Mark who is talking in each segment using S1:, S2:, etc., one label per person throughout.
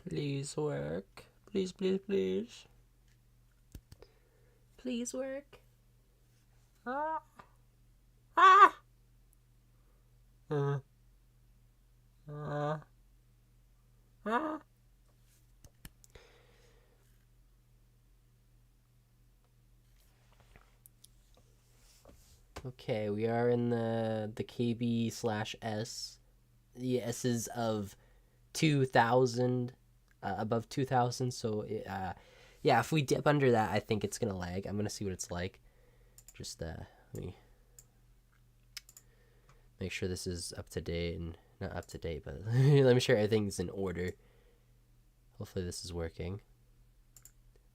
S1: Please work. Please, please, please. Please work. Ah. Ah. Ah. Okay, we are in the KB/S. The S's of 2,000, above 2,000. So yeah, if we dip under that, I think it's gonna lag. I'm gonna see what it's like. Just let me make sure this is up to date, and not up to date, but let me sure everything's in order. Hopefully this is working.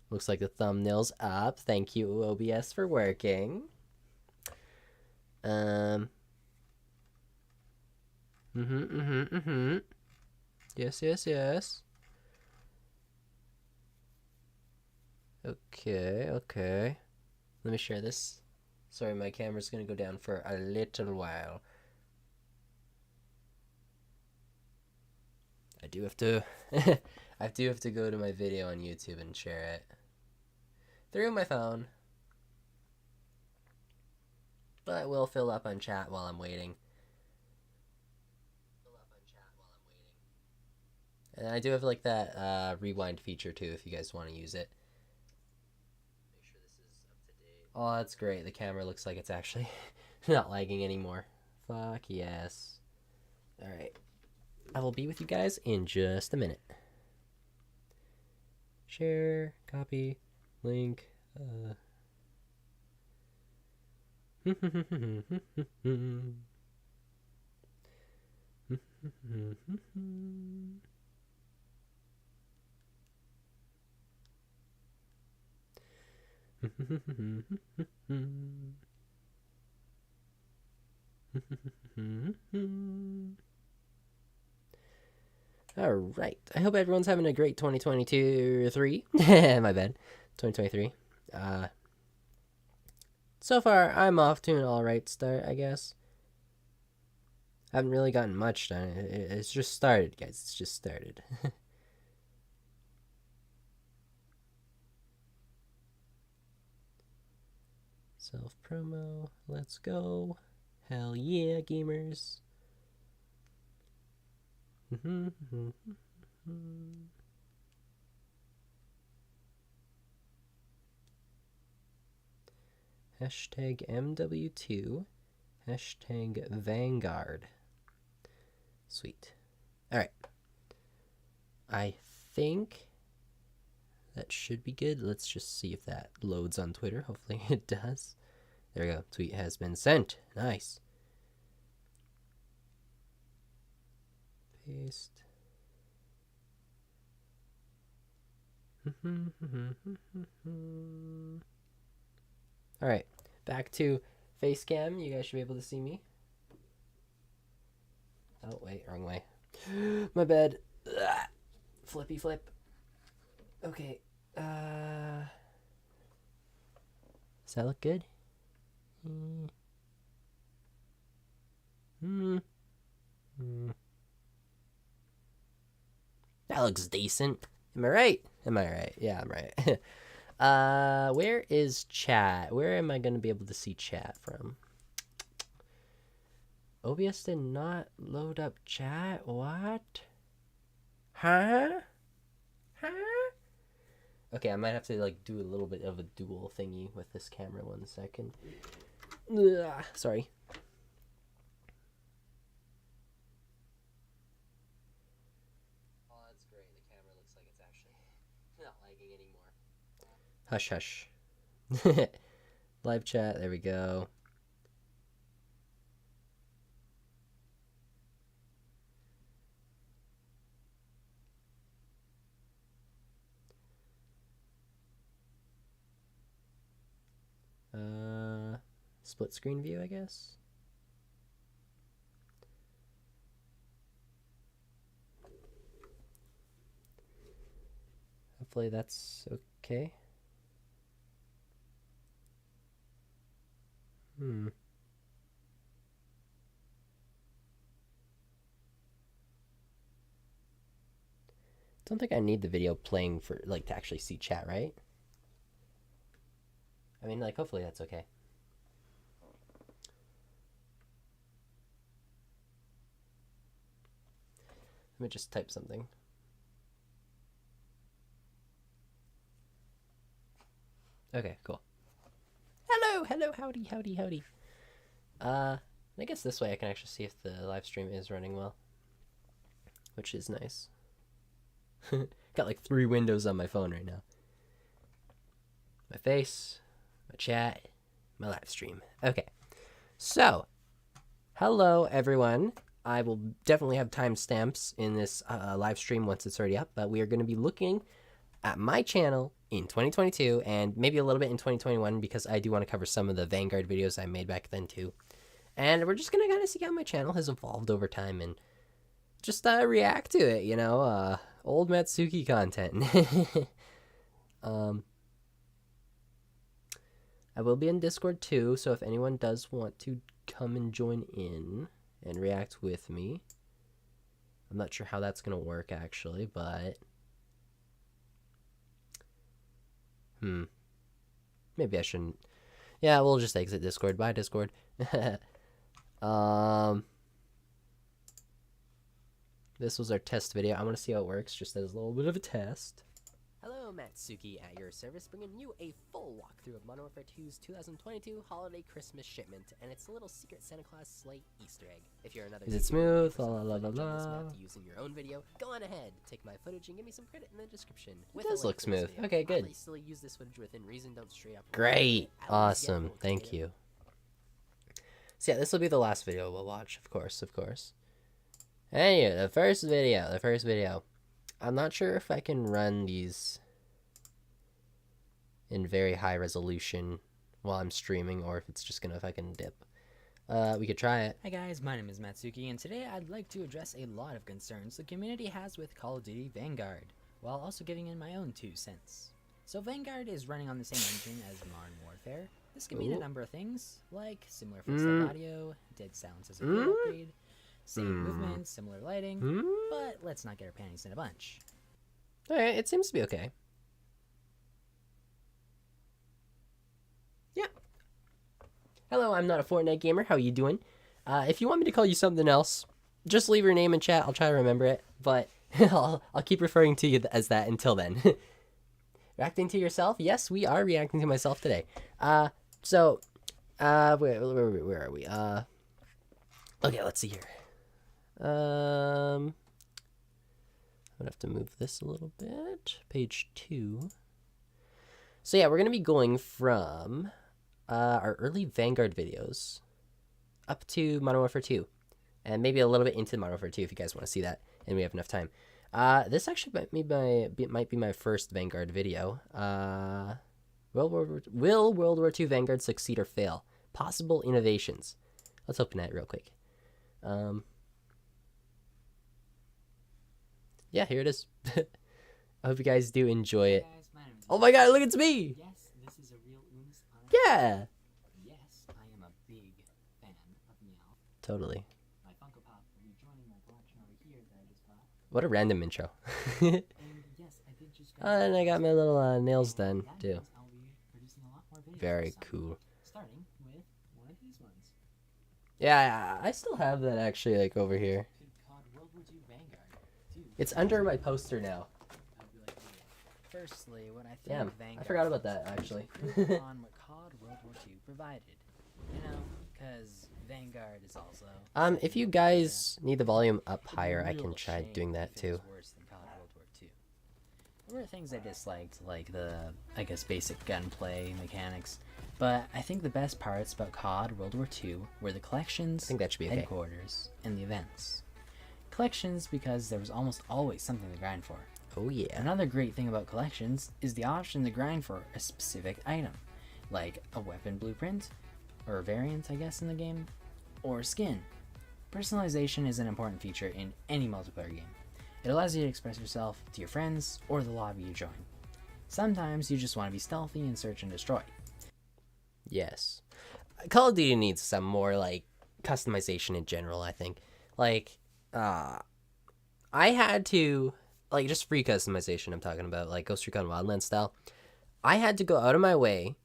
S1: Looks like the thumbnail's up. Thank you, OBS, for working. Yes, yes, yes. Okay, okay. Let me share this. Sorry, my camera's gonna go down for a little while. I do have to I do have to go to my video on YouTube and share it through my phone. But we'll fill up on chat while I'm waiting. And I do have like that rewind feature too if you guys want to use it. Make sure this is up to date. Oh, that's great. The camera looks like it's actually not lagging anymore. Fuck yes. Alright. I will be with you guys in just a minute. Share, copy, link. All right. I hope everyone's having a great 2022-3. My bad. 2023. So far, I'm off to an alright start, I guess. I haven't really gotten much done. It's just started, guys. It's just started. Self-promo. Let's go. Hell yeah, gamers. Hashtag MW2. Hashtag Vanguard. Sweet. Alright. I think that should be good. Let's just see if that loads on Twitter. Hopefully it does. There we go. Tweet has been sent. Nice. Paste. Alright. Back to face cam. You guys should be able to see me. Oh, wait. Wrong way. My bad. Flippy flip. Okay. Does that look good? That looks decent. Am I right? Am I right? Yeah, I'm right. Where is chat? Where am I going to be able to see chat from? OBS did not load up chat? What? Huh? Okay, I might have to like do a little bit of a dual thingy with this camera. 1 second. Ugh, sorry. Oh, that's great. The camera looks like it's actually not lagging anymore. Hush, hush. Live chat. There we go. Split screen view, I guess. Hopefully that's okay. Don't think I need the video playing for, like, to actually see chat, right? I mean, like, hopefully that's okay. Let me just type something. Okay, cool. Hello, hello, howdy, howdy, howdy. I guess this way I can actually see if the live stream is running well, which is nice. Got like 3 windows on my phone right now. My face, my chat, my live stream. Okay, so hello everyone. I will definitely have timestamps in this live stream once it's already up, but we are going to be looking at my channel in 2022 and maybe a little bit in 2021 because I do want to cover some of the Vanguard videos I made back then too. And we're just going to kind of see how my channel has evolved over time and just react to it, you know, old Mattsuki content. I will be in Discord too, so if anyone does want to come and join in and react with me, I'm not sure how that's going to work actually, but maybe I shouldn't. Yeah, we'll just exit Discord. Bye, Discord. This was our test video. I want to see how it works, just as a little bit of a test. Hello, Mattsuki at your service, bringing you a full walkthrough of Modern Warfare 2's 2022 Holiday Christmas shipment, and it's a little secret Santa Claus sleigh Easter egg. If you're another, is it smooth? La la la la. Using your own video, go on ahead, take my footage, and give me some credit in the description. It does look smooth. Okay, good. Still use this footage within reason. Don't stray up. Great, awesome, thank you. So yeah, this will be the last video we'll watch, of course, of course. Anyway, the first video. I'm not sure if I can run these in very high resolution while I'm streaming, or if it's just gonna fucking dip. We could try it.
S2: Hi guys, my name is Mattsuki, and today I'd like to address a lot of concerns the community has with Call of Duty Vanguard, while also giving in my own 2 cents. So Vanguard is running on the same engine as Modern Warfare. This can mean a number of things, like similar footstep audio, dead sounds as a gear upgrade, same movement, similar lighting, but let's not get our panties in a bunch.
S1: Alright, it seems to be okay. Yeah. Hello, I'm not a Fortnite gamer. How you doing? If you want me to call you something else, just leave your name in chat. I'll try to remember it, but I'll keep referring to you as that until then. Reacting to yourself? Yes, we are reacting to myself today. Where are we? Okay, let's see here. I'm gonna have to move this a little bit. Page 2. So yeah, we're gonna be going from our early Vanguard videos up to Modern Warfare 2, and maybe a little bit into Modern Warfare 2 if you guys want to see that, and we have enough time. This actually might be my first Vanguard video. Will World War II Vanguard succeed or fail? Possible innovations. Let's open that real quick. Yeah, here it is. I hope you guys do enjoy it. Oh my god, look, it's me!
S2: Yes, this is a real Unis.
S1: Yeah!
S2: Yes, I am a big fan of Meow.
S1: Totally.
S2: My Funko Pop rejoining my collection over here that I just bought.
S1: What a random intro.
S2: And yes, I did just
S1: and I got my little nails done, too.
S2: I'll be producing a lot more videos
S1: Very cool.
S2: starting with one of these ones.
S1: Yeah, I still have that actually, like, over here.
S2: Called World War II Vanguard.
S1: It's under my poster now.
S2: Firstly, what I think
S1: Damn,
S2: Vanguard
S1: I forgot about that, actually.
S2: on what COD World War II provided. You know, because Vanguard is also...
S1: If you guys need the volume up higher, I can try doing that, too.
S2: Worse than COD World War II. There were things I disliked, like the, I guess, basic gunplay mechanics. But I think the best parts about COD World War II were the collections,
S1: I think that should be okay.
S2: headquarters, and the events. Collections because there was almost always something to grind for.
S1: Oh yeah.
S2: Another great thing about collections is the option to grind for a specific item, like a weapon blueprint, or a variant I guess in the game, or skin. Personalization is an important feature in any multiplayer game. It allows you to express yourself to your friends or the lobby you join. Sometimes you just want to be stealthy and search and destroy.
S1: Yes. Call of Duty needs some more, like, customization in general, I think. Like, I had to like just free customization I'm talking about, like Ghost Recon Wildlands style, I had to go out of my way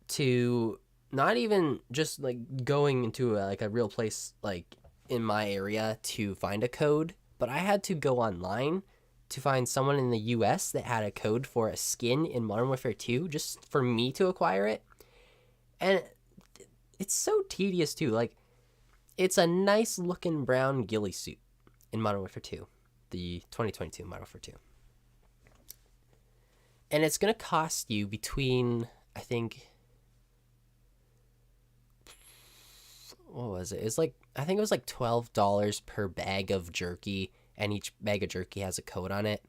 S1: to not even just like going into a real place like in my area to find a code, but I had to go online to find someone in the US that had a code for a skin in Modern Warfare 2 just for me to acquire it. And it's so tedious too. Like, it's a nice looking brown ghillie suit in Modern Warfare 2, the 2022 Modern Warfare 2. And it's going to cost you between, I think, what was it? It's like, I think it was like $12 per bag of jerky, and each bag of jerky has a code on it.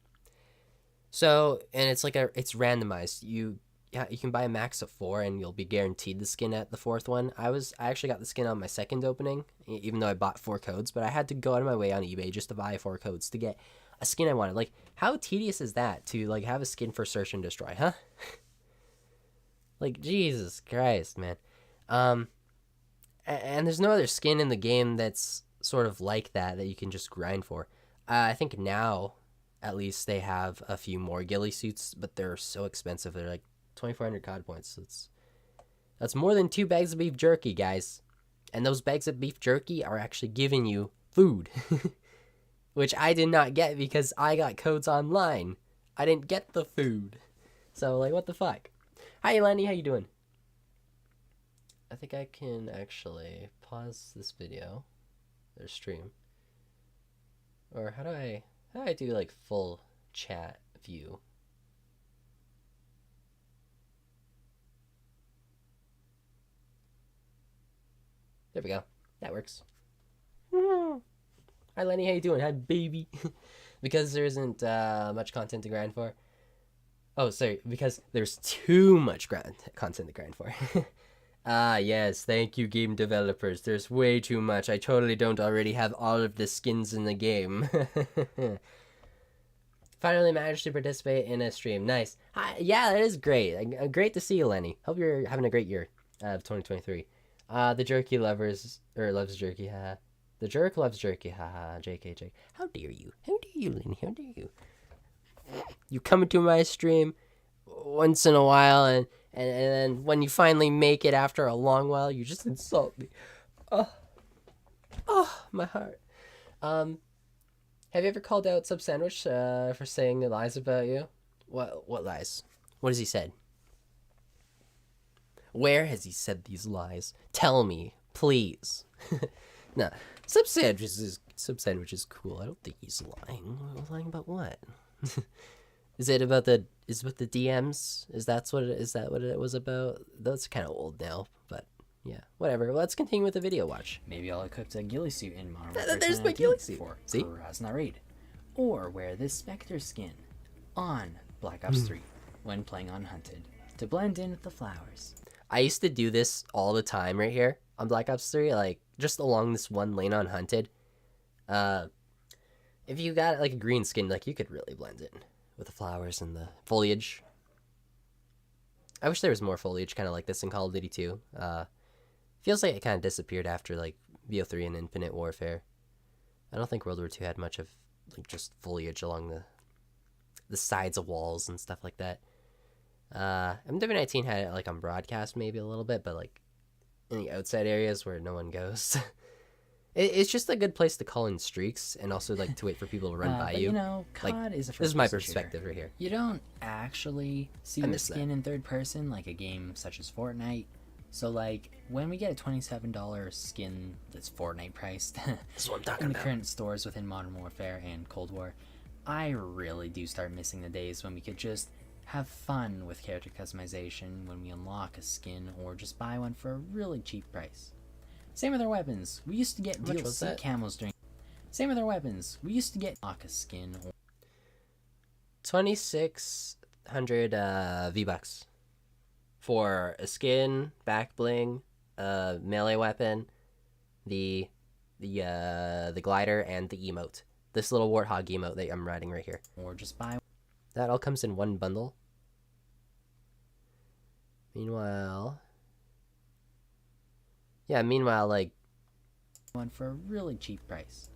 S1: So, and it's like it's randomized. You can buy a max of 4 and you'll be guaranteed the skin at the 4th one. I actually got the skin on my second opening, even though I bought 4 codes, but I had to go out of my way on eBay just to buy 4 codes to get a skin I wanted. Like, how tedious is that to like have a skin for search and destroy, huh? Like, Jesus Christ, man. And there's no other skin in the game that's sort of like that you can just grind for. I think now, at least, they have a few more ghillie suits, but they're so expensive. They're like 2,400 COD points. That's more than 2 bags of beef jerky, guys. And those bags of beef jerky are actually giving you food, which I did not get because I got codes online. I didn't get the food. So, like, what the fuck? Hi, Lenny. How you doing? I think I can actually pause this video or stream. Or how do I do like full chat view? There we go. That works. Hi Lenny, how you doing? Hi baby. Because there isn't much content to grind for. Oh, sorry, because there's too much content to grind for. Ah, yes, thank you, game developers. There's way too much. I totally don't already have all of the skins in the game. Finally managed to participate in a stream. Nice. Hi, yeah, that is great. Great to see you, Lenny. Hope you're having a great year of 2023. The jerky loves jerky, haha. The jerk loves jerky, haha. JK. How dare you? How dare you, Lenny? How dare you? You come into my stream once in a while, and then when you finally make it after a long while, you just insult me. Oh, my heart. Have you ever called out Sub Sandwich for saying lies about you? What lies? What has he said? Where has he said these lies? Tell me, please. No, Sub Sandwich is cool. I don't think he's lying. Lying about what? Is it about the DMs? Is that what it was about? That's kind of old now, but yeah, whatever. Let's continue with the video watch.
S2: Maybe I'll equip a ghillie suit in Modern Warfare.
S1: There's my ghillie suit.
S2: See? Harass not raid. Or wear this Spectre skin on Black Ops 3 when playing on Hunted to blend in with the flowers.
S1: I used to do this all the time right here on Black Ops 3, like just along this one lane on Hunted. If you got like a green skin, like you could really blend it with the flowers and the foliage. I wish there was more foliage kind of like this in Call of Duty 2. Feels like it kind of disappeared after like BO3 and Infinite Warfare. I don't think World War 2 had much of like just foliage along the sides of walls and stuff like that. MW19 had it like on broadcast maybe a little bit, but like in the outside areas where no one goes. It's just a good place to call in streaks and also like to wait for people to run by you.
S2: You know, COD is a first
S1: this is my
S2: person
S1: perspective
S2: shooter.
S1: right here.
S2: You don't actually see the skin in third person like a game such as Fortnite. So like when we get a $27 skin that's Fortnite priced
S1: That's what I'm talking
S2: in the
S1: about.
S2: current stores within Modern Warfare and Cold War, I really do start missing the days when we could just have fun with character customization when we unlock a skin or just buy one for a really cheap price. Same with our weapons. We used to get DLC camos during. Same with our weapons. We used to get a skin.
S1: 2,600 V-Bucks for a skin, back bling, melee weapon, the glider, and the emote. This little warthog emote that I'm riding right here.
S2: Or just buy.
S1: That all comes in one bundle. Meanwhile, like
S2: one for a really cheap price.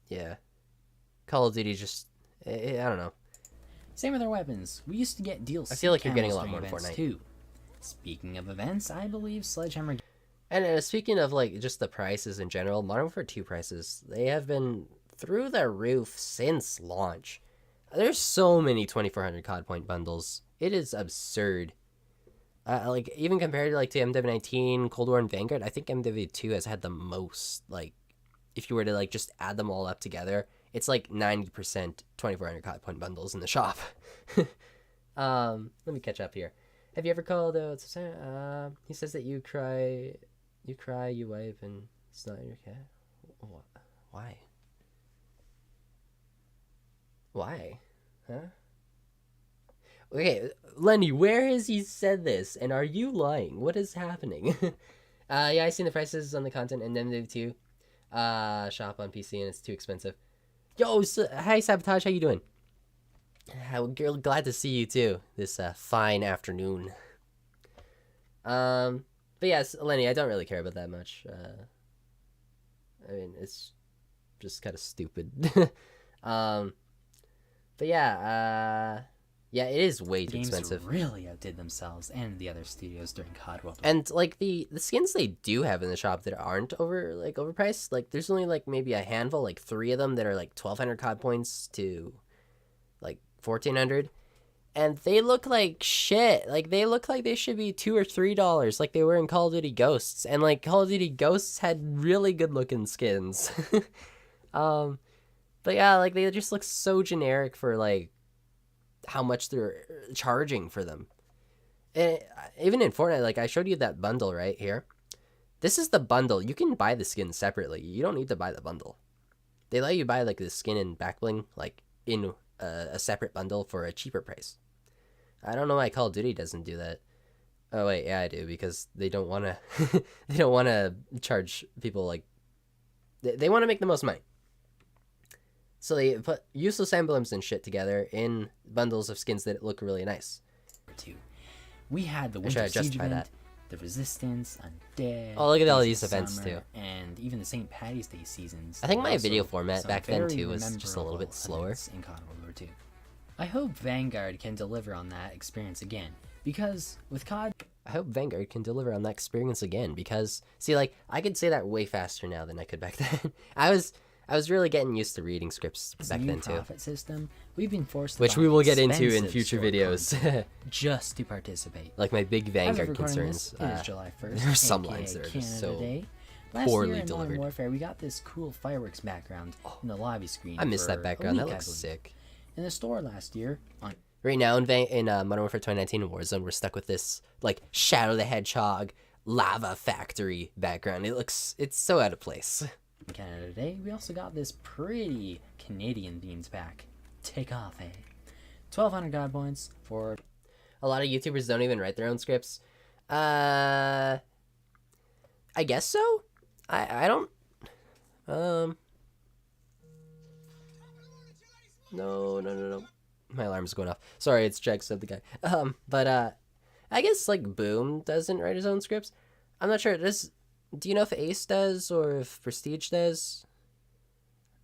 S1: Yeah, Call of Duty just I don't know.
S2: Same with our weapons. We used to get DLC
S1: I feel like you're getting a
S2: camos
S1: lot
S2: during
S1: more in
S2: events
S1: Fortnite.
S2: too. Speaking of events, I believe Sledgehammer.
S1: And speaking of like just the prices in general, Modern Warfare 2 prices, they have been through the roof since launch. There's so many 2400 COD point bundles. It is absurd. Like even compared to like to MW19, Cold War, and Vanguard, I think MW2 has had the most. Like, if you were to like just add them all up together, it's like 90% 2400 COD point bundles in the shop. Let me catch up here. Have you ever called? He says that you cry, you wipe, and it's not your cat. Why? Why? Huh? Okay, Lenny, where has he said this? And are you lying? What is happening? Yeah, I seen the prices on the content and MW2 shop on PC, and it's too expensive. Yo, hi Sabotage, how you doing? Glad to see you too this fine afternoon. But yes, Lenny, I don't really care about that much. I mean, it's just kind of stupid. But yeah, yeah, it is way too expensive.
S2: Games really outdid themselves and the other studios during COD World.
S1: And like the skins they do have in the shop that aren't overpriced, like there's only like maybe a handful, like 3 of them that are like 1200 COD points to like 1400, and they look like shit. Like they look like they should be $2 or $3, like they were in Call of Duty Ghosts, and like Call of Duty Ghosts had really good looking skins. But yeah, like they just look so generic for like how much they're charging for them. And even in Fortnite, like I showed you that bundle right here. This is the bundle. You can buy the skin separately. You don't need to buy the bundle. They let you buy like the skin and backbling like in a separate bundle for a cheaper price. I don't know why Call of Duty doesn't do that. Oh wait, yeah I do, because they don't want to. They don't want to charge people like. They want to make the most money. So they put useless emblems and shit together in bundles of skins that look really nice.
S2: We had the Winter Siege event, the Resistance, Undead.
S1: Oh, look at all these events too.
S2: And even the St. Patty's Day seasons.
S1: I think my video format back then too was just a little bit slower.
S2: In COD World War II. I hope Vanguard can deliver on that experience again, because with COD.
S1: I hope Vanguard can deliver on that experience again, because see, like I could say that way faster now than I could back then. I was really getting used to reading scripts back then too.
S2: Profit system, we've been forced to
S1: which we will get into in future videos.
S2: Just to participate.
S1: Like my big Vanguard concerns.
S2: It is July 1st.
S1: There are some lines that are just so poorly delivered.
S2: Modern Warfare, we got this cool fireworks background in the lobby screen.
S1: I missed that background. That looks sick.
S2: In the store last year.
S1: Right now in Modern Warfare 2019 Warzone, we're stuck with this like Shadow the Hedgehog lava factory background. It's so out of place.
S2: In Canada today, we also got this pretty Canadian themes pack. Take off, eh? 1200 God points for.
S1: A lot of YouTubers don't even write their own scripts. I guess so. I don't. No. My alarm's going off. Sorry, it's Jack said the guy. But I guess like Boom doesn't write his own scripts. I'm not sure. Do you know if Ace does or if Prestige does?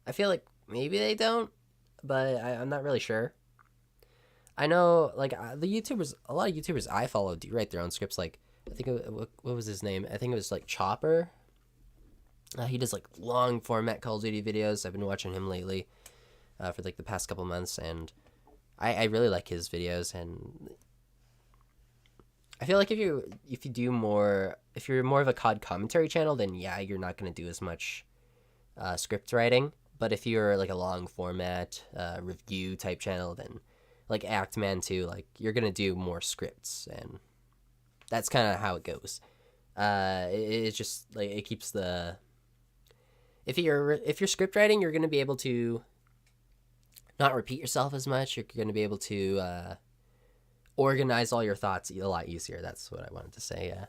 S1: I feel like maybe they don't, but I'm not really sure. I know like a lot of YouTubers I follow do write their own scripts. Like I think what was his name? I think it was like Chopper. He does like long format Call of Duty videos. I've been watching him lately for like the past couple months, and I really like his videos. And I feel like if you're more of a COD commentary channel, then yeah, you're not gonna do as much script writing. But if you're like a long format review type channel, then like Actman 2, like you're gonna do more scripts, and that's kind of how it goes. It's just like it keeps the. If you're script writing, you're gonna be able to not repeat yourself as much. You're gonna be able to organize all your thoughts a lot easier. That's what I wanted to say. Yeah.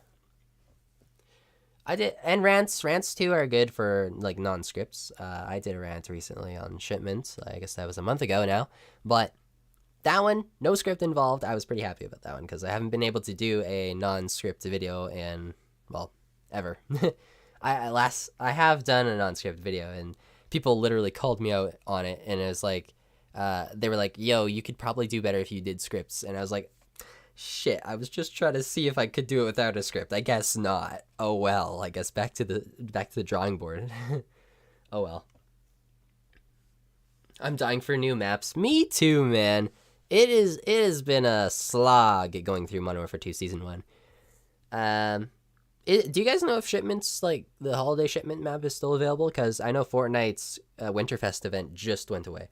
S1: I did, and rants too are good for like non-scripts. I did a rant recently on shipments. I guess that was a month ago now, but that one, no script involved. I was pretty happy about that one because I haven't been able to do a non-script video in, well, ever. I have done a non-script video, and people literally called me out on it, and it was like, they were like, yo, you could probably do better if you did scripts. And I was like, shit, I was just trying to see if I could do it without a script. I guess not. Oh well, I guess back to the drawing board. Oh well. I'm dying for new maps. Me too, man. It has been a slog going through Modern Warfare 2 Season 1. Do you guys know if shipments, like the holiday shipment map, is still available? Because I know Fortnite's Winterfest event just went away.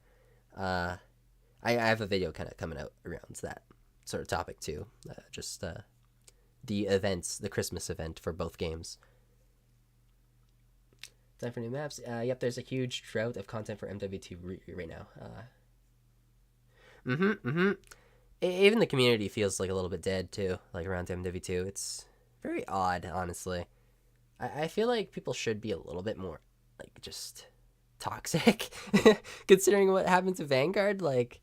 S1: I have a video kind of coming out around that sort of topic too. The events, the Christmas event for both games. Time for new maps. Yep, there's a huge drought of content for MW2 right now. Even the community feels like a little bit dead too, like around MW2. It's very odd, honestly. I feel like people should be a little bit more, like, just toxic, considering what happened to Vanguard. Like,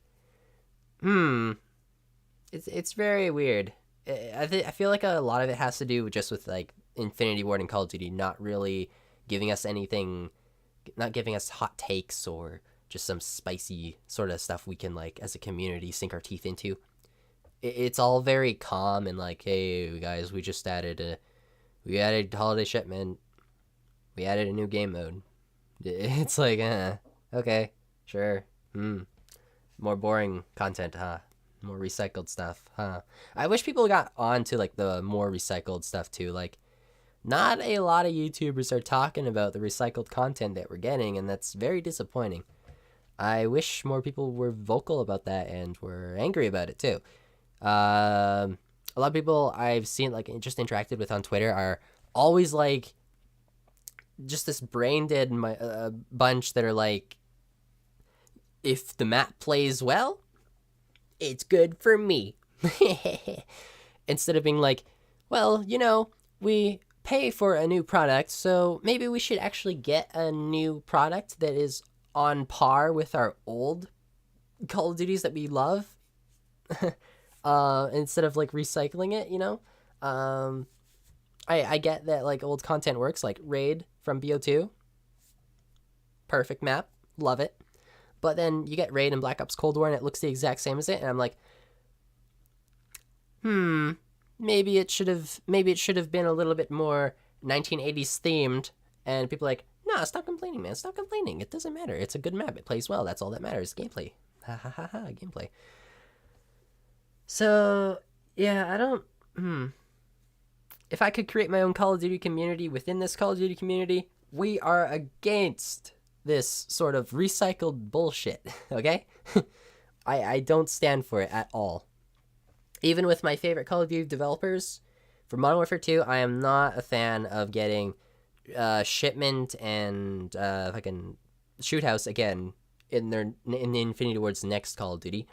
S1: it's very weird. I feel like a lot of it has to do just with like Infinity Ward and Call of Duty not really giving us anything, not giving us hot takes or just some spicy sort of stuff we can, like, as a community sink our teeth into. It's all very calm and like, hey guys, we added holiday shipment, we added a new game mode. It's like, okay, sure, more boring content, huh? More recycled stuff, huh? I wish people got on to like the more recycled stuff too. Like, not a lot of YouTubers are talking about the recycled content that we're getting, and that's very disappointing. I wish more people were vocal about that and were angry about it too. A lot of people I've seen, like, just interacted with on Twitter are always like just this brain dead bunch that are like, if the map plays well, it's good for me. Instead of being like, well, we pay for a new product, so maybe we should actually get a new product that is on par with our old Call of Duties that we love. Instead of like recycling it, I get that like old content works, like Raid from BO2, perfect map, love it. But then you get Raid and Black Ops Cold War and it looks the exact same as it, and I'm like, maybe it should have been a little bit more 1980s themed. And people are like, nah, stop complaining, man, stop complaining, it doesn't matter, it's a good map, it plays well, that's all that matters, gameplay. Ha ha ha ha, gameplay. So, yeah, I don't... If I could create my own Call of Duty community within this Call of Duty community, we are against this sort of recycled bullshit, okay? I don't stand for it at all. Even with my favorite Call of Duty developers, for Modern Warfare 2, I am not a fan of getting shipment and fucking shoot house again in the Infinity Ward's next Call of Duty.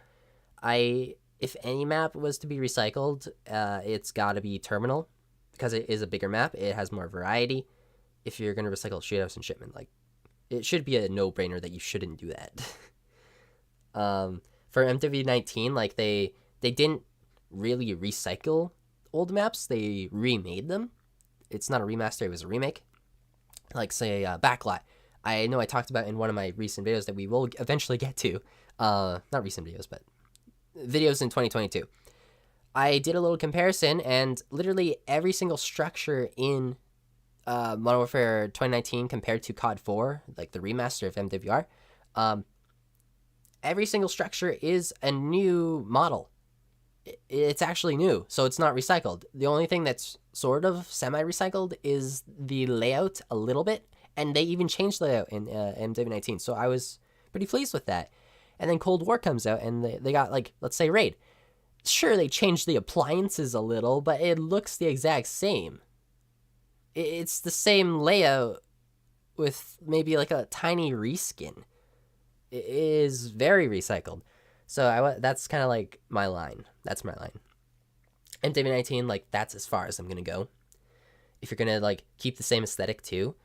S1: If any map was to be recycled, it's got to be Terminal, because it is a bigger map. It has more variety. If you're going to recycle shootouts and shipment, like, it should be a no-brainer that you shouldn't do that. For MW19, like, they didn't really recycle old maps. They remade them. It's not a remaster, it was a remake. Like, say, Backlot. I know I talked about in one of my recent videos that we will eventually get to. Not recent videos, but videos in 2022. I did a little comparison, and literally every single structure in Modern Warfare 2019 compared to COD 4, like the remaster of MWII, every single structure is a new model. It's actually new, so it's not recycled. The only thing that's sort of semi-recycled is the layout a little bit, and they even changed the layout in MW19, so I was pretty pleased with that. And then Cold War comes out, and they got, like, let's say Raid. Sure, they changed the appliances a little, but it looks the exact same. It's the same layout with maybe, like, a tiny reskin. It is very recycled. So that's kind of, like, my line. That's my line. MW19, like, that's as far as I'm going to go. If you're going to, like, keep the same aesthetic, too,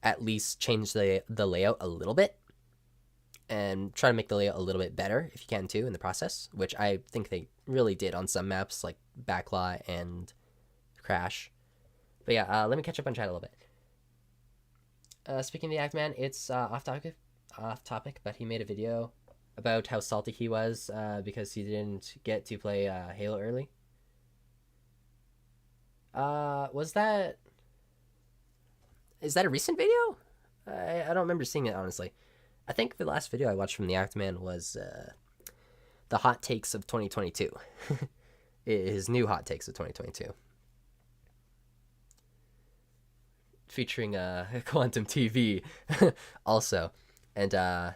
S1: at least change the layout a little bit. And try to make the layout a little bit better, if you can too, in the process, which I think they really did on some maps, like Backlot and Crash. But yeah, let me catch up on chat a little bit. Speaking of the Act Man, it's off topic, but he made a video about how salty he was because he didn't get to play Halo early. Was that... Is that a recent video? I don't remember seeing it, honestly. I think the last video I watched from the Actman was the hot takes of 2022. His new hot takes of 2022. Featuring Quantum TV also. And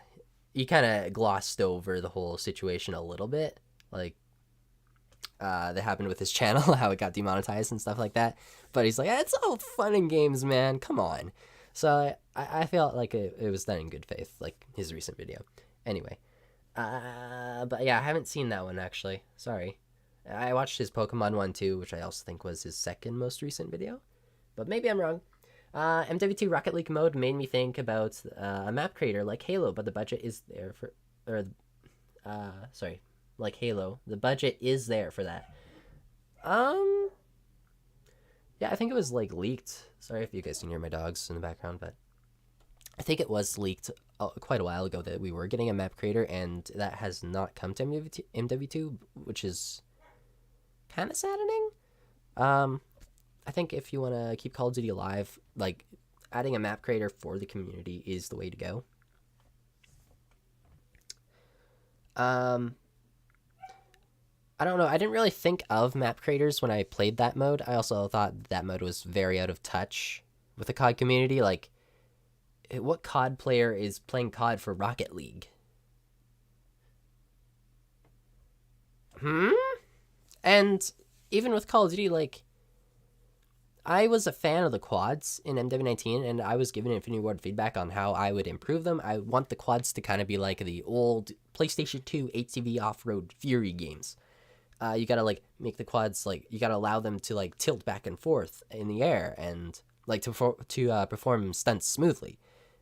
S1: he kind of glossed over the whole situation a little bit. Like, that happened with his channel, how it got demonetized and stuff like that. But he's like, it's all fun and games, man. Come on. So I felt like it was done in good faith, like his recent video. Anyway. But yeah, I haven't seen that one, actually. Sorry. I watched his Pokemon one, too, which I also think was his second most recent video. But maybe I'm wrong. MW2 Rocket League mode made me think about a map creator like Halo, but the budget is there for... like Halo. The budget is there for that. Yeah, I think it was, like, leaked. Sorry if you guys can hear my dogs in the background, but... I think it was leaked quite a while ago that we were getting a map creator, and that has not come to MW2, which is kind of saddening. I think if you want to keep Call of Duty alive, like, adding a map creator for the community is the way to go. I don't know. I didn't really think of map creators when I played that mode. I also thought that mode was very out of touch with the COD community. Like, what COD player is playing COD for Rocket League? And even with Call of Duty, like, I was a fan of the quads in MW19, and I was giving Infinity Ward feedback on how I would improve them. I want the quads to kind of be like the old PlayStation 2 HCV off-road Fury games. You gotta, like, make the quads, like, you gotta allow them to, like, tilt back and forth in the air and, like, to perform stunts smoothly.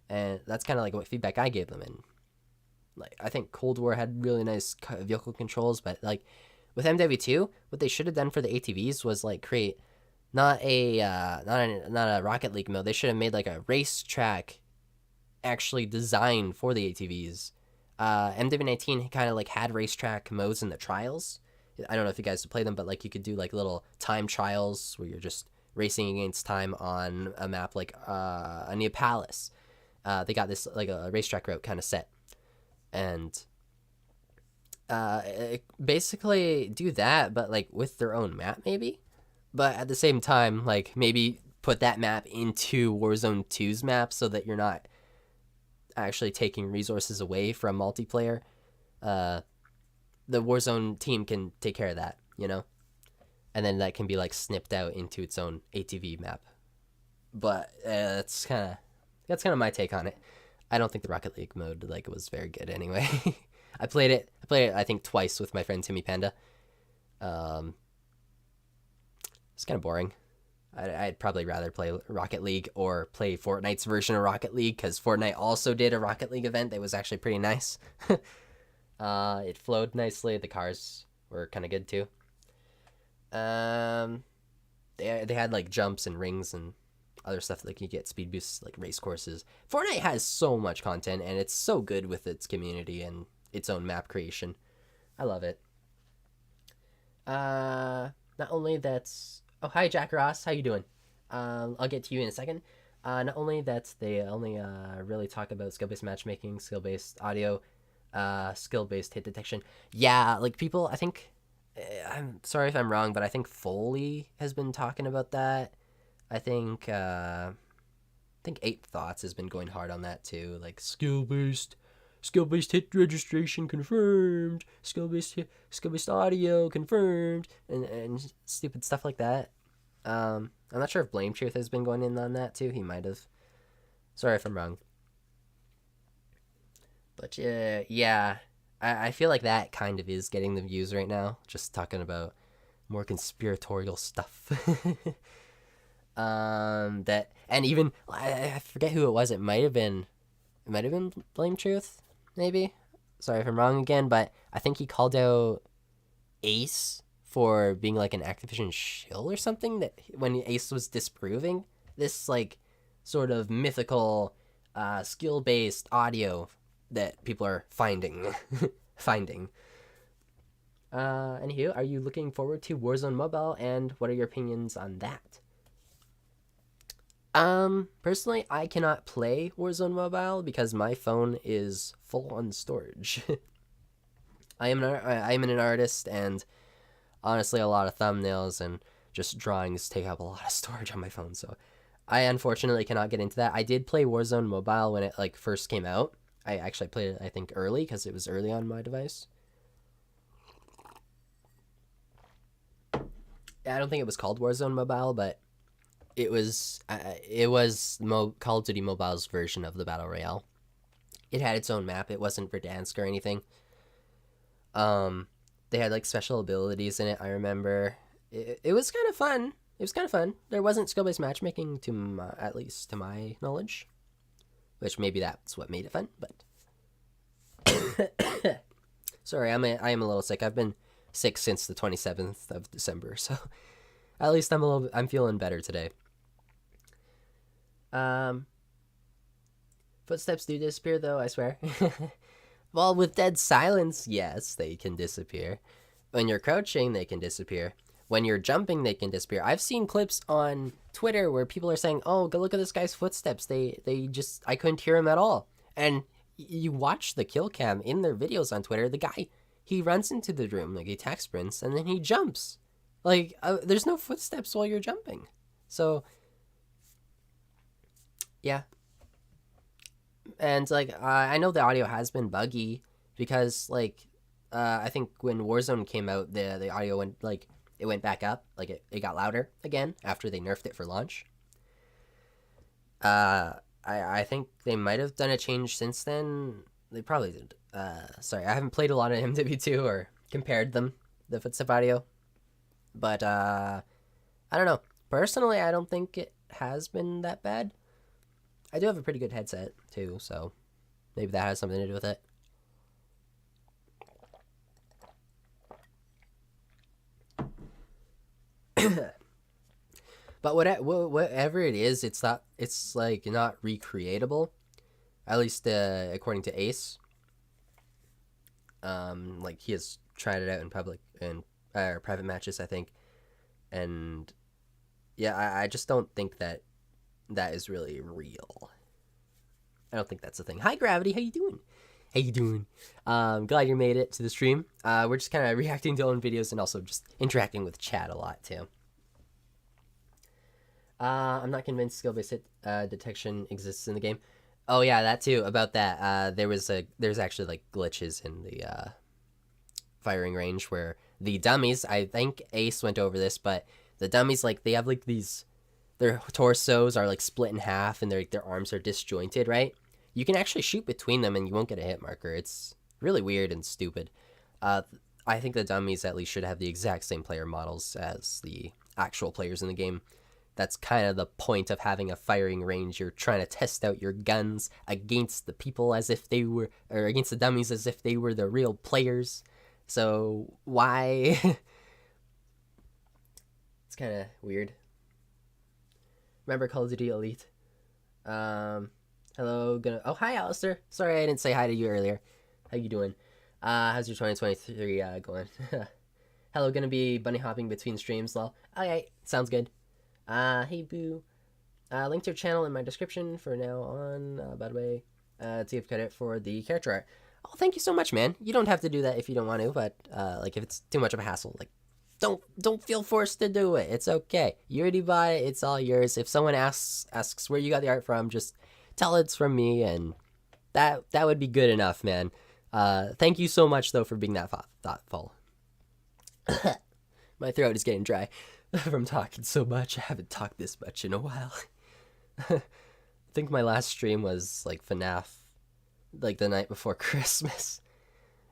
S1: And that's kind of, like, what feedback I gave them. And, like, I think Cold War had really nice vehicle controls, but, like, with MW2, what they should have done for the ATVs was, like, create not a Rocket League mode. They should have made, like, a racetrack actually designed for the ATVs. MW19 kind of, like, had racetrack modes in the trials. I don't know if you guys have played them, but, like, you could do, like, little time trials where you're just racing against time on a map like a Neapolis. They got this, like, a racetrack route kind of set. And basically do that, but, like, with their own map, maybe? But at the same time, like, maybe put that map into Warzone 2's map so that you're not actually taking resources away from multiplayer. The Warzone team can take care of that, you know? And then that can be, like, snipped out into its own ATV map. But that's kind of my take on it. I don't think the Rocket League mode, like, was very good anyway. I played it, I think, twice with my friend Timmy Panda. It's kind of boring. I'd probably rather play Rocket League or play Fortnite's version of Rocket League, because Fortnite also did a Rocket League event that was actually pretty nice. It flowed nicely. The cars were kind of good too. They had, like, jumps and rings and other stuff, like you get speed boosts, like race courses. Fortnite has so much content, and it's so good with its community and its own map creation. I love it. Not only that's... Oh, hi, Jack Ross. How you doing? I'll get to you in a second. Not only that they only really talk about skill-based matchmaking, skill-based audio, skill-based hit detection. Yeah, like, people, I think... I'm sorry if I'm wrong, but I think Foley has been talking about that. I think 8 Thoughts has been going hard on that too. Like, skill-based hit registration confirmed, skill-based audio confirmed, and stupid stuff like that. I'm not sure if Blame Truth has been going in on that too. He might have. Sorry if I'm wrong. But yeah. I feel like that kind of is getting the views right now. Just talking about more conspiratorial stuff. That, and even I forget who it was. It might have been Blame Truth, maybe. Sorry if I'm wrong again, but I think he called out Ace for being, like, an Activision shill or something, that when Ace was disproving this, like, sort of mythical skill-based audio that people are finding. Finding. Anywho, are you looking forward to Warzone Mobile, and what are your opinions on that? Personally, I cannot play Warzone Mobile because my phone is full on storage. I am an artist, and honestly, a lot of thumbnails and just drawings take up a lot of storage on my phone, so I unfortunately cannot get into that. I did play Warzone Mobile when it like first came out. I actually played it, I think, early because it was early on my device. I don't think it was called Warzone Mobile, but it was Call of Duty Mobile's version of the Battle Royale. It had its own map. It wasn't Verdansk or anything. They had like special abilities in it, I remember. It was kind of fun. It was kind of fun. There wasn't skill-based matchmaking, at least to my knowledge. Which maybe that's what made it fun, but... Sorry, I am a little sick. I've been sick since the 27th of December, so... At least I'm feeling better today. Footsteps do disappear, though, I swear. Well, with dead silence, yes, they can disappear. When you're crouching, they can disappear. When you're jumping, they can disappear. I've seen clips on Twitter where people are saying, "Oh, go look at this guy's footsteps. I couldn't hear him at all." And you watch the kill cam in their videos on Twitter. The guy, he runs into the room, like he attack sprints, and then he jumps. Like, there's no footsteps while you're jumping. So, yeah. And, like, I know the audio has been buggy because, like, I think when Warzone came out, the audio went, like, it went back up. Like, it got louder again after they nerfed it for launch. I think they might have done a change since then. They probably did. Sorry, I haven't played a lot of MW2 or compared them, the footstep audio. But, I don't know. Personally, I don't think it has been that bad. I do have a pretty good headset, too, so maybe that has something to do with it. But whatever it is, it's like not recreatable. At least according to Ace. Like he has tried it out in public and private matches, I think. And yeah, I just don't think that is really real. I don't think that's a thing. Hi Gravity, how you doing? How you doing? Glad you made it to the stream. We're just kind of reacting to own videos and also just interacting with chat a lot too. I'm not convinced skill-based hit detection exists in the game. Oh yeah, that too. About that, there's actually like glitches in the firing range where the dummies. I think Ace went over this, but the dummies, like, they have like these, their torsos are like split in half and their arms are disjointed, right? You can actually shoot between them and you won't get a hit marker. It's really weird and stupid. I think the dummies at least should have the exact same player models as the actual players in the game. That's kind of the point of having a firing range. You're trying to test out your guns against the people as if they were, or against the dummies as if they were the real players. So why? It's kind of weird. Remember Call of Duty Elite? Hello, oh, hi, Alistair. Sorry I didn't say hi to you earlier. How you doing? How's your 2023 going? Hello, gonna be bunny hopping between streams, lol. Alright, sounds good. Hey, Boo. Link to your channel in my description for now on, by the way, to give credit for the character art. Oh, thank you so much, man. You don't have to do that if you don't want to, but, like, if it's too much of a hassle, like, don't feel forced to do it. It's okay. You already bought it. It's all yours. If someone asks where you got the art from, just tell it's from me, and that would be good enough, man. Thank you so much, though, for being that thoughtful. My throat is getting dry from talking so much. I haven't talked this much in a while. I think my last stream was, like, FNAF, like, the night before Christmas.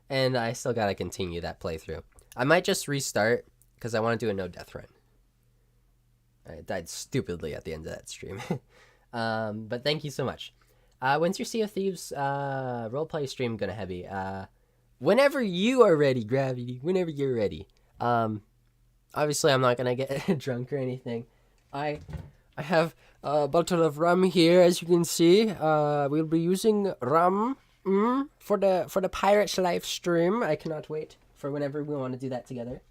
S1: And I still gotta continue that playthrough. I might just restart, because I want to do a no-death run. I died stupidly at the end of that stream. But thank you so much. When's your Sea of Thieves roleplay stream gonna heavy? Whenever you are ready, Gravity. Whenever you're ready. Obviously, I'm not gonna get drunk or anything. I have a bottle of rum here, as you can see. We'll be using rum for the Pirates live stream. I cannot wait for whenever we want to do that together.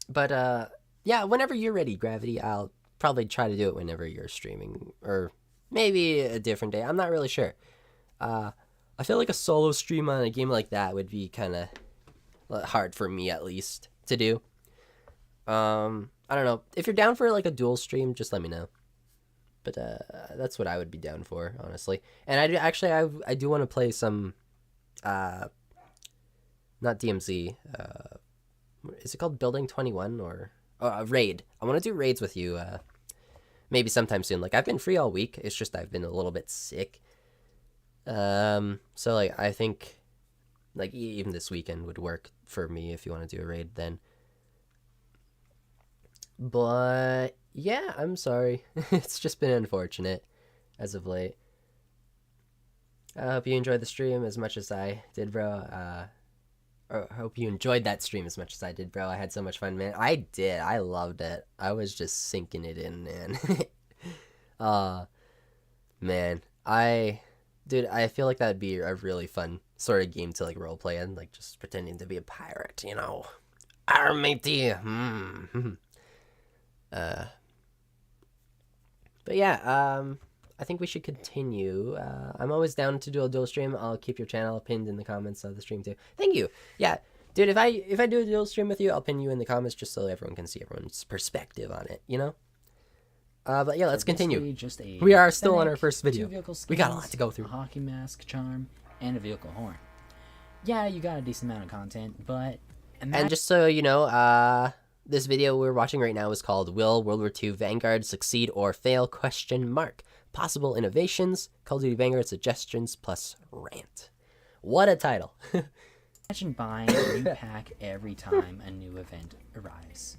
S1: But yeah, whenever you're ready, Gravity, I'll probably try to do it whenever you're streaming, or maybe a different day. I'm not really sure. I feel like a solo stream on a game like that would be kind of hard for me, at least, to do. I don't know. If you're down for like a dual stream, just let me know. But that's what I would be down for, honestly. And I do want to play some, not DMZ. Is it called Building 21 or Raid? I want to do raids with you. Maybe sometime soon. Like, I've been free all week. It's just I've been a little bit sick. So like I think like even this weekend would work for me if you want to do a raid then. But yeah, I'm sorry. It's just been unfortunate as of late. I hope you enjoyed the stream as much as I did, bro. I hope you enjoyed that stream as much as I did, bro. I had so much fun, man. I did. I loved it. I was just sinking it in, man. Man. Dude, I feel like that'd be a really fun sort of game to like role play in, like just pretending to be a pirate, you know. Arr, matey. But yeah, I think we should continue. I'm always down to do a dual stream. I'll keep your channel pinned in the comments of the stream too. Thank you. Yeah, dude, if I do a dual stream with you, I'll pin you in the comments just so everyone can see everyone's perspective on it, you know? But yeah, let's continue. We are still on our first video. We got a lot to go through.
S2: A hockey mask charm and a vehicle horn. Yeah, you got a decent amount of content, but...
S1: And just so you know, this video we're watching right now is called Will World War II Vanguard Succeed or Fail? Possible innovations, Call of Duty Vanguard suggestions plus rant. What a title.
S2: Imagine buying a new pack every time a new event arrives.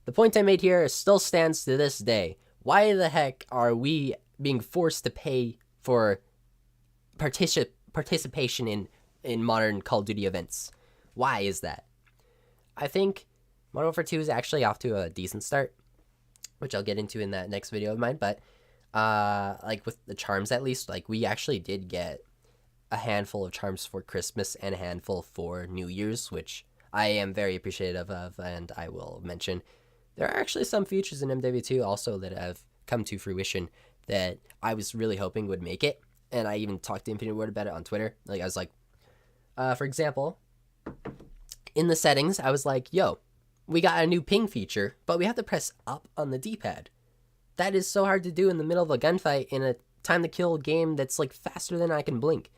S1: The point I made here still stands to this day. Why the heck are we being forced to pay for participation in modern Call of Duty events? Why is that? I think Modern Warfare 2 is actually off to a decent start, which I'll get into in that next video of mine, but like with the charms at least, like we actually did get a handful of charms for Christmas and a handful for New Year's, which I am very appreciative of, and I will mention. There are actually some features in MWII also that have come to fruition that I was really hoping would make it, and I even talked to Infinite Word about it on Twitter. Like, I was like, for example, in the settings, I was like, yo, we got a new ping feature, but we have to press up on the D-pad. That is so hard to do in the middle of a gunfight in a time-to-kill game that's, like, faster than I can blink.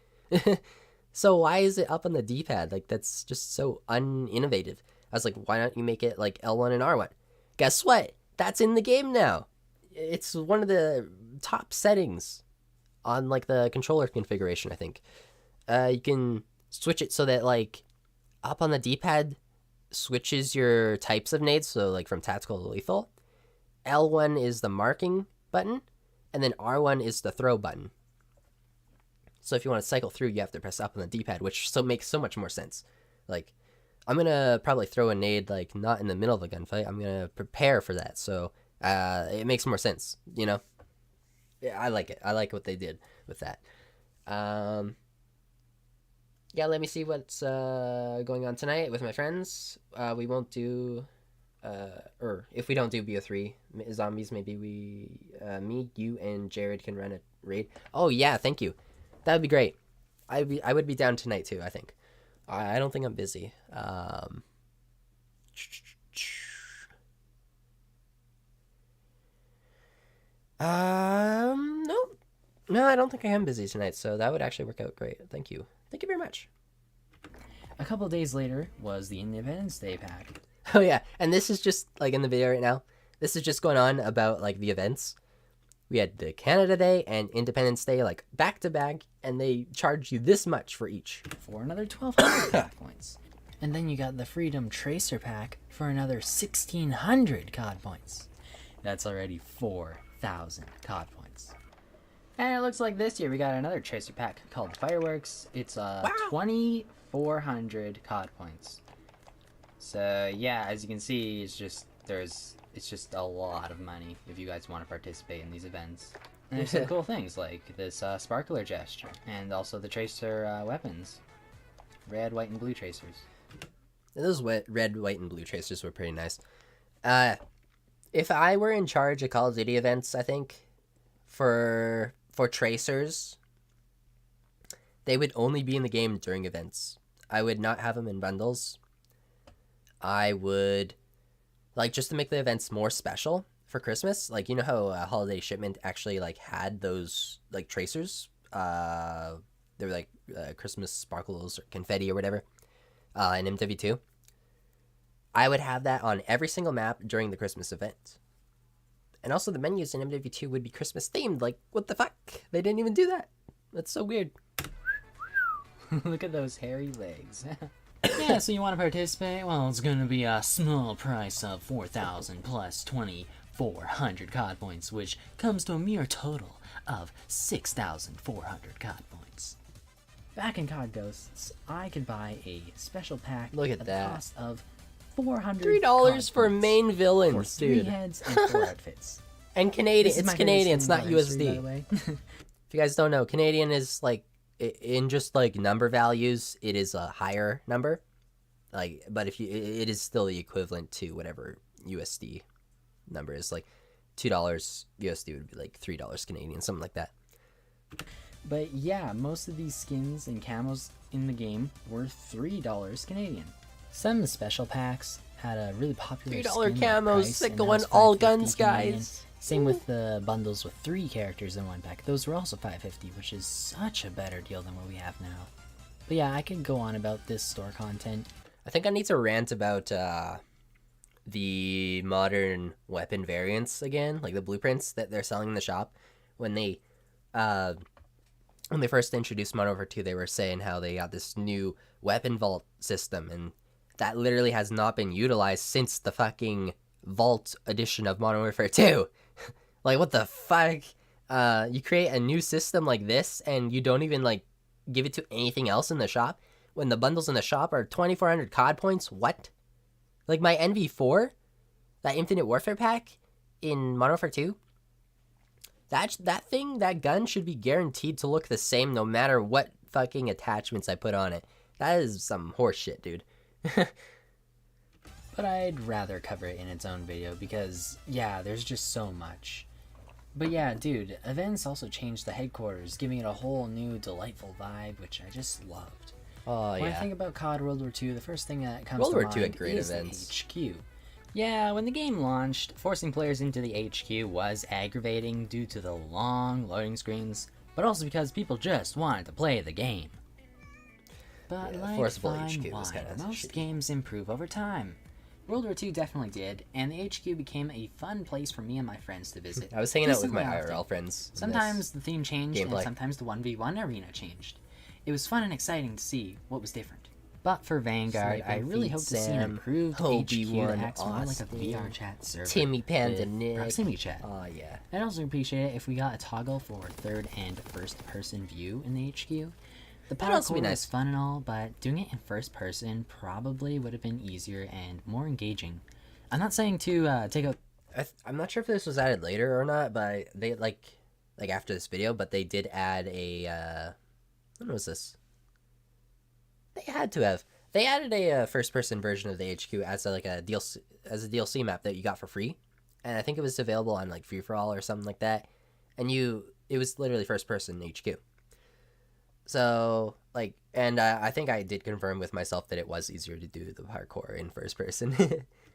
S1: So why is it up on the D-pad? Like, that's just so uninnovative. I was like, why don't you make it, like, L1 and R1? Guess what? That's in the game now. It's one of the top settings on, like, the controller configuration, I think. You can switch it so that, like, up on the D-pad switches your types of nades, so, like, from tactical to lethal. L1 is the marking button, and then R1 is the throw button. So if you want to cycle through, you have to press up on the D-pad, which makes so much more sense. Like, I'm going to probably throw a nade, like, not in the middle of a gunfight. I'm going to prepare for that, so it makes more sense, you know? Yeah, I like it. I like what they did with that. Yeah, let me see what's going on tonight with my friends. We won't do... or if we don't do BO3 zombies, maybe me, you, and Jared can run a raid. Oh, yeah, thank you. That would be great. I would be down tonight, too, I think. I don't think I'm busy. No, I don't think I am busy tonight, so that would actually work out great. Thank you. Thank you very much.
S2: A couple days later was the Independence Day pack.
S1: Oh, yeah, and this is just, like, in the video right now. This is just going on about, like, the events. We had the Canada Day and Independence Day, like, back-to-back, and they charge you this much for each.
S2: For another 1,200 COD points. And then you got the Freedom Tracer pack for another 1,600 COD points. That's already 4,000 COD points. And it looks like this year we got another Tracer pack called Fireworks. It's 2,400 COD points. So yeah, as you can see, it's just it's just a lot of money if you guys want to participate in these events. And there's some cool things like this sparkler gesture, and also the tracer weapons. Red, white, and blue tracers.
S1: Those red, white, and blue tracers were pretty nice. If I were in charge of Call of Duty events, I think for tracers, they would only be in the game during events. I would not have them in bundles. I would, like, just to make the events more special for Christmas. Like, you know how Holiday Shipment actually, like, had those, like, tracers? They were, like, Christmas sparkles or confetti or whatever in MW2. I would have that on every single map during the Christmas event. And also the menus in MW2 would be Christmas themed. Like, what the fuck? They didn't even do that. That's so weird.
S2: Look at those hairy legs. Yeah, so you want to participate? Well, it's going to be a small price of 4,000 plus 2,400 COD points, which comes to a mere total of 6,400 COD points. Back in COD Ghosts, I could buy a special pack
S1: Look at
S2: at
S1: that.
S2: the cost of $400
S1: $3 for
S2: points
S1: main villains,
S2: for 3
S1: dude.
S2: heads and 4 outfits.
S1: And Canadian.
S2: This is
S1: It's
S2: my favorite
S1: Canadian.
S2: skin
S1: It's not
S2: in history, by the
S1: USD.
S2: way.
S1: If you guys don't know, Canadian is like in just like number values, it is a higher number. Like, but if you, it is still the equivalent to whatever USD number is. Like, $2 USD would be like $3 Canadian, something like that.
S2: But yeah, most of these skins and camos in the game were $3 Canadian. Some special packs had a really popular
S1: $3
S2: skin like
S1: camos,
S2: Price,
S1: sick
S2: and that
S1: going
S2: was
S1: all
S2: $5.50
S1: guns,
S2: Canadian.
S1: guys.
S2: Same with the bundles with 3 characters in one pack. Those were also $5.50, which is such a better deal than what we have now. But yeah, I could go on about this store content.
S1: I think I need to rant about the modern weapon variants again, like the blueprints that they're selling in the shop. When they first introduced Modern Warfare 2, they were saying how they got this new weapon vault system, and that literally has not been utilized since the fucking Vault edition of Modern Warfare 2. Like, what the fuck? You create a new system like this, and you don't even, like, give it to anything else in the shop? When the bundles in the shop are 2,400 COD points? What? Like, my NV4? That Infinite Warfare pack in Modern Warfare 2? That gun should be guaranteed to look the same no matter what fucking attachments I put on it. That is some horse shit, dude.
S2: But I'd rather cover it in its own video because, yeah, there's just so much. But yeah, dude, events also changed the headquarters, giving it a whole new delightful vibe, which I just loved.
S1: Oh,
S2: When I
S1: yeah.
S2: think about COD World War II, the first thing that comes
S1: World
S2: to
S1: War II
S2: mind
S1: had great
S2: is
S1: events.
S2: the HQ. Yeah, when the game launched, forcing players into the HQ was aggravating due to the long loading screens, but also because people just wanted to play the game. But
S1: Yeah,
S2: like
S1: forcible
S2: fine
S1: HQ was
S2: wine,
S1: kinda
S2: most
S1: shitty.
S2: games improve over time. World War II definitely did, and the HQ became a fun place for me and my friends to visit.
S1: I was hanging out with my
S2: Decently often.
S1: IRL friends. in
S2: Sometimes
S1: this.
S2: the theme changed,
S1: gameplay.
S2: and sometimes the 1v1 arena changed. It was fun and exciting to see what was different. But for Vanguard, I
S1: Sniping
S2: really
S1: Feet
S2: hope to see an
S1: Sam,
S2: improved
S1: Obi-Wan
S2: HQ that acts more like a
S1: Austin,
S2: VR chat server.
S1: Timmy Panda
S2: with
S1: Nick.
S2: proximity chat.
S1: Oh, yeah.
S2: I'd also appreciate it if we got a toggle for third and first person view in the HQ. The
S1: That'd also be
S2: parkour
S1: nice.
S2: was fun and all, but doing it in first person probably would have been easier and more engaging. I'm not saying to take out.
S1: I'm not sure if this was added later or not, but they like after this video, but they did add a when was this? They had to have. They added a first-person version of the HQ as a DLC map that you got for free, and I think it was available on like Free for All or something like that. And it was literally first-person HQ. So like, and I think I did confirm with myself that it was easier to do the parkour in first person.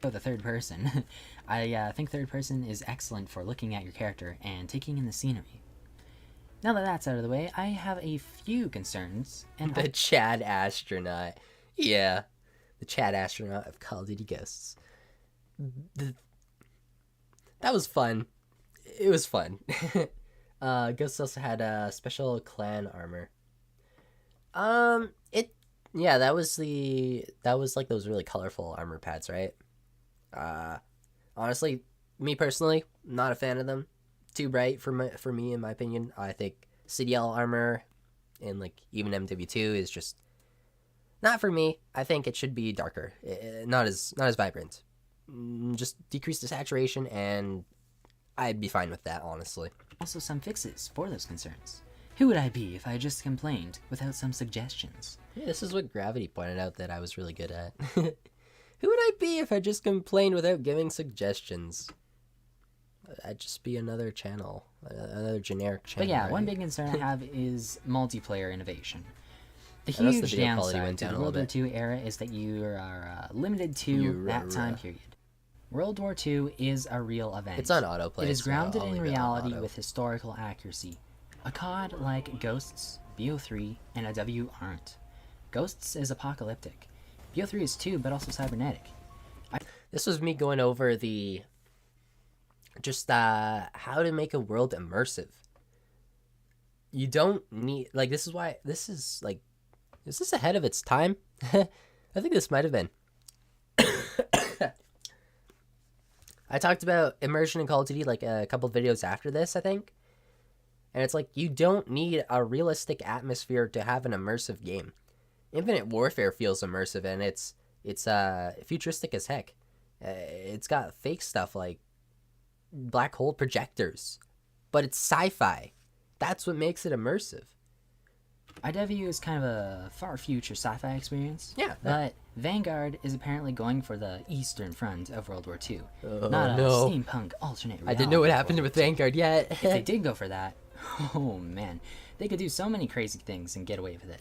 S2: Oh, the third person. I think third person is excellent for looking at your character and taking in the scenery. Now that that's out of the way, I have a few concerns, and
S1: The Chad astronaut. Yeah. The Chad astronaut of Call of Duty Ghosts. That was fun. It was fun. Ghosts also had special clan armor. That was like those really colorful armor pads, right? Honestly, me personally, not a fan of them. Too bright for me in my opinion. I think CDL armor and like even MW2 is just not for me. I think it should be darker, not as vibrant. just decrease the saturation, and I'd be fine with that, honestly.
S2: Also some fixes for those concerns. Who would I be if I just complained without some suggestions?
S1: Yeah, this is what Gravity pointed out that I was really good at. Who would I be if I just complained without giving suggestions? I'd just be another channel, another generic channel.
S2: But yeah,
S1: right?
S2: One big concern I have is multiplayer innovation. The
S1: I noticed
S2: huge
S1: the video quality
S2: downside
S1: went
S2: to
S1: down
S2: the
S1: a
S2: World
S1: little
S2: War
S1: bit.
S2: II era is that you are limited to that time period. World War II is a real event.
S1: It's on autoplay.
S2: It is
S1: so
S2: grounded
S1: I'll
S2: in
S1: leave it on
S2: reality
S1: auto.
S2: with historical accuracy. A COD like Ghosts, BO3, and a W aren't. Ghosts is apocalyptic. BO3 is too, but also cybernetic.
S1: This was me going over the just how to make a world immersive. You don't need this is why this is is this ahead of its time? I think this might have been. I talked about immersion in Call of Duty a couple videos after this, I think. And it's you don't need a realistic atmosphere to have an immersive game. Infinite Warfare feels immersive, and it's futuristic as heck. It's got fake stuff like black hole projectors, but it's sci-fi. That's what makes it immersive.
S2: IW is kind of a far future sci-fi experience.
S1: Yeah.
S2: But Vanguard is apparently going for the eastern front of World War II.
S1: Oh,
S2: not a
S1: no.
S2: steampunk alternate reality.
S1: I didn't know what
S2: of
S1: happened
S2: World
S1: with
S2: War II.
S1: Vanguard yet.
S2: If they did go for that, oh man, they could do so many crazy things and get away with it,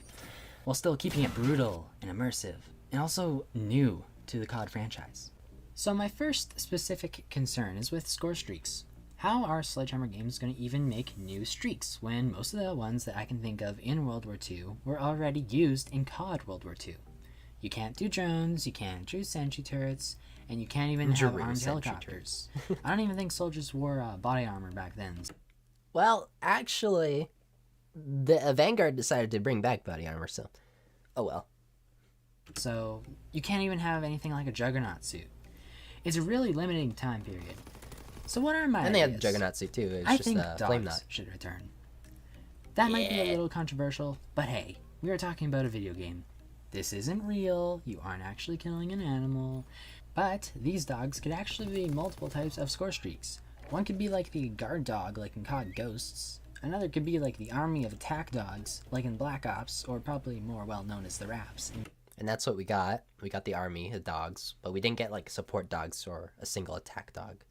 S2: while still keeping it brutal and immersive, and also new to the COD franchise. So my first specific concern is with score streaks. How are Sledgehammer Games going to even make new streaks when most of the ones that I can think of in World War II were already used in COD World War II? You can't do drones, you can't do sentry turrets, and you can't even have armed helicopters. I don't even think soldiers wore body armor back then.
S1: Well, actually, the Vanguard decided to bring back body armor, so oh well.
S2: So you can't even have anything like a Juggernaut suit. It's a really limiting time period. So what are my
S1: And they had the
S2: ideas?
S1: Juggernaut suit too. It's
S2: I
S1: just
S2: think
S1: flame
S2: dogs
S1: knot.
S2: should return. That might be a little controversial, but hey, we are talking about a video game. This isn't real, you aren't actually killing an animal, but these dogs could actually be multiple types of score streaks. One could be like the guard dog, like in COD Ghosts. Another could be like the army of attack dogs, like in Black Ops, or probably more well known as the Raps.
S1: And that's what we got. We got the army of dogs, but we didn't get support dogs or a single attack dog.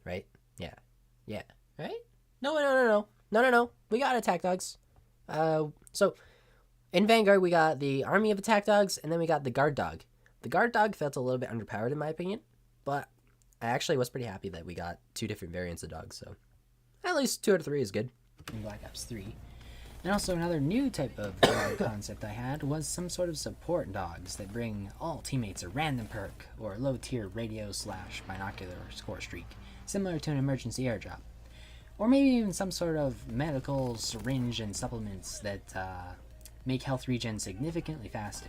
S1: Right? Yeah. Yeah. Right? No. We got attack dogs. So in Vanguard we got the army of attack dogs, and then we got the guard dog. The guard dog felt a little bit underpowered in my opinion, but I actually was pretty happy that we got two different variants of dogs, so at least 2 out of 3 is good.
S2: In Black Ops 3. And also another new type of dog concept I had was some sort of support dogs that bring all teammates a random perk or low tier radio / binocular score streak, similar to an emergency airdrop. Or maybe even some sort of medical syringe and supplements that make health regen significantly faster.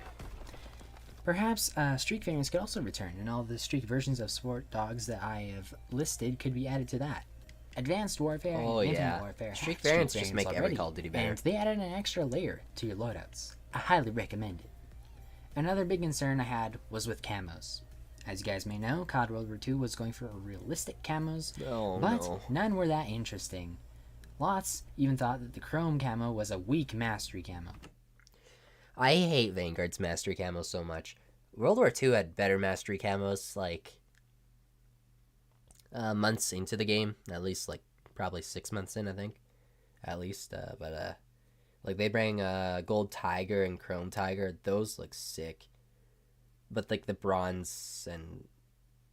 S2: Perhaps streak variants could also return, and all the streak versions of support dogs that I have listed could be added to that. Advanced Warfare and Infinite Warfare have
S1: Streak variants just make
S2: already,
S1: every Call of Duty better.
S2: and they added an extra layer to your loadouts. I highly recommend it. Another big concern I had was with camos. As you guys may know, COD World War II was going for realistic camos, but none were that interesting. Lots even thought that the chrome camo was a weak mastery camo.
S1: I hate Vanguard's mastery camo so much. World War II had better mastery camos months into the game, at least probably 6 months in, I think, at least. But they bring gold tiger and chrome tiger. Those look sick. But the bronze and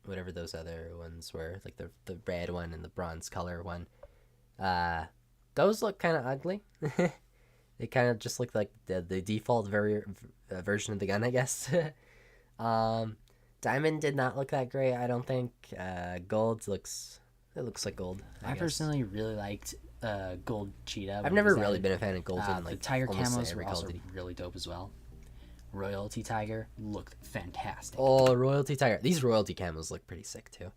S1: whatever those other ones were, the red one and the bronze color one, those look kind of ugly. They kind of just look like the default version of the gun, I guess. Diamond did not look that great, I don't think. Gold looks like gold.
S2: I personally really liked Gold Cheetah.
S1: I've never really been a fan of gold in
S2: the Tiger
S1: almost
S2: camos
S1: every
S2: were
S1: Call of
S2: also
S1: Duty.
S2: really dope as well. Royalty Tiger looked fantastic.
S1: Oh, Royalty Tiger. These Royalty camos look pretty sick too.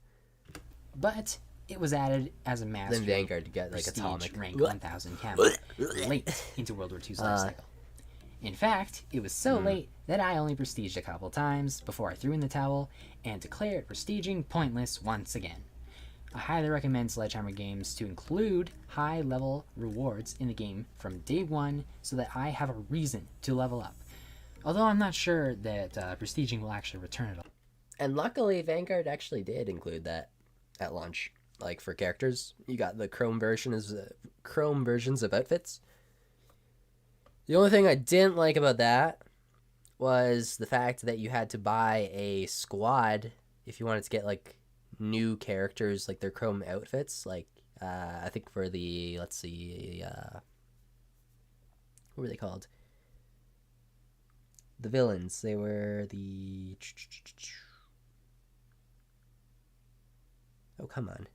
S2: But it was added as a master.
S1: Then Vanguard to get
S2: prestige
S1: atomic
S2: rank 1000 camo late into World War II's life cycle. In fact, it was so late that I only prestiged a couple times before I threw in the towel and declared prestiging pointless once again. I highly recommend Sledgehammer Games to include high-level rewards in the game from day one so that I have a reason to level up. Although I'm not sure that prestiging will actually return at all.
S1: And luckily, Vanguard actually did include that at launch. Like for characters, you got the Chrome versions of outfits. The only thing I didn't like about that was the fact that you had to buy a squad if you wanted to get like new characters, like their Chrome outfits. Like I think for the, let's see, what were they called? The villains. They were the... Oh, come on.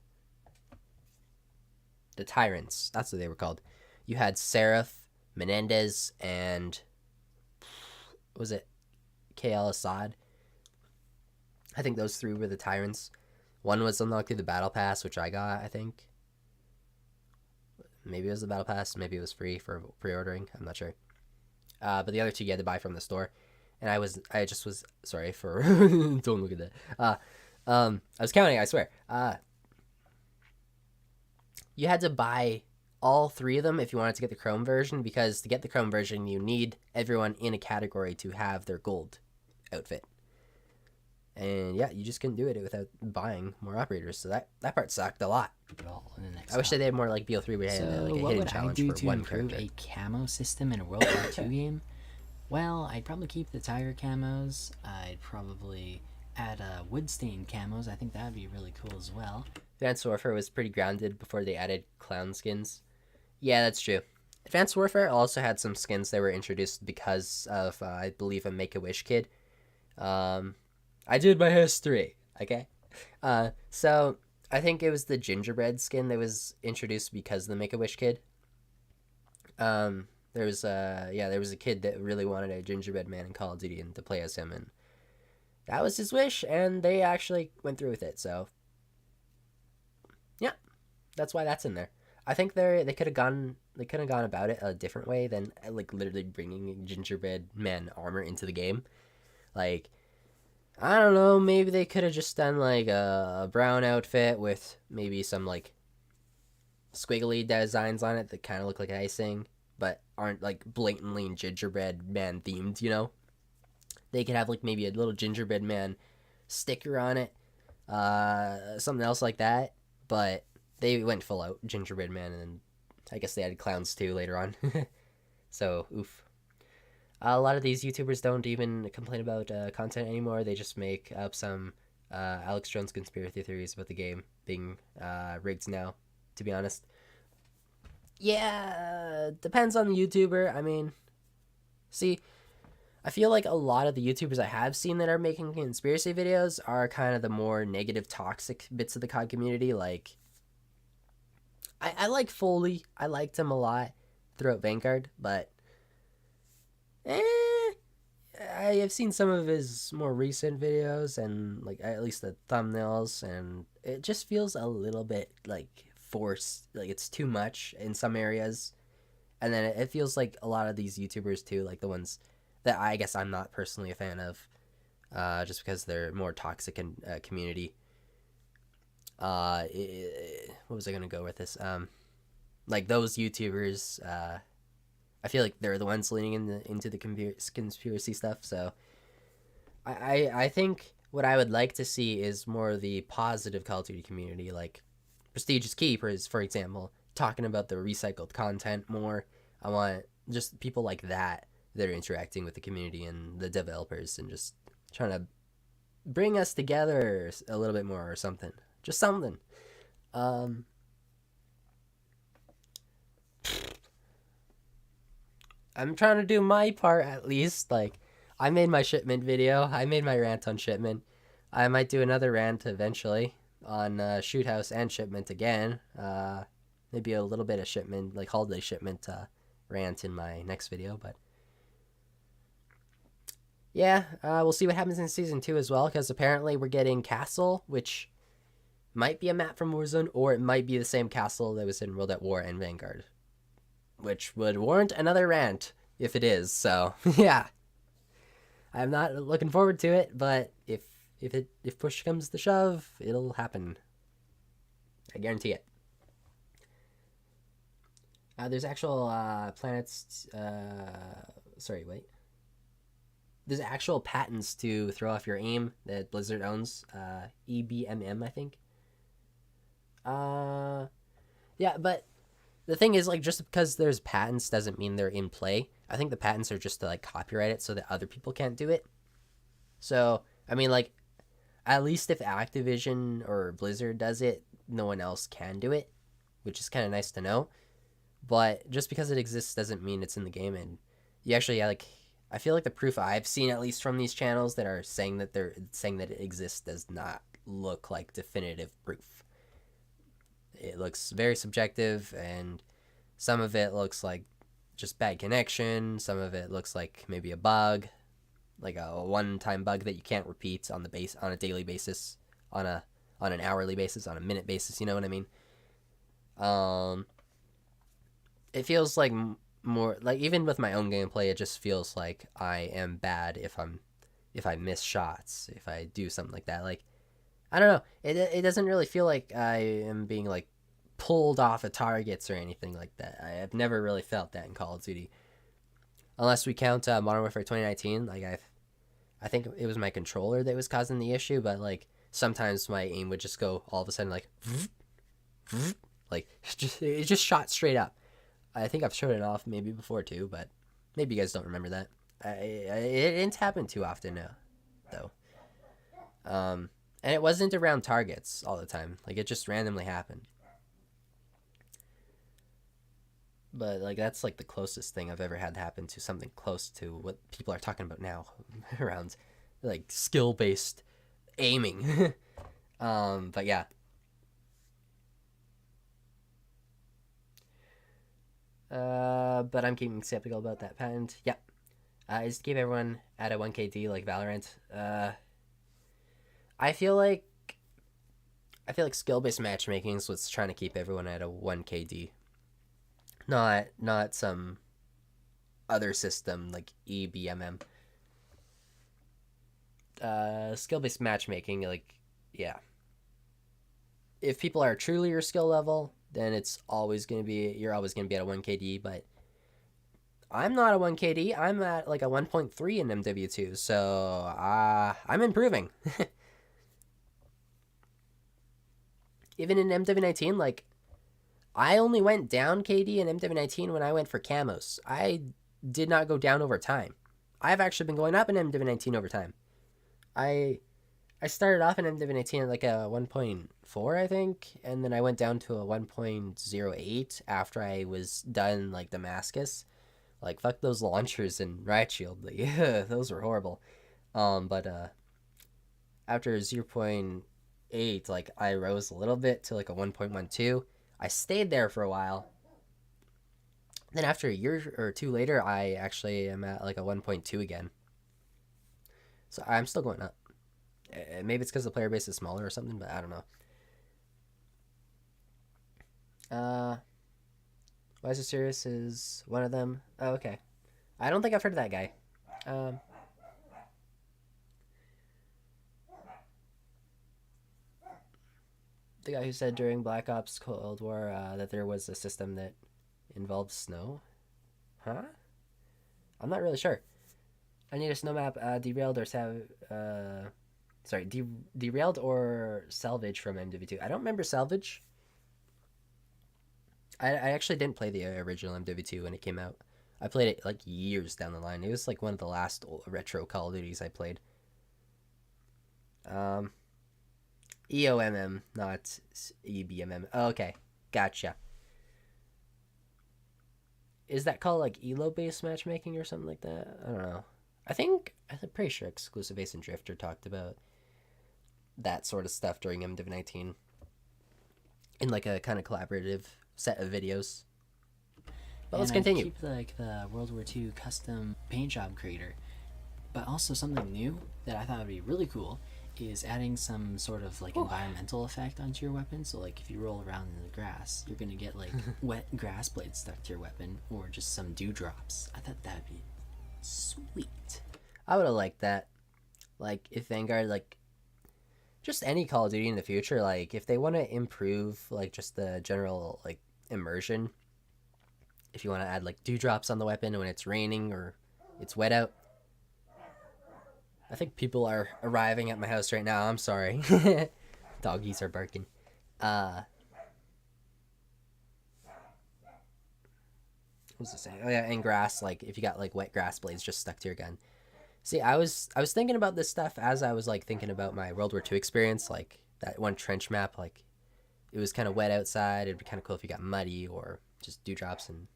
S1: The Tyrants. That's what they were called. You had Seraph, Menendez, and... was it KL Assad? I think those three were the Tyrants. One was unlocked through the Battle Pass, which I got, I think. Maybe it was the Battle Pass. Maybe it was free for pre-ordering. I'm not sure. But the other two you had to buy from the store. And I just was... Sorry for... Don't look at that. I was counting, I swear. You had to buy all three of them if you wanted to get the Chrome version, because to get the Chrome version, you need everyone in a category to have their gold outfit. And yeah, you just couldn't do it without buying more operators. So that part sucked a lot. I wish they did more like BO3 where they had like a hidden challenge for one character.
S2: What would I do to improve a camo system in a World War II game? Well, I'd probably keep the tiger camos. I'd probably add wood stain camos. I think that would be really cool as well.
S1: Advanced Warfare was pretty grounded before they added clown skins. Yeah, that's true. Advanced Warfare also had some skins that were introduced because of, I believe, a Make-A-Wish kid. I did my history, okay? So I think it was the gingerbread skin that was introduced because of the Make-A-Wish kid. There was a kid that really wanted a gingerbread man in Call of Duty and to play as him, and that was his wish, and they actually went through with it. So yeah, that's why that's in there. I think they could have gone about it a different way than like literally bringing gingerbread man armor into the game. Like, I don't know, maybe they could have just done like a brown outfit with maybe some like squiggly designs on it that kind of look like icing, but aren't like blatantly gingerbread man themed, you know? They could have like maybe a little gingerbread man sticker on it, something else like that, but they went full out gingerbread man, and I guess they added clowns too later on. So, oof. A lot of these YouTubers don't even complain about content anymore. They just make up some Alex Jones conspiracy theories about the game being rigged now, to be honest. Yeah, depends on the YouTuber. I mean, see, I feel like a lot of the YouTubers I have seen that are making conspiracy videos are kind of the more negative, toxic bits of the COD community. Like, I like Foley. I liked him a lot throughout Vanguard, but I have seen some of his more recent videos and like at least the thumbnails, and it just feels a little bit like forced, like it's too much in some areas. And then it feels like a lot of these YouTubers too, like the ones that I guess I'm not personally a fan of, just because they're more toxic in community. What was I gonna go with this? Like those YouTubers, I feel like they're the ones leaning into the conspiracy stuff. So I think what I would like to see is more of the positive Call of Duty community, like Prestigious Keepers, for example, talking about the recycled content more. I want just people like that are interacting with the community and the developers and just trying to bring us together a little bit more or something. Just something. I'm trying to do my part at least. Like, I made my shipment video. I made my rant on shipment. I might do another rant eventually on Shoot House and shipment again. Maybe a little bit of shipment, like holiday shipment rant in my next video. But yeah, we'll see what happens in Season 2 as well, because apparently we're getting Castle, which might be a map from Warzone, or it might be the same castle that was in World at War and Vanguard, which would warrant another rant. if it is. So yeah, I'm not looking forward to it, but if push comes to shove, it'll happen. I guarantee it. There's actual planets. Sorry, wait. There's actual patents to throw off your aim that Blizzard owns. EBMM, I think. Yeah, but the thing is, like, just because there's patents doesn't mean they're in play. I think the patents are just to, like, copyright it so that other people can't do it. So, I mean, like, at least if Activision or Blizzard does it, no one else can do it, which is kind of nice to know. But just because it exists doesn't mean it's in the game. And you actually, like, I feel like the proof I've seen, at least from these channels that are saying that it exists, does not look like definitive proof. It looks very subjective, and some of it looks like just bad connection. Some of it looks like maybe a bug, like a one-time bug that you can't repeat on a daily basis, on an hourly basis, on a minute basis. You know what I mean? It feels like more like, even with my own gameplay, it just feels like I am bad if I miss shots, if I do something like that. Like, I don't know. It doesn't really feel like I am being, like, pulled off of targets or anything like that. I have never really felt that in Call of Duty, unless we count Modern Warfare 2019. Like, I think it was my controller that was causing the issue, but, like, sometimes my aim would just go all of a sudden, like, like, it just shot straight up. I think I've showed it off maybe before too, but maybe you guys don't remember that. It didn't happen too often now, though. And it wasn't around targets all the time. Like, it just randomly happened. But, like, that's, like, the closest thing I've ever had happen to something close to what people are talking about now around, like, skill-based aiming. But yeah. But I'm keeping skeptical about that patent. Yep. Is to keep everyone at a 1KD like Valorant. I feel like skill-based matchmaking is what's trying to keep everyone at a 1KD. Not some other system like EBMM. Skill-based matchmaking, like, yeah. If people are truly your skill level, then you're always going to be at a 1KD, but I'm not a 1KD. I'm at, like, a 1.3 in MW2, so I'm improving. Even in MW19, like, I only went down KD in MW19 when I went for camos. I did not go down over time. I've actually been going up in MW19 over time. I started off in MW19 at, like, a 1.4, I think, and then I went down to a 1.08 after I was done, like, Damascus. Like, fuck those launchers and Riot Shield. Like, yeah, those were horrible. But after 0.8, like, I rose a little bit to, like, a 1.12. I stayed there for a while. Then after a year or two later, I actually am at, like, a 1.2 again. So I'm still going up. Maybe it's because the player base is smaller or something, but I don't know. Why is it serious is one of them. Oh, okay. I don't think I've heard of that guy. The guy who said during Black Ops Cold War that there was a system that involved snow? Huh? I'm not really sure. I need a snow map derailed or salvage from MW2. I don't remember salvage. I actually didn't play the original MW2 when it came out. I played it, like, years down the line. It was, like, one of the last retro Call of Duties I played. EOMM, not EBMM. Oh, okay, gotcha. Is that called, like, ELO-based matchmaking or something like that? I don't know. I'm pretty sure TheXclusiveAce and Drifter talked about that sort of stuff during MW19 in, like, a kind of collaborative set of videos. But let's continue.
S2: Keep, like, the World War II custom paint job creator. But also something new that I thought would be really cool is adding some sort of like environmental effect onto your weapon. So like if you roll around in the grass, you're gonna get like wet grass blades stuck to your weapon, or just some dewdrops. I thought that'd be sweet.
S1: I would have liked that. Like if Vanguard, like just any Call of Duty in the future, like if they want to improve like just the general like immersion, if you want to add like dewdrops on the weapon when it's raining or it's wet out. I think people are arriving at my house right now. I'm sorry. Doggies are barking. What was I saying? Oh yeah, and grass, like if you got like wet grass blades just stuck to your gun. See, I was thinking about this stuff as I was like thinking about my World War II experience, like that one trench map, like it was kind of wet outside. It'd be kind of cool if you got muddy or just dewdrops and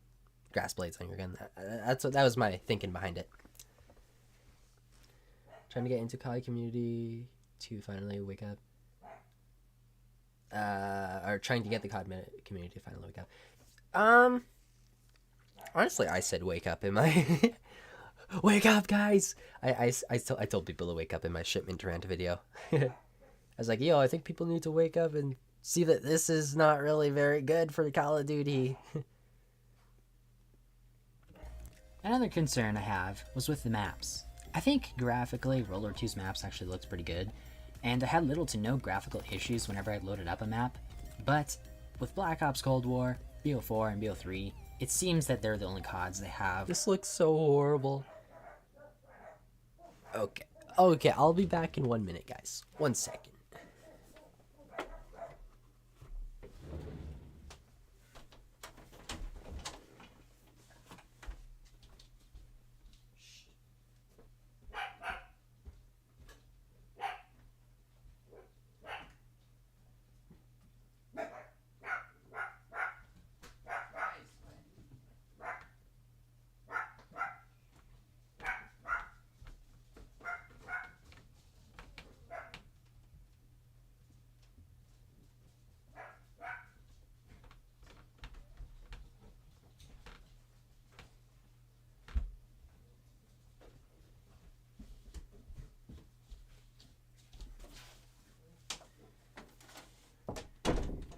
S1: grass blades on your gun. That was my thinking behind it. Trying to get into COD community to finally wake up. Or trying to get the COD community to finally wake up. Honestly, I said wake up in my... Wake up, guys! I told people to wake up in my shipment rant video. I was like, yo, I think people need to wake up and see that this is not really very good for Call of Duty.
S2: Another concern I have was with the maps. I think graphically, World War II's maps actually looks pretty good, and I had little to no graphical issues whenever I loaded up a map, but with Black Ops Cold War, BO4, and BO3, it seems that they're the only CODs they have.
S1: This looks so horrible. Okay, I'll be back in 1 minute, guys. 1 second.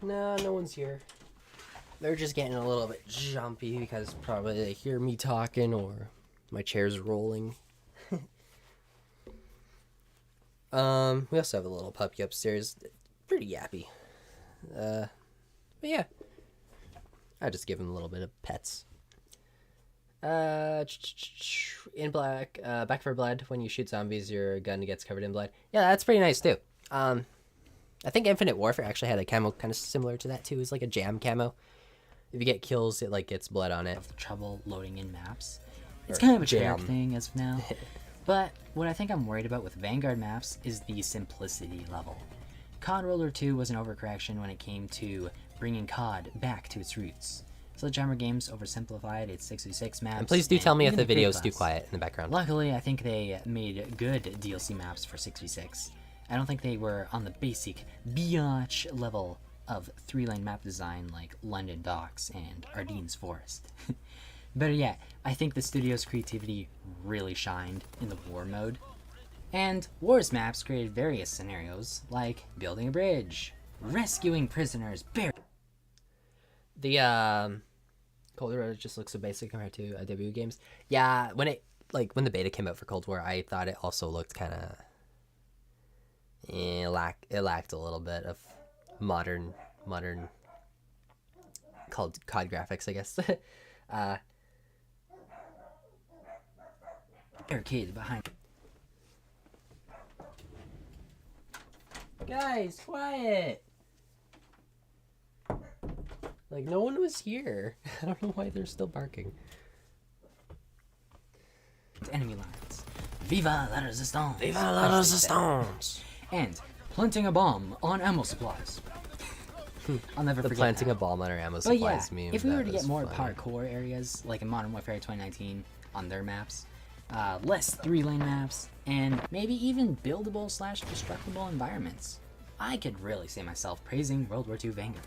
S1: No one's here. They're just getting a little bit jumpy because probably they hear me talking or my chair's rolling. We also have a little puppy upstairs. Pretty yappy. But yeah. I just give him a little bit of pets. In Black, Back 4 Blood, when you shoot zombies, your gun gets covered in blood. Yeah, that's pretty nice too. I think Infinite Warfare actually had a camo kind of similar to that too. It's like a jam camo. If you get kills, it like gets blood on it.
S2: Have trouble loading in maps. It's kind of a generic thing as of now. But what I think I'm worried about with Vanguard maps is the simplicity level. COD World War II was an overcorrection when it came to bringing COD back to its roots. Sledgehammer Games oversimplified its 6v6 maps.
S1: And please do tell me if the video is too quiet in the background.
S2: Luckily, I think they made good DLC maps for 6v6. I don't think they were on the basic biatch level of 3-lane map design like London Docks and Ardennes Forest. Better yet, I think the studio's creativity really shined in the war mode. And War's maps created various scenarios, like building a bridge, rescuing prisoners,
S1: The Cold War just looks so basic compared to W games. Yeah, when the beta came out for Cold War, I thought it also looked kind of... it lacked a little bit of modern COD graphics, I guess.
S2: Barricade behind.
S1: Guys, quiet! Like, no one was here. I don't know why they're still barking.
S2: Enemy lines. Viva la resistance!
S1: Viva la resistance!
S2: And planting a bomb on ammo supplies. I'll never forget
S1: planting
S2: that.
S1: a bomb on our ammo
S2: But
S1: supplies
S2: yeah,
S1: meme.
S2: if we were to get more
S1: funny.
S2: parkour areas, like in Modern Warfare 2019 on their maps, less 3-lane maps, and maybe even buildable / destructible environments, I could really see myself praising World War II Vanguard.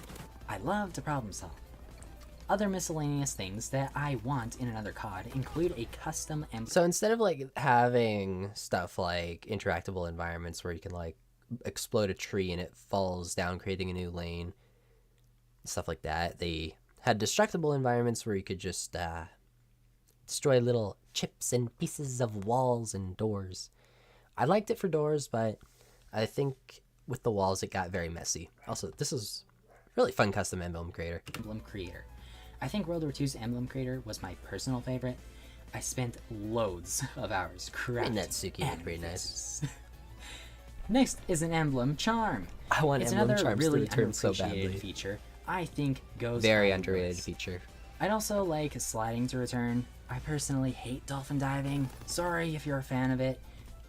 S2: I love to problem solve. Other miscellaneous things that I want in another COD include a custom
S1: So instead of like having stuff like interactable environments where you can like explode a tree and it falls down, creating a new lane, stuff like that. They had destructible environments where you could just destroy little chips and pieces of walls and doors. I liked it for doors, but I think with the walls it got very messy. Also, this is really fun custom emblem creator.
S2: Emblem creator. I think World War II's emblem creator was my personal favorite. I spent loads of hours crafting.
S1: Mattsuki looked pretty nice.
S2: Next is an emblem charm.
S1: I want
S2: it's
S1: emblem
S2: another
S1: charms
S2: really
S1: to return so
S2: underappreciated
S1: badly.
S2: feature. I think goes
S1: Very
S2: on
S1: underrated
S2: this.
S1: feature.
S2: I'd also like sliding to return. I personally hate dolphin diving. Sorry if you're a fan of it.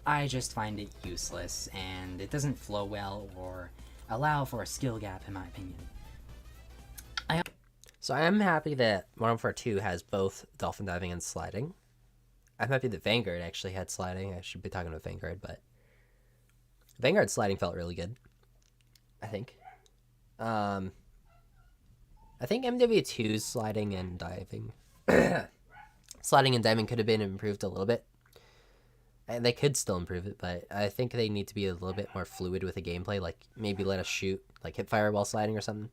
S2: I just find it useless and it doesn't flow well or allow for a skill gap in my opinion.
S1: So I am happy that Modern Warfare 2 has both dolphin diving and sliding. I'm happy that Vanguard actually had sliding. I should be talking about Vanguard, but Vanguard sliding felt really good, I think. I think MWII's sliding and diving sliding and diving could have been improved a little bit. And they could still improve it, but I think they need to be a little bit more fluid with the gameplay, like maybe let us shoot like hip fire while sliding or something.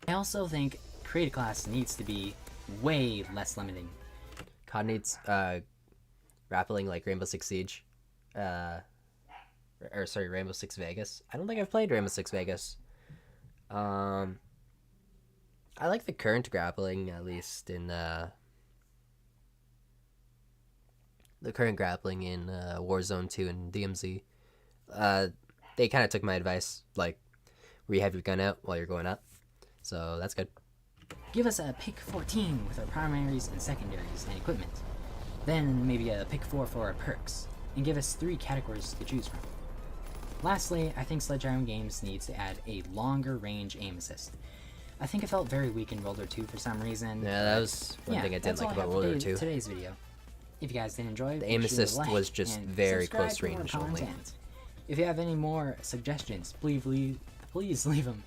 S2: I also think create a class needs to be way less limiting.
S1: COD needs grappling like Rainbow Six Siege. Rainbow Six Vegas. I don't think I've played Rainbow Six Vegas. I like the current grappling, at least in the current grappling in Warzone 2 and DMZ. They kind of took my advice, like where you have your gun out while you're going up. So that's good.
S2: Give us a pick 14 with our primaries and secondaries and equipment. Then maybe a pick 4 for our perks. And give us 3 categories to choose from. Lastly, I think Sledgehammer Games needs to add a longer range aim assist. I think it felt very weak in World War II for some reason.
S1: Yeah, that was one thing I didn't like about World War II.
S2: Today's video. If you guys did enjoy,
S1: the aim assist was just very close range only.
S2: If you have any more suggestions, please leave them.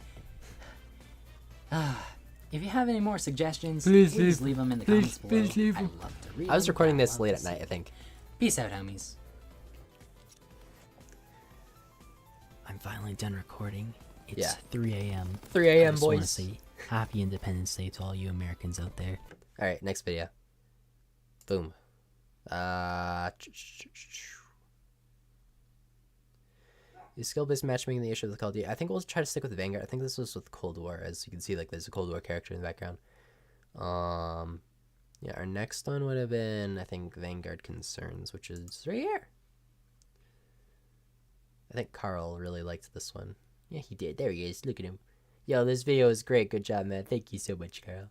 S2: If you have any more suggestions, please leave them in the comments below. I'd love to read
S1: I was
S2: them.
S1: recording
S2: I'd
S1: this
S2: love
S1: late
S2: to
S1: at night,
S2: see
S1: I think.
S2: Peace out, homies. I'm finally done recording. It's 3 a.m.
S1: 3 a.m.
S2: I just want to
S1: boys.
S2: say Happy Independence Day to all you Americans out there.
S1: Alright, next video. Boom. Is skill-based matchmaking the issue with Call of Duty? I think we'll try to stick with Vanguard. I think this was with Cold War, as you can see, like there's a Cold War character in the background. Yeah, our next one would have been, I think, Vanguard Concerns, which is right here. I think Carl really liked this one. Yeah, he did. There he is. Look at him. Yo, this video is great. Good job, man. Thank you so much, Carl.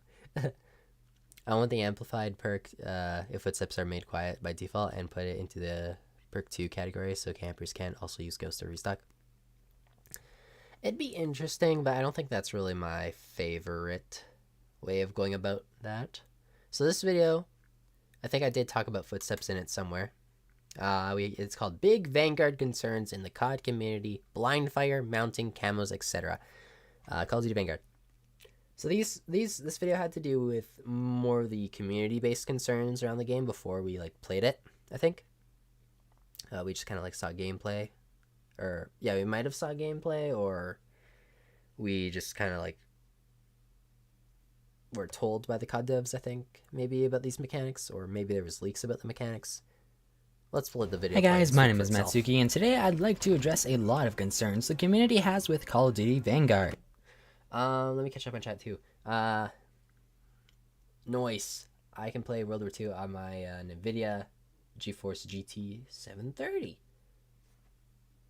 S1: I want the amplified perk if footsteps are made quiet by default and put it into the perk 2 category so campers can also use ghost or restock. It'd be interesting, but I don't think that's really my favorite way of going about that. So this video, I think I did talk about footsteps in it somewhere. It's called Big Vanguard Concerns in the COD Community, Blind Fire, Mounting, Camos, etc. Call of Duty Vanguard. So this video had to do with more of the community-based concerns around the game before we like played it, I think. We just kind of like saw gameplay, or yeah, we might have saw gameplay, or we just kind of like were told by the COD devs, I think, maybe about these mechanics, or maybe there was leaks about the mechanics. Let's let the video.
S2: Hey guys, my name is Mattsuki, and today I'd like to address a lot of concerns the community has with Call of Duty Vanguard.
S1: Let me catch up on chat too. Noise. I can play World War II on my NVIDIA GeForce GT 730.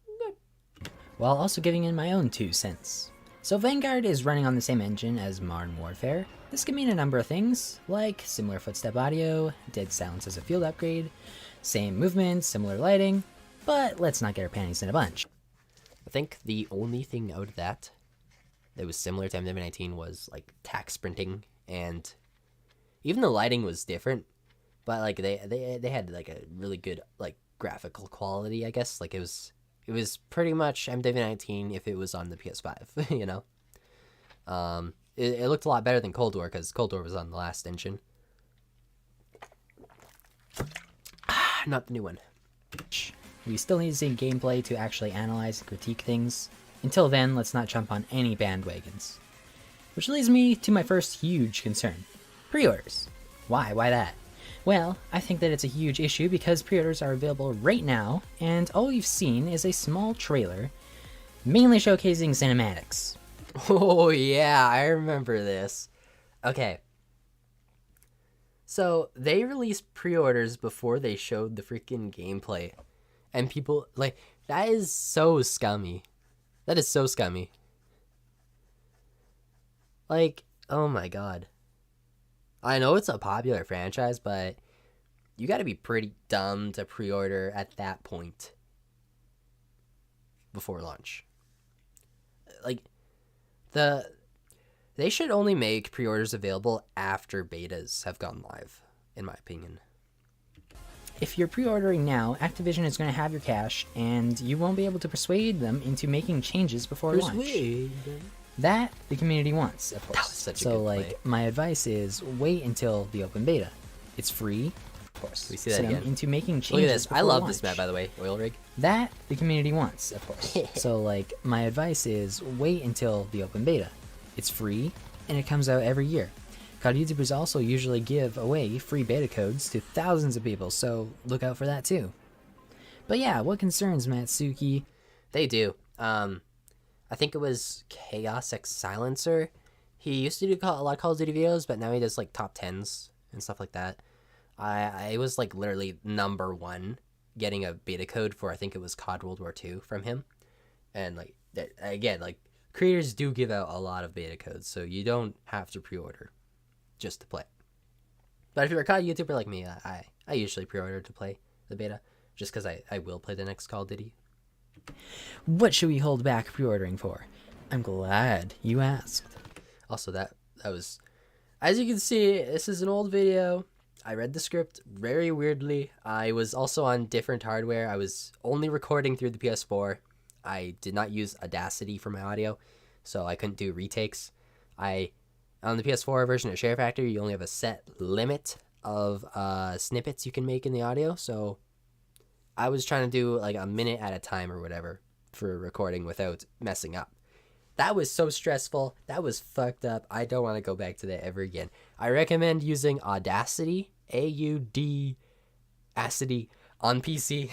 S1: Good.
S2: While also giving in my own 2 cents. So Vanguard is running on the same engine as Modern Warfare. This can mean a number of things, like similar footstep audio, dead silence as a field upgrade, same movements, similar lighting, but let's not get our panties in a bunch.
S1: I think the only thing out of that was similar to MW19 was like tack sprinting, and even the lighting was different, but like they had like a really good like graphical quality, I guess. Like it was pretty much MW19 if it was on the PS5, you know. It looked a lot better than Cold War because Cold War was on the last engine. Not the new one.
S2: We still need to see gameplay to actually analyze and critique things. Until then, let's not jump on any bandwagons. Which leads me to my first huge concern. Pre-orders. Why? Why that? Well, I think that it's a huge issue because pre-orders are available right now, and all we've seen is a small trailer, mainly showcasing cinematics.
S1: Oh yeah, I remember this. Okay. So, they released pre-orders before they showed the freaking gameplay. And people, like, that is so scummy. That is so scummy. Like, oh my god. I know it's a popular franchise, but you gotta be pretty dumb to pre-order at that point. Before launch. Like, they should only make pre-orders available after betas have gone live, in my opinion.
S2: If you're pre-ordering now, Activision is going to have your cash, and you won't be able to persuade them into making changes before launch. That the community wants, of course.
S1: That was such a
S2: so,
S1: good
S2: like,
S1: play.
S2: my advice is wait until the open beta. It's free, of course.
S1: We see that again.
S2: Into making changes.
S1: Look at this. I love
S2: launch.
S1: this map, by the way. Oil rig.
S2: That the community wants, of course. So, like, my advice is wait until the open beta. It's free, and it comes out every year. COD YouTubers also usually give away free beta codes to thousands of people, so look out for that too. But yeah, what concerns Mattsuki?
S1: They do. I think it was Chaos X Silencer. He used to do a lot of Call of Duty videos, but now he does like top 10s and stuff like that. I was like literally number one getting a beta code for, I think it was COD World War II from him. And like, again, like, creators do give out a lot of beta codes, so you don't have to pre-order just to play. But if you're a COD YouTuber like me, I usually pre-order to play the beta, just because I will play the next Call of Duty.
S2: What should we hold back pre-ordering for? I'm glad you asked.
S1: Also, that was, as you can see, this is an old video. I read the script very weirdly. I was also on different hardware. I was only recording through the PS4. I did not use Audacity for my audio, so I couldn't do retakes. On the PS4 version at Share Factory, you only have a set limit of snippets you can make in the audio, so I was trying to do like a minute at a time or whatever for recording without messing up. That was so stressful. That was fucked up. I don't want to go back to that ever again. I recommend using Audacity, A-U-D, Acity, on PC.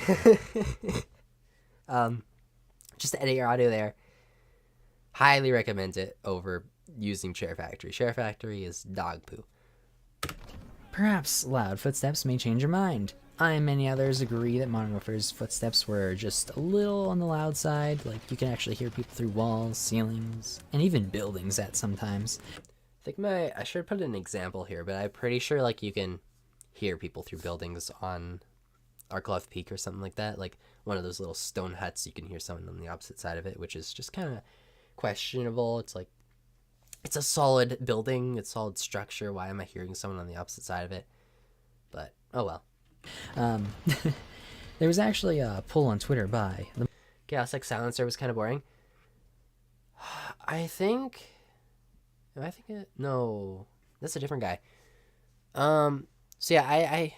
S1: Just to edit your audio there. Highly recommend it over using Share Factory. Share Factory is dog poo.
S2: Perhaps loud footsteps may change your mind. I and many others agree that Modern Warfare's footsteps were just a little on the loud side. Like, you can actually hear people through walls, ceilings, and even buildings at sometimes.
S1: I think I should put an example here, but I'm pretty sure like you can hear people through buildings on Arklov Peak or something like that. Like one of those little stone huts, you can hear someone on the opposite side of it, which is just kind of questionable. It's like, it's a solid building, it's solid structure. Why am I hearing someone on the opposite side of it? But, oh well.
S2: There was actually a poll on Twitter by the
S1: Chaos X Silencer was kind of boring. I think... No. That's a different guy. So yeah, I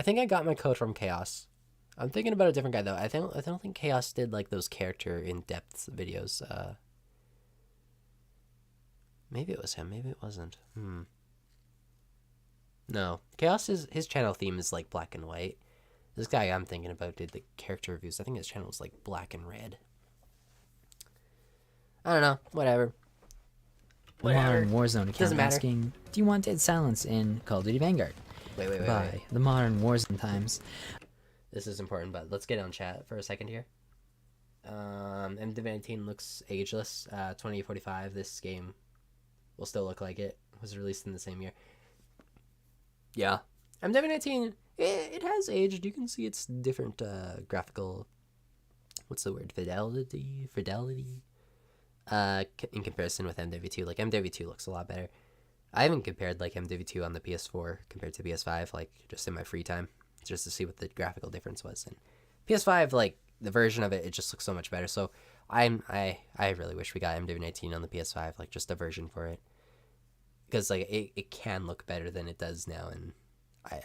S1: think I got my code from Chaos. I'm thinking about a different guy though. I don't think Chaos did like those character in-depth videos. Maybe it was him, maybe it wasn't. No. Chaos his channel theme is like black and white. This guy I'm thinking about did the character reviews. I think his channel was like black and red. I don't know. Whatever.
S2: Modern Warzone account
S1: Doesn't matter.
S2: asking, do you want dead silence in Call of Duty Vanguard?
S1: Wait.
S2: By the Modern Warzone times.
S1: This is important, but let's get on chat for a second here. MW19 looks ageless. 2045, this game will still look like it. Was released in the same year. Yeah. MW19, it has aged. You can see it's different graphical, what's the word, fidelity? In comparison with MW2. Like, MW2 looks a lot better. I haven't compared, like, MW2 on the PS4 compared to PS5, like, just in my free time, just to see what the graphical difference was. And PS5, like, the version of it, it just looks so much better. So, I really wish we got MW19 on the PS5, like, just a version for it. Because, like, it can look better than it does now, and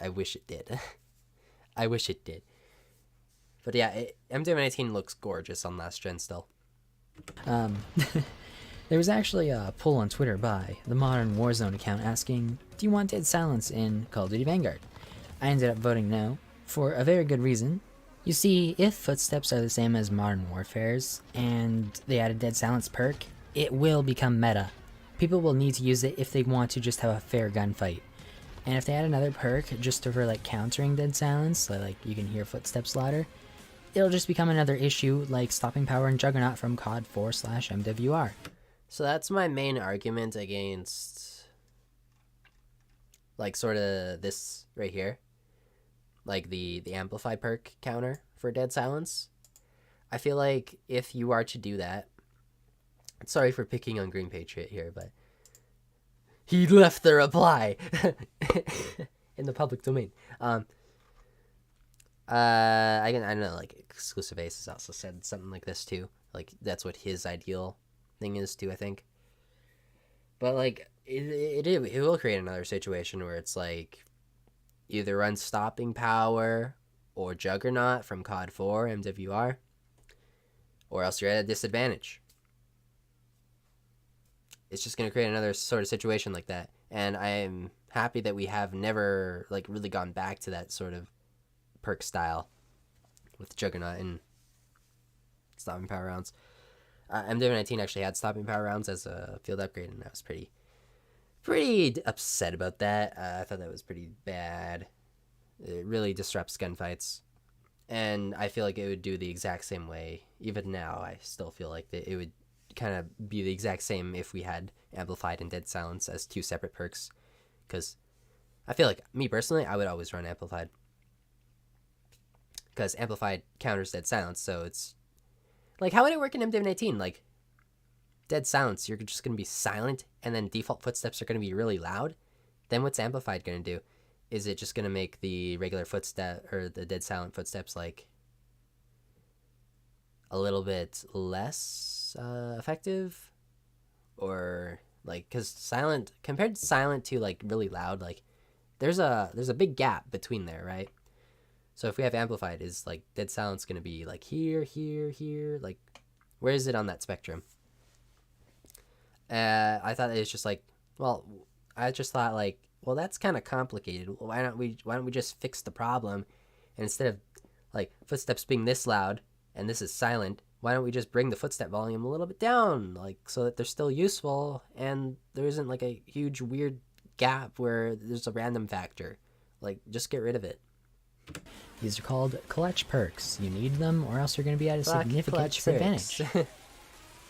S1: I wish it did. I wish it did. But yeah, MWII looks gorgeous on last gen still.
S2: There was actually a poll on Twitter by the Modern Warzone account asking, do you want dead silence in Call of Duty Vanguard? I ended up voting no, for a very good reason. You see, if footsteps are the same as Modern Warfare's, and they add a dead silence perk, it will become meta. People will need to use it if they want to just have a fair gunfight. And if they add another perk just for like countering dead silence, so like you can hear footsteps louder, it'll just become another issue like stopping power and Juggernaut from COD 4/MWR.
S1: So that's my main argument against, like, sort of this right here. Like, the Amplify perk counter for dead silence. I feel like if you are to do that... Sorry for picking on Green Patriot here, but... He left the reply! In the public domain. I don't know, like, TheXclusiveAce has also said something like this, too. Like, that's what his ideal thing is too, I think. But like it will create another situation where it's like either run stopping power or Juggernaut from COD 4 MWR, or else you're at a disadvantage. It's just going to create another sort of situation like that, and I am happy that we have never like really gone back to that sort of perk style with Juggernaut and stopping power rounds. MW19 actually had stopping power rounds as a field upgrade, and I was pretty upset about that. I thought that was pretty bad. It really disrupts gunfights, and I feel like it would do the exact same way. Even now, I still feel like that it would kind of be the exact same if we had Amplified and Dead Silence as two separate perks, because I feel like, me personally, I would always run Amplified, because Amplified counters Dead Silence, so it's like, how would it work in MW19? Like, dead silence, you're just going to be silent, and then default footsteps are going to be really loud? Then what's Amplified going to do? Is it just going to make the regular footstep, or the dead silent footsteps, like, a little bit less effective? Or, like, because silent, compared to silent to, like, really loud, like, there's a big gap between there, right? So if we have Amplified, is like dead silence going to be like here, here, here? Like, where is it on that spectrum? I thought it was just like, well, I just thought like, well, that's kind of complicated. Why don't we just fix the problem? And instead of like footsteps being this loud and this is silent, why don't we just bring the footstep volume a little bit down, like so that they're still useful and there isn't like a huge weird gap where there's a random factor. Like, just get rid of it.
S2: These are called clutch perks. You need them or else you're going to be at a significant disadvantage.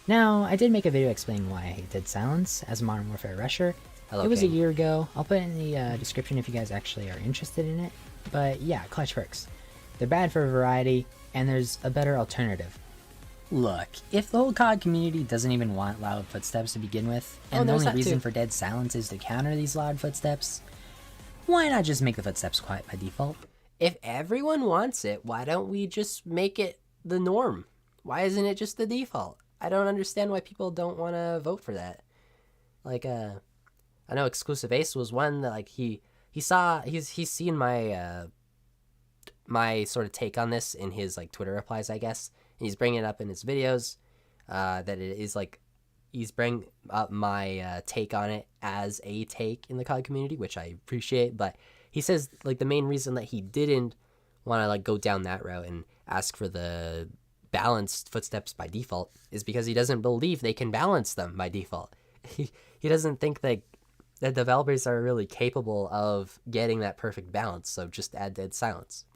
S2: Now, I did make a video explaining why I hate Dead Silence as a Modern Warfare rusher.
S1: Hello,
S2: it was
S1: King.
S2: a year ago. I'll put it in the description if you guys actually are interested in it. But yeah, clutch perks. They're bad for variety, and there's a better alternative. Look, if the whole COD community doesn't even want loud footsteps to begin with, and the only reason for Dead Silence is to counter these loud footsteps, why not just make the footsteps quiet by default?
S1: If everyone wants it, why don't we just make it the norm? Why isn't it just the default? I don't understand why people don't want to vote for that. Like, I know TheXclusiveAce was one that, like, he's seen my, my sort of take on this in his, like, Twitter replies, I guess. And he's bringing it up in his videos, that it is, like, he's bringing up my take on it as a take in the COD community, which I appreciate, but he says, like, the main reason that he didn't want to, like, go down that route and ask for the balanced footsteps by default is because he doesn't believe they can balance them by default. He doesn't think that the developers are really capable of getting that perfect balance, so just add Dead Silence.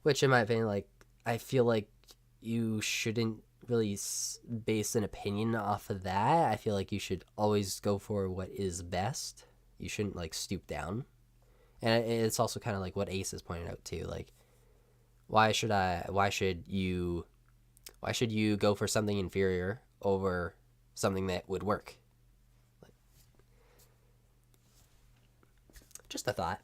S1: Which, in my opinion, like, I feel like you shouldn't really base an opinion off of that. I feel like you should always go for what is best. You shouldn't, like, stoop down. And it's also kind of like what Ace is pointing out too. Like, why should you go for something inferior over something that would work? Like, just a thought.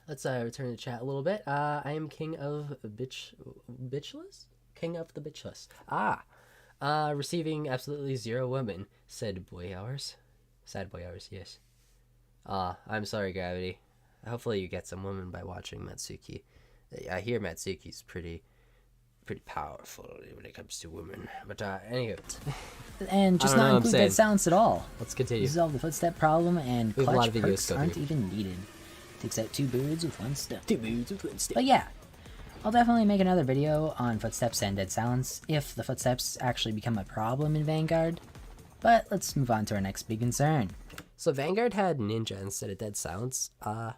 S1: Let's return to the chat a little bit. I am king of bitchless? King of the bitchless. Receiving absolutely 0 women, said Boy Hours. Sad Boy Hours, yes. I'm sorry, Gravity. Hopefully you get some women by watching Mattsuki. I hear Mattsuki's pretty powerful when it comes to women. But anywho.
S2: And just not include dead silence at all.
S1: Let's continue.
S2: Resolve the footstep problem, and
S1: we have a lot
S2: clutch
S1: of
S2: perks aren't even needed. Takes out 2 birds with 1 stone. 2 birds with 1 stone. But yeah, I'll definitely make another video on footsteps and dead silence if the footsteps actually become a problem in Vanguard. But let's move on to our next big concern.
S1: So Vanguard had ninja instead of dead silence. I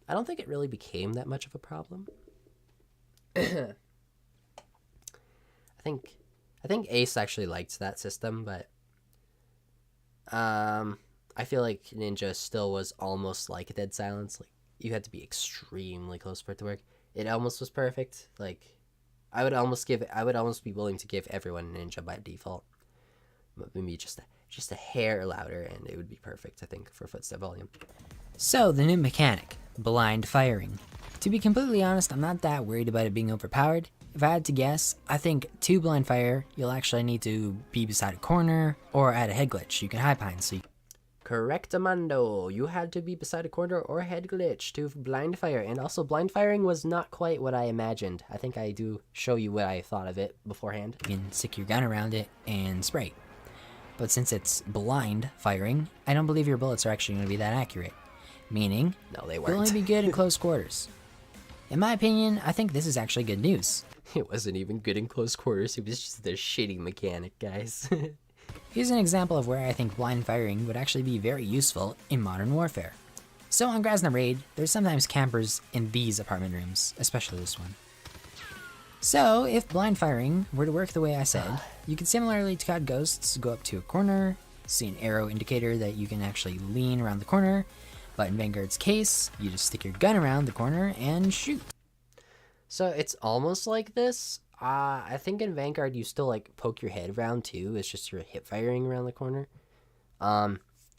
S1: don't think it really became that much of a problem. I think Ace actually liked that system, but I feel like ninja still was almost like a dead silence. Like, you had to be extremely close for it to work. It almost was perfect. Like, I would almost be willing to give everyone ninja by default. But maybe just a hair louder, and it would be perfect, I think, for footstep volume.
S2: So, the new mechanic, blind firing. To be completely honest, I'm not that worried about it being overpowered. If I had to guess, I think to blind fire, you'll actually need to be beside a corner or at a head glitch. You can high pine, so you...
S1: Correctamundo. You had to be beside a corner or head glitch to blind fire. And also, blind firing was not quite what I imagined. I think I do show you what I thought of it beforehand.
S2: You can stick your gun around it and spray. But since it's blind firing, I don't believe your bullets are actually going to be that accurate. Meaning,
S1: no, they
S2: you'll only be good in close quarters. In my opinion, I think this is actually good news.
S1: It wasn't even good in close quarters. It was just a shitty mechanic, guys.
S2: Here's an example of where I think blind firing would actually be very useful in Modern Warfare. So on Grasna Raid, there's sometimes campers in these apartment rooms, especially this one. So if blind firing were to work the way I said, you could similarly to COD Ghosts go up to a corner, see an arrow indicator that you can actually lean around the corner, but in Vanguard's case, you just stick your gun around the corner and shoot.
S1: So it's almost like this. I think in Vanguard you still like poke your head around too. It's just you're hip firing around the corner. I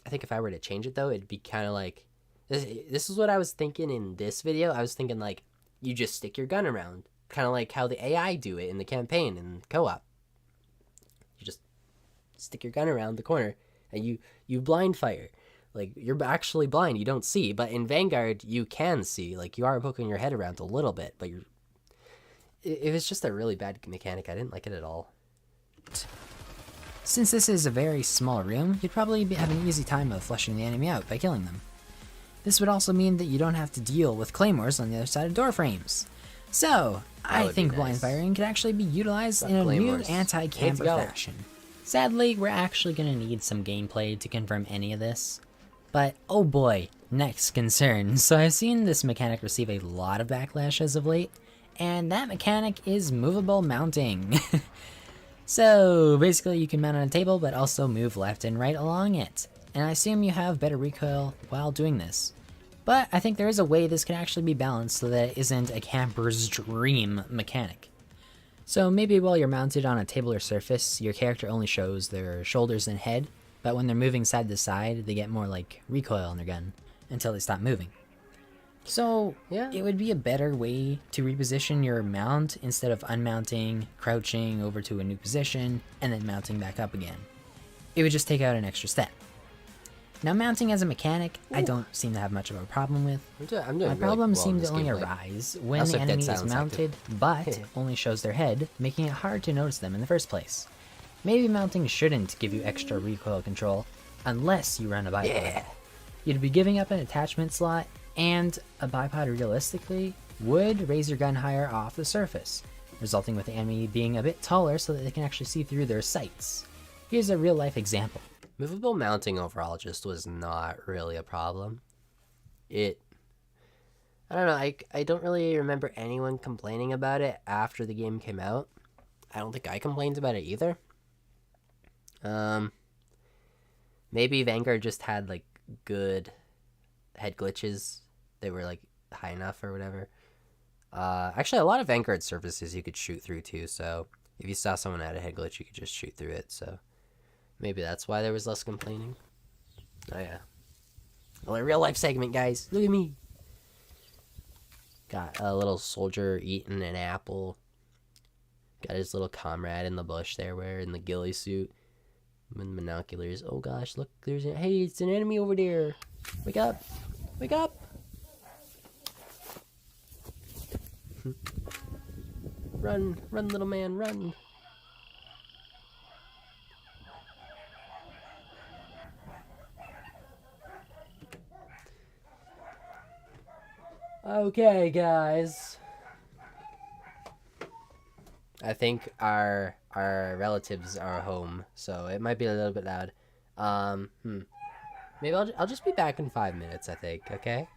S1: think if I were to change it though, it'd be kind of like this is what I was thinking in this video. I was thinking like you just stick your gun around, kind of like how the AI do it in the campaign and co-op. You just stick your gun around the corner and you blind fire. Like, you're actually blind, you don't see. But in Vanguard, you can see. Like, you are poking your head around a little bit, but it was just a really bad mechanic. I didn't like it at all.
S2: Since this is a very small room, you'd probably have an easy time of flushing the enemy out by killing them. This would also mean that you don't have to deal with claymores on the other side of door frames. So, I think blind firing could actually be utilized in a new anti-camper fashion. Sadly, we're actually going to need some gameplay to confirm any of this. But, oh boy, next concern. So I've seen this mechanic receive a lot of backlash as of late, and that mechanic is movable mounting. So, basically you can mount on a table, but also move left and right along it. And I assume you have better recoil while doing this. But I think there is a way this can actually be balanced so that it isn't a camper's dream mechanic. So maybe while you're mounted on a table or surface, your character only shows their shoulders and head, but when they're moving side to side, they get more like recoil on their gun until they stop moving. So yeah, it would be a better way to reposition your mount instead of unmounting, crouching over to a new position, and then mounting back up again. It would just take out an extra step. Now mounting as a mechanic, I don't seem to have much of a problem with. My problems seem to only arise when the enemy is mounted, but only shows their head, making it hard to notice them in the first place. Maybe mounting shouldn't give you extra recoil control, unless you run a bipod. Yeah. You'd be giving up an attachment slot, and a bipod realistically would raise your gun higher off the surface, resulting with the enemy being a bit taller so that they can actually see through their sights. Here's a real life example.
S1: Movable mounting overall just was not really a problem. I don't know, I don't really remember anyone complaining about it after the game came out. I don't think I complained about it either. Maybe Vanguard just had like good head glitches. They were like high enough or whatever. Actually, a lot of Vanguard surfaces you could shoot through too, so if you saw someone had a head glitch, you could just shoot through it, so maybe that's why there was less complaining. Oh yeah. Well, a real life segment, guys. Look at me. Got a little soldier eating an apple. Got his little comrade in the bush there wearing the ghillie suit. With binoculars. Oh gosh, look, hey, it's an enemy over there. Wake up. Wake up. Run, run, little man, run. Okay, guys. I think our relatives are home, so it might be a little bit loud. Maybe I'll just be back in 5 minutes, I think, okay?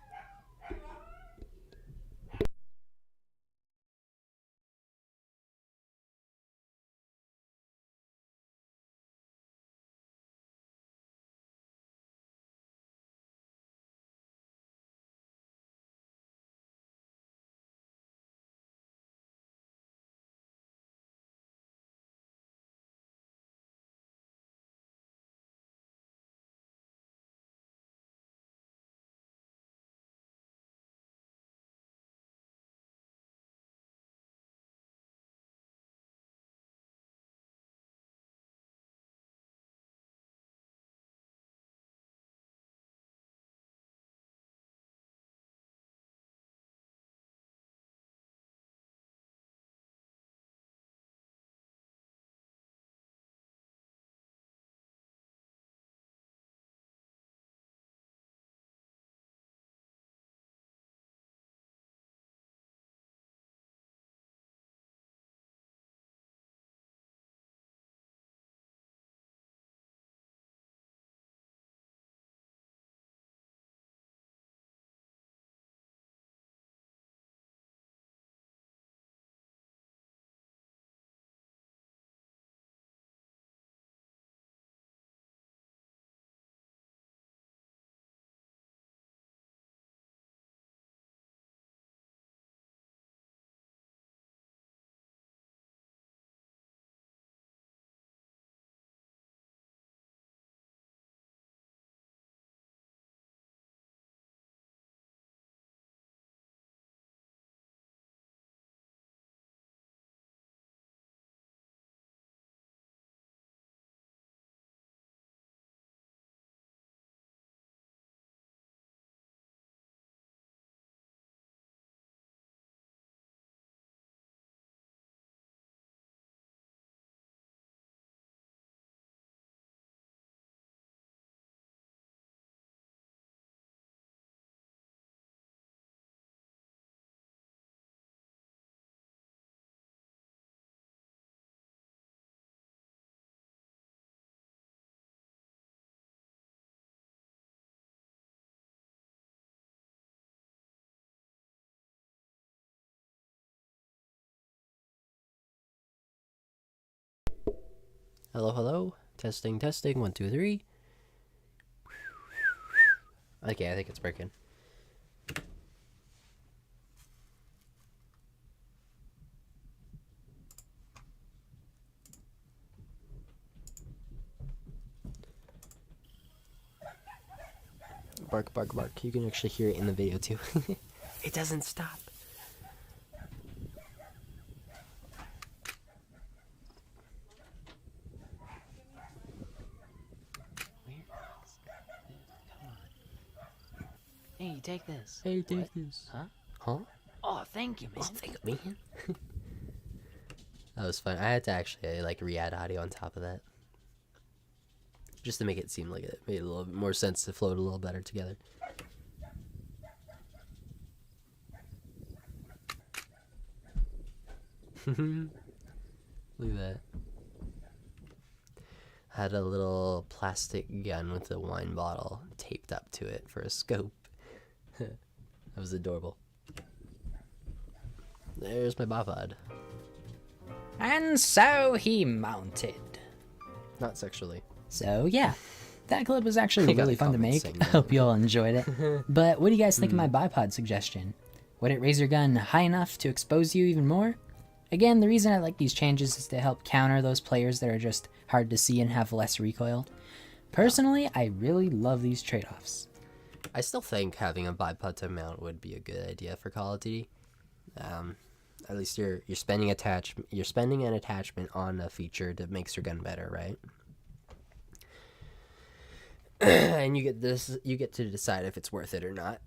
S1: Hello, hello. Testing, testing. 1, 2, 3. Okay, I think it's working. Bark, bark, bark. You can actually hear it in the video too. It doesn't stop.
S2: Hey, take this.
S1: Hey, take this.
S2: Huh?
S1: Huh?
S2: Oh, thank you, man.
S1: Oh, thank you, man. That was fun. I had to actually like re-add audio on top of that, just to make it seem like it made a little bit more sense to float a little better together. Look at that. Had a little plastic gun with a wine bottle taped up to it for a scope. That was adorable. There's my bipod.
S2: And so he mounted.
S1: Not sexually.
S2: So yeah, that clip was actually
S1: You got
S2: really
S1: a
S2: fun to
S1: comment
S2: make.
S1: saying
S2: I
S1: that.
S2: hope you all enjoyed it. But what do you guys think of my bipod suggestion? Would it raise your gun high enough to expose you even more? Again, the reason I like these changes is to help counter those players that are just hard to see and have less recoil. Personally, I really love these trade-offs.
S1: I still think having a bipod to mount would be a good idea for Call of Duty. At least you're spending an attachment on a feature that makes your gun better, right? And you get to decide if it's worth it or not.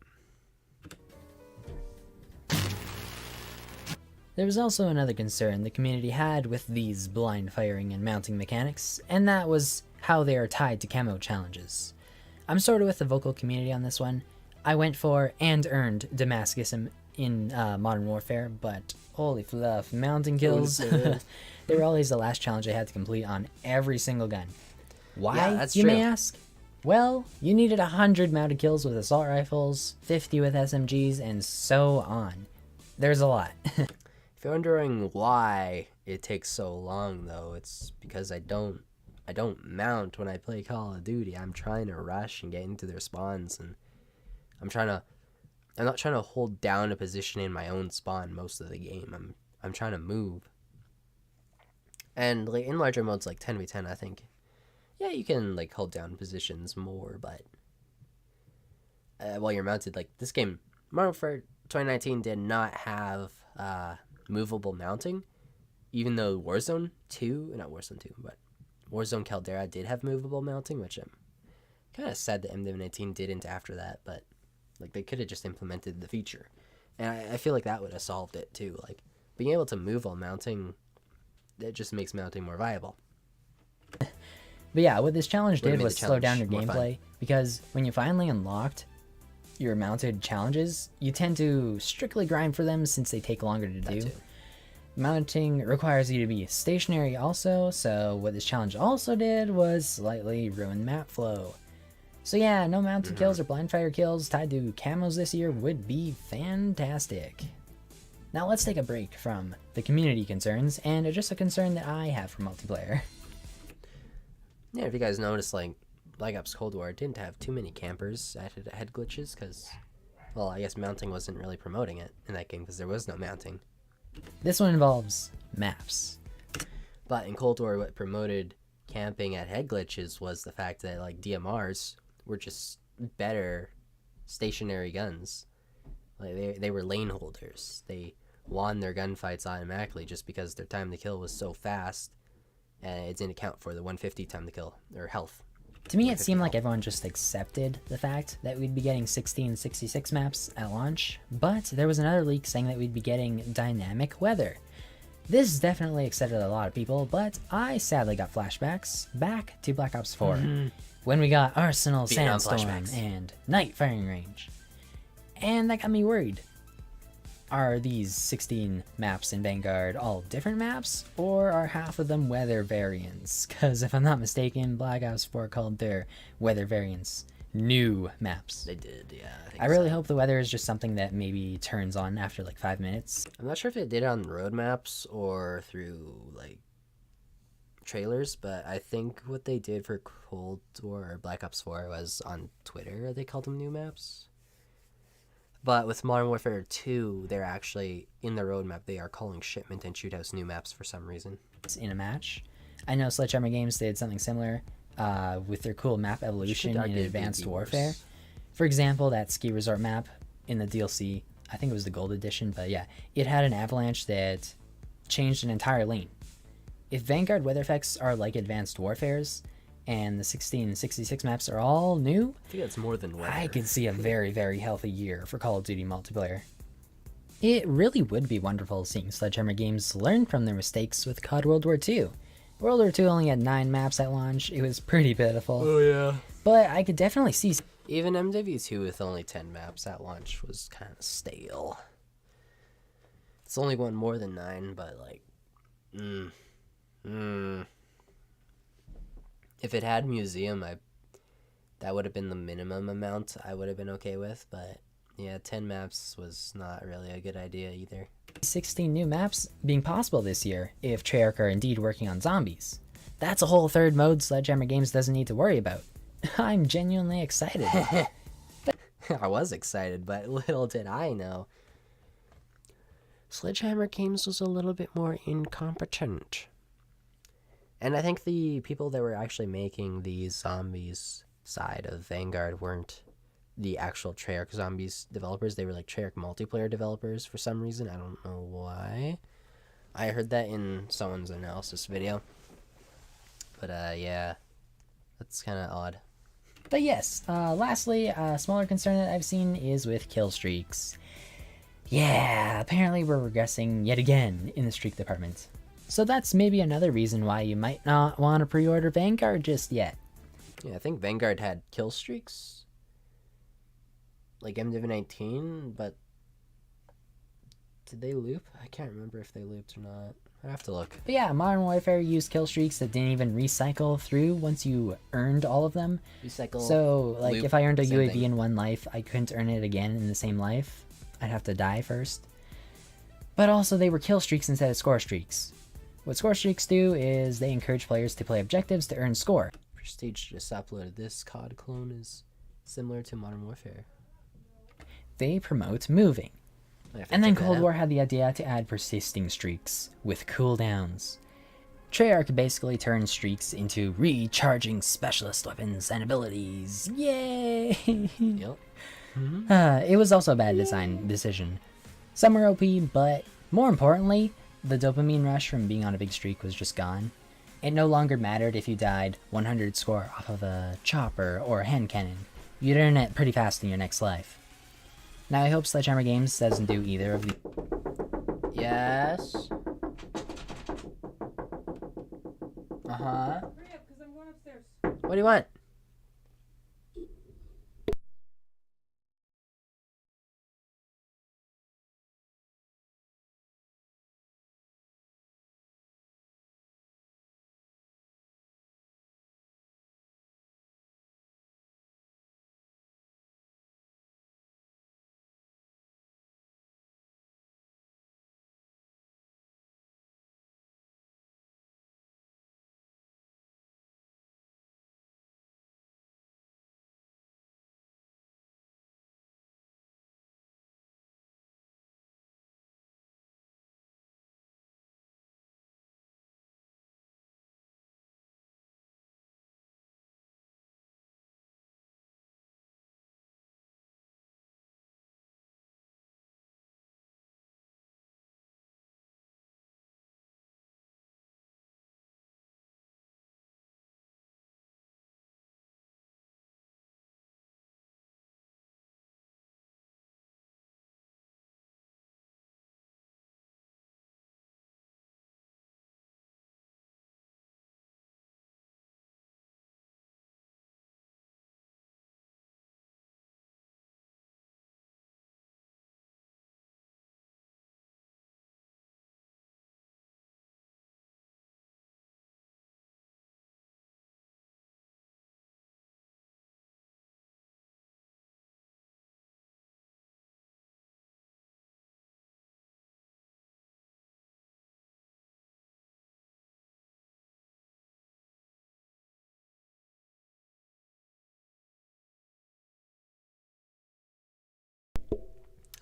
S2: There was also another concern the community had with these blind firing and mounting mechanics, and that was how they are tied to camo challenges. I'm sort of with the vocal community on this one. I went for and earned Damascus in Modern Warfare, but holy fluff, mounting kills. They were always the last challenge I had to complete on every single gun. Why,
S1: Yeah, that's
S2: you
S1: true.
S2: may ask? Well, you needed 100 mounted kills with assault rifles, 50 with SMGs, and so on. There's a lot.
S1: If you're wondering why it takes so long, though, it's because I don't mount when I play Call of Duty. I'm trying to rush and get into their spawns, and I'm not trying to hold down a position in my own spawn most of the game. I'm trying to move. And like in larger modes like 10v10, I think, yeah, you can like hold down positions more, but while you're mounted, like this game, Modern Warfare 2019 did not have movable mounting, even though Warzone 2, not Warzone 2, but Warzone Caldera did have movable mounting, which I'm kind of sad that MWII didn't after that, but like they could have just implemented the feature, and I feel like that would have solved it too. Like being able to move while mounting, it just makes mounting more viable.
S2: But yeah, what this challenge
S1: Would've
S2: did
S1: made
S2: was
S1: the
S2: slow down your
S1: challenge more
S2: gameplay, because when you finally unlocked your mounted challenges, you tend to strictly grind for them since they take longer to do.
S1: Too.
S2: Mounting requires you to be stationary also, so what this challenge also did was slightly ruin map flow. So yeah, no mounted kills or blind fire kills tied to camos this year would be fantastic. Now let's take a break from the community concerns and address a concern that I have for multiplayer.
S1: Yeah, if you guys noticed, like Black Ops Cold War didn't have too many campers at head glitches because, well, I guess mounting wasn't really promoting it in that game because there was no mounting.
S2: This one involves maps.
S1: But in Cold War, what promoted camping at head glitches was the fact that like DMRs were just better stationary guns. Like they were lane holders. They won their gunfights automatically just because their time to kill was so fast, and it didn't account for the 150 time to kill or health.
S2: To me, it seemed like everyone just accepted the fact that we'd be getting 1666 maps at launch, but there was another leak saying that we'd be getting dynamic weather. This definitely excited a lot of people, but I sadly got flashbacks back to Black Ops 4, when we got Arsenal
S1: Vietnam
S2: Sandstorm
S1: flashbacks.
S2: and Night Firing Range. And that got me worried. Are these 16 maps in Vanguard all different maps, or are half of them weather variants? Because if I'm not mistaken, Black Ops 4 called their weather variants new maps.
S1: They did, yeah.
S2: I really hope the weather is just something that maybe turns on after like 5 minutes.
S1: I'm not sure if it did it on road maps or through like trailers, but I think what they did for Cold War or Black Ops 4 was on Twitter. They called them new maps. But with Modern Warfare 2, they're actually, in the roadmap, they are calling Shipment and Shoothouse new maps for some reason.
S2: In a match. I know Sledgehammer Games did something similar with their cool map evolution in Advanced Warfare. For example, that ski resort map in the DLC, I think it was the Gold Edition, but yeah, it had an avalanche that changed an entire lane. If Vanguard weather effects are like Advanced Warfare's, and the 1666 maps are all new,
S1: I think that's more than weather.
S2: I could see a very, very healthy year for Call of Duty multiplayer. It really would be wonderful seeing Sledgehammer Games learn from their mistakes with COD World War II. World War II only had 9 maps at launch. It was pretty pitiful.
S1: Oh, yeah.
S2: But I could definitely see...
S1: Even MW2 with only 10 maps at launch was kind of stale. It's only one more than 9, but like... If it had Museum, that would have been the minimum amount I would have been okay with, but yeah, 10 maps was not really a good idea either.
S2: 16 new maps being possible this year if Treyarch are indeed working on zombies. That's a whole third mode Sledgehammer Games doesn't need to worry about. I'm genuinely excited.
S1: I was excited, but little did I know. Sledgehammer Games was a little bit more incompetent. And I think the people that were actually making the zombies side of Vanguard weren't the actual Treyarch Zombies developers. They were like Treyarch multiplayer developers for some reason. I don't know why. I heard that in someone's analysis video. But yeah, that's kind of odd.
S2: But yes, lastly, a smaller concern that I've seen is with kill streaks. Yeah, apparently we're regressing yet again in the streak department. So that's maybe another reason why you might not want to pre-order Vanguard just yet.
S1: Yeah, I think Vanguard had kill streaks, like MW19, but did they loop? I can't remember if they looped or not. I have to look.
S2: But yeah, Modern Warfare used kill streaks that didn't even recycle through once you earned all of them.
S1: Recycle.
S2: So, like,
S1: loop,
S2: if I earned a UAV
S1: thing.
S2: in one life, I couldn't earn it again in the same life. I'd have to die first. But also, they were kill streaks instead of score streaks. What score streaks do is they encourage players to play objectives to earn score.
S1: Prestige just uploaded this COD clone is similar to Modern Warfare.
S2: They promote moving. And then Cold War had the idea to add persisting streaks with cooldowns. Treyarch basically turned streaks into recharging specialist weapons and abilities. Yay!
S1: Yep.
S2: It was also a bad design decision. Some were OP, but more importantly, the dopamine rush from being on a big streak was just gone. It no longer mattered if you died 100 score off of a chopper or a hand cannon. You'd earn it pretty fast in your next life. Now I hope Sledgehammer Games doesn't do either of the...
S1: Yes. Uh-huh.
S3: Hurry up, because I'm going upstairs.
S1: What do you want?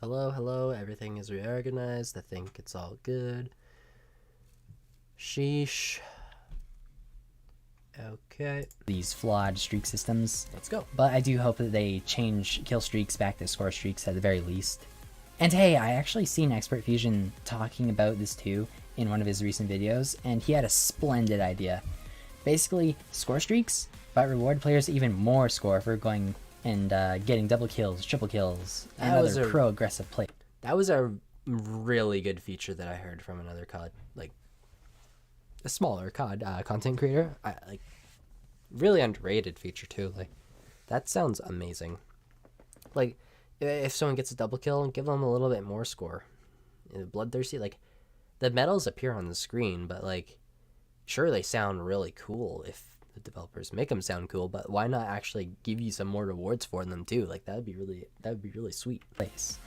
S1: Hello, hello, everything is reorganized. I think it's all good. Sheesh. Okay.
S2: these flawed streak systems.
S1: Let's go.
S2: But I do hope that they change kill streaks back to score streaks at the very least. And hey, I actually seen Expert Fusion talking about this too in one of his recent videos, and he had a splendid idea. Basically, score streaks, but reward players even more score for going and getting double kills, triple kills, and other pro-aggressive play.
S1: That was a really good feature that I heard from another COD, like a smaller COD content creator. Like really underrated feature too. Like that sounds amazing. Like if someone gets a double kill, give them a little bit more score. Bloodthirsty, like the medals appear on the screen, but like sure they sound really cool if the developers make them sound cool, but why not actually give you some more rewards for them too? Like that would be really sweet.
S2: Place.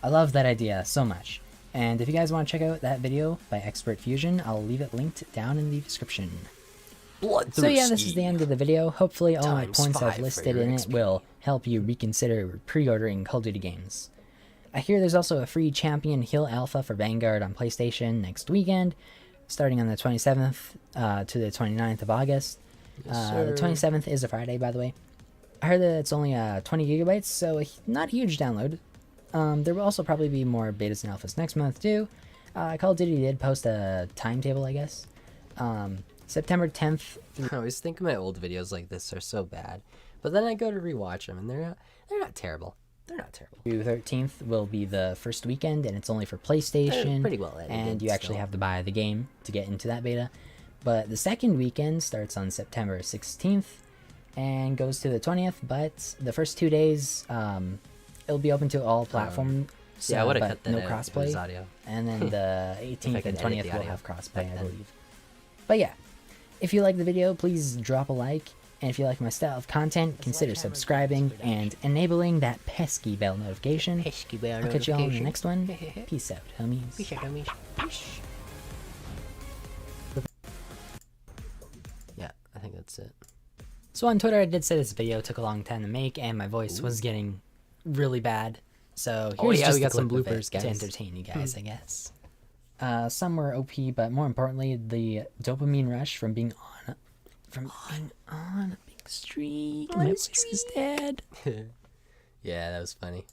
S2: I love that idea so much. And if you guys want to check out that video by Expert Fusion, I'll leave it linked down in the description.
S1: Bloodthirsty.
S2: So yeah, this is the end of the video. Hopefully all my
S1: Times
S2: points I've
S1: 5
S2: listed
S1: for your
S2: in it
S1: XP.
S2: will help you reconsider pre-ordering Call of Duty games. I hear there's also a free Champion Hill Alpha for Vanguard on PlayStation next weekend, starting on the 27th to the 29th of August. The 27th is a Friday, by the way. I heard that it's only 20 gigabytes, so not a huge download. There will also probably be more betas and alphas next month too. Call of Duty did post a timetable, I guess. September 10th.
S1: I always think my old videos like this are so bad, but then I go to rewatch them and they're not terrible. They're not terrible.
S2: June 13th will be the first weekend, and it's only for PlayStation.
S1: They're pretty well edited.
S2: And you actually have to buy the game to get into that beta. But the second weekend starts on September 16th and goes to the 20th. But the first 2 days, it'll be open to all platforms.
S1: Yeah, I would have
S2: but
S1: cut that
S2: no
S1: out if it
S2: crossplay.
S1: was audio.
S2: And then the 18th
S1: could
S2: and
S1: edit
S2: 20th
S1: the
S2: will
S1: audio
S2: have crossplay,
S1: back
S2: I
S1: then.
S2: believe. But yeah, if you like the video, please drop a like. And if you like my style of content, consider subscribing and enabling that pesky bell notification. I'll catch you all in the next one. Peace out, homies.
S1: Yeah, I think that's it.
S2: So on Twitter, I did say this video took a long time to make, and my voice was getting really bad. So here's
S1: yeah,
S2: just
S1: we got
S2: a
S1: some
S2: clip of
S1: bloopers,
S2: it
S1: guys.
S2: to entertain you guys, I guess. Some were OP, but more importantly, the dopamine rush from being on a big streak. My voice is dead.
S1: Yeah, that was funny.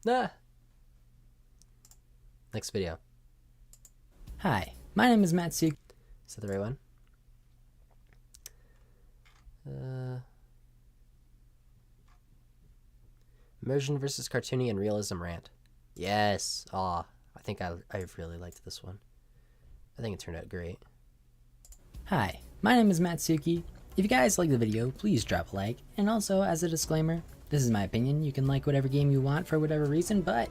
S1: Ah. Next video.
S2: Hi, my name is Mattsuki.
S1: Is that the right one? Immersion versus Cartoony and Realism Rant. Yes. Aw. I think I really liked this one. I think it turned out great.
S2: Hi, my name is Mattsuki. If you guys like the video, please drop a like. And also, as a disclaimer, this is my opinion. You can like whatever game you want for whatever reason, but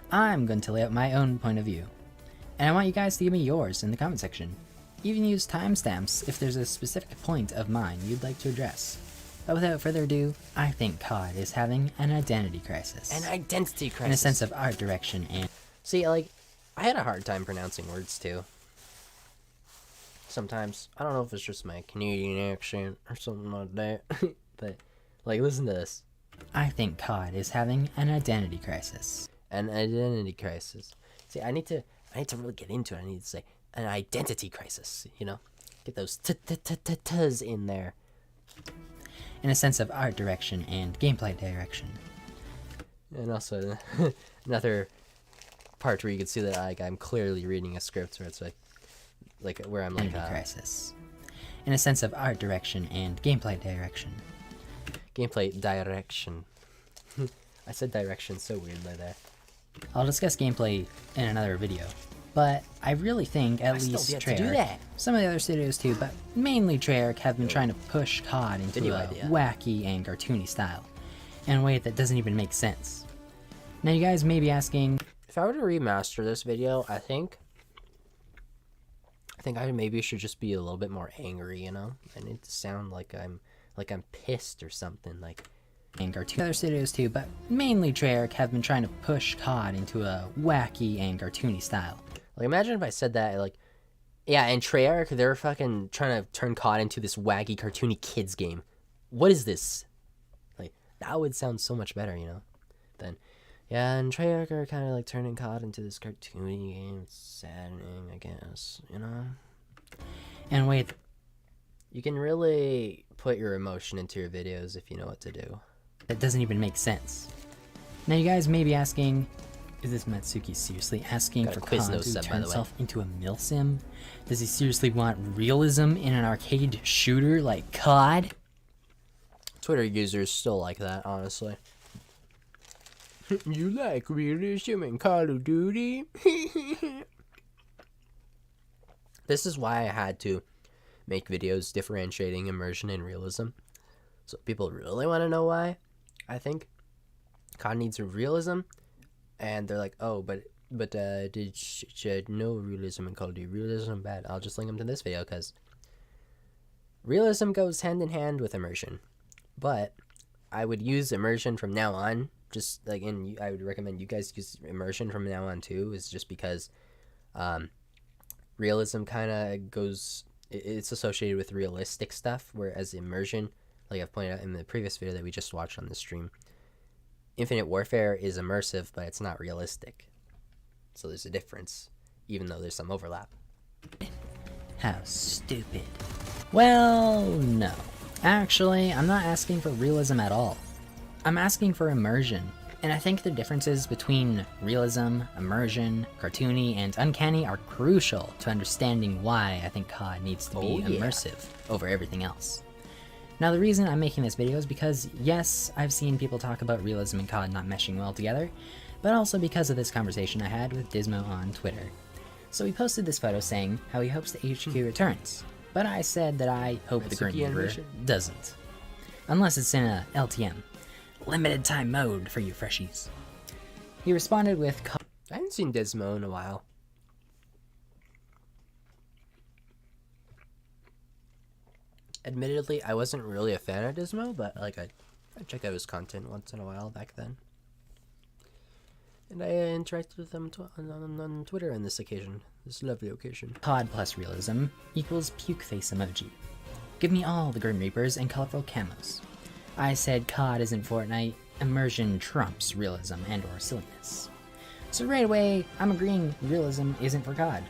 S2: I'm going to lay out my own point of view. And I want you guys to give me yours in the comment section. Even use timestamps if there's a specific point of mine you'd like to address. But without further ado, I think COD is having an identity crisis.
S1: An identity crisis.
S2: In a sense of art direction and...
S1: See, like, I had a hard time pronouncing words too. Sometimes. I don't know if it's just my Canadian accent or something like that. But, like, listen to this.
S2: I think COD is having an identity crisis.
S1: An identity crisis. See, I need to really get into it. I need to say an identity crisis, you know? Get those t-t-t-t-ts in there.
S2: In a sense of art direction and gameplay direction.
S1: And also, another part where you can see that I'm clearly reading a script where it's like where I'm like
S2: crisis. In a sense of art direction and gameplay direction.
S1: Gameplay direction. I said direction so weirdly there.
S2: I'll discuss gameplay in another video, but I really think at least Treyarch, some of the other studios too, but mainly Treyarch have been trying to push COD into a wacky and cartoony style, in a way that doesn't even make sense. Now you guys may be asking,
S1: if I were to remaster this video, I think I maybe should just be a little bit more angry, you know? I need to sound like I'm pissed or something, like.
S2: And other studios too, but mainly Treyarch have been trying to push COD into a wacky and cartoony style.
S1: Like, imagine if I said that, like, yeah, and Treyarch, they're fucking trying to turn COD into this wacky, cartoony kids game. What is this? Like, that would sound so much better, you know? Then, yeah, and Treyarch are kind of like turning COD into this cartoony game. It's saddening, I guess, you know?
S2: And wait,
S1: you can really put your emotion into your videos if you know what to do.
S2: That doesn't even make sense. Now you guys may be asking, is this Mattsuki seriously asking for COD to turn himself into a milsim? Does he seriously want realism in an arcade shooter like COD?
S1: Twitter users still like that, honestly. You like realism in Call of Duty? This is why I had to make videos differentiating immersion and realism. So people really want to know why I think COD needs realism, and they're like, oh, but did no realism in Call of Duty? Realism bad. I'll just link them to this video because realism goes hand in hand with immersion. But I would use immersion from now on. Just like, and I would recommend you guys use immersion from now on too. Is just because realism kind of goes. It's associated with realistic stuff, whereas immersion, like I've pointed out in the previous video that we just watched on the stream, Infinite Warfare is immersive, but it's not realistic. So there's a difference, even though there's some overlap.
S2: How stupid. Well, no. Actually, I'm not asking for realism at all. I'm asking for immersion. And I think the differences between realism, immersion, cartoony, and uncanny are crucial to understanding why I think COD needs to be immersive over everything else. Now the reason I'm making this video is because, yes, I've seen people talk about realism and COD not meshing well together, but also because of this conversation I had with Dismo on Twitter. So he posted this photo saying how he hopes the HQ returns, but I said that I hope the Grim Reaper doesn't. Unless it's in a LTM, limited time mode for you freshies. He responded with,
S1: I haven't seen Dismo in a while. Admittedly, I wasn't really a fan of Dismo, but like I checked out his content once in a while back then. And I interacted with them on Twitter on this occasion. This lovely occasion.
S2: COD plus realism equals puke face emoji. Give me all the Grim Reapers and colorful camos. I said COD isn't Fortnite, immersion trumps realism and or silliness. So right away, I'm agreeing realism isn't for COD.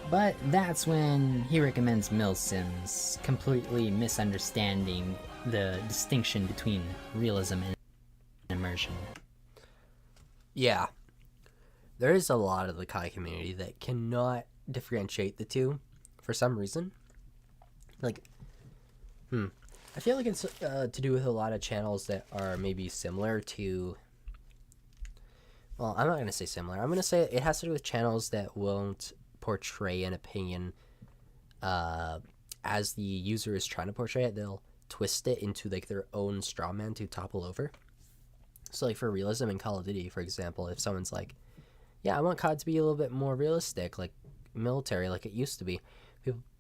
S2: But that's when he recommends milsims, completely misunderstanding the distinction between realism and immersion.
S1: Yeah. There is a lot of the COD community that cannot differentiate the two for some reason. Like, I feel like it's to do with a lot of channels that are maybe similar to... Well, I'm not going to say similar. I'm going to say it has to do with channels that won't portray an opinion as the user is trying to portray it. They'll twist it into like their own straw man to topple over. So like for realism in Call of Duty, for example, if someone's like, yeah, I want COD to be a little bit more realistic, like military, like it used to be,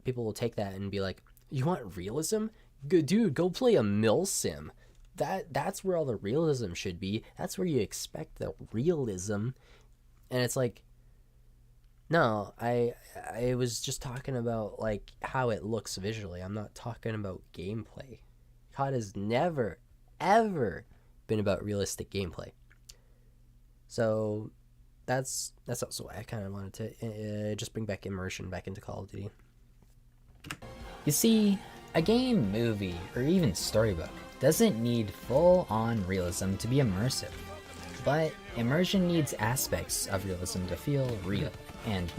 S1: people will take that and be like, you want realism? Good dude, go play a milsim. That's where all the realism should be. That's where you expect the realism. And it's like, no, I was just talking about like how it looks visually. I'm not talking about gameplay. COD has never, ever been about realistic gameplay. So that's also why I kind of wanted to just bring back immersion back into Call of Duty.
S2: You see, a game, movie, or even storybook doesn't need full-on realism to be immersive, but immersion needs aspects of realism to feel real and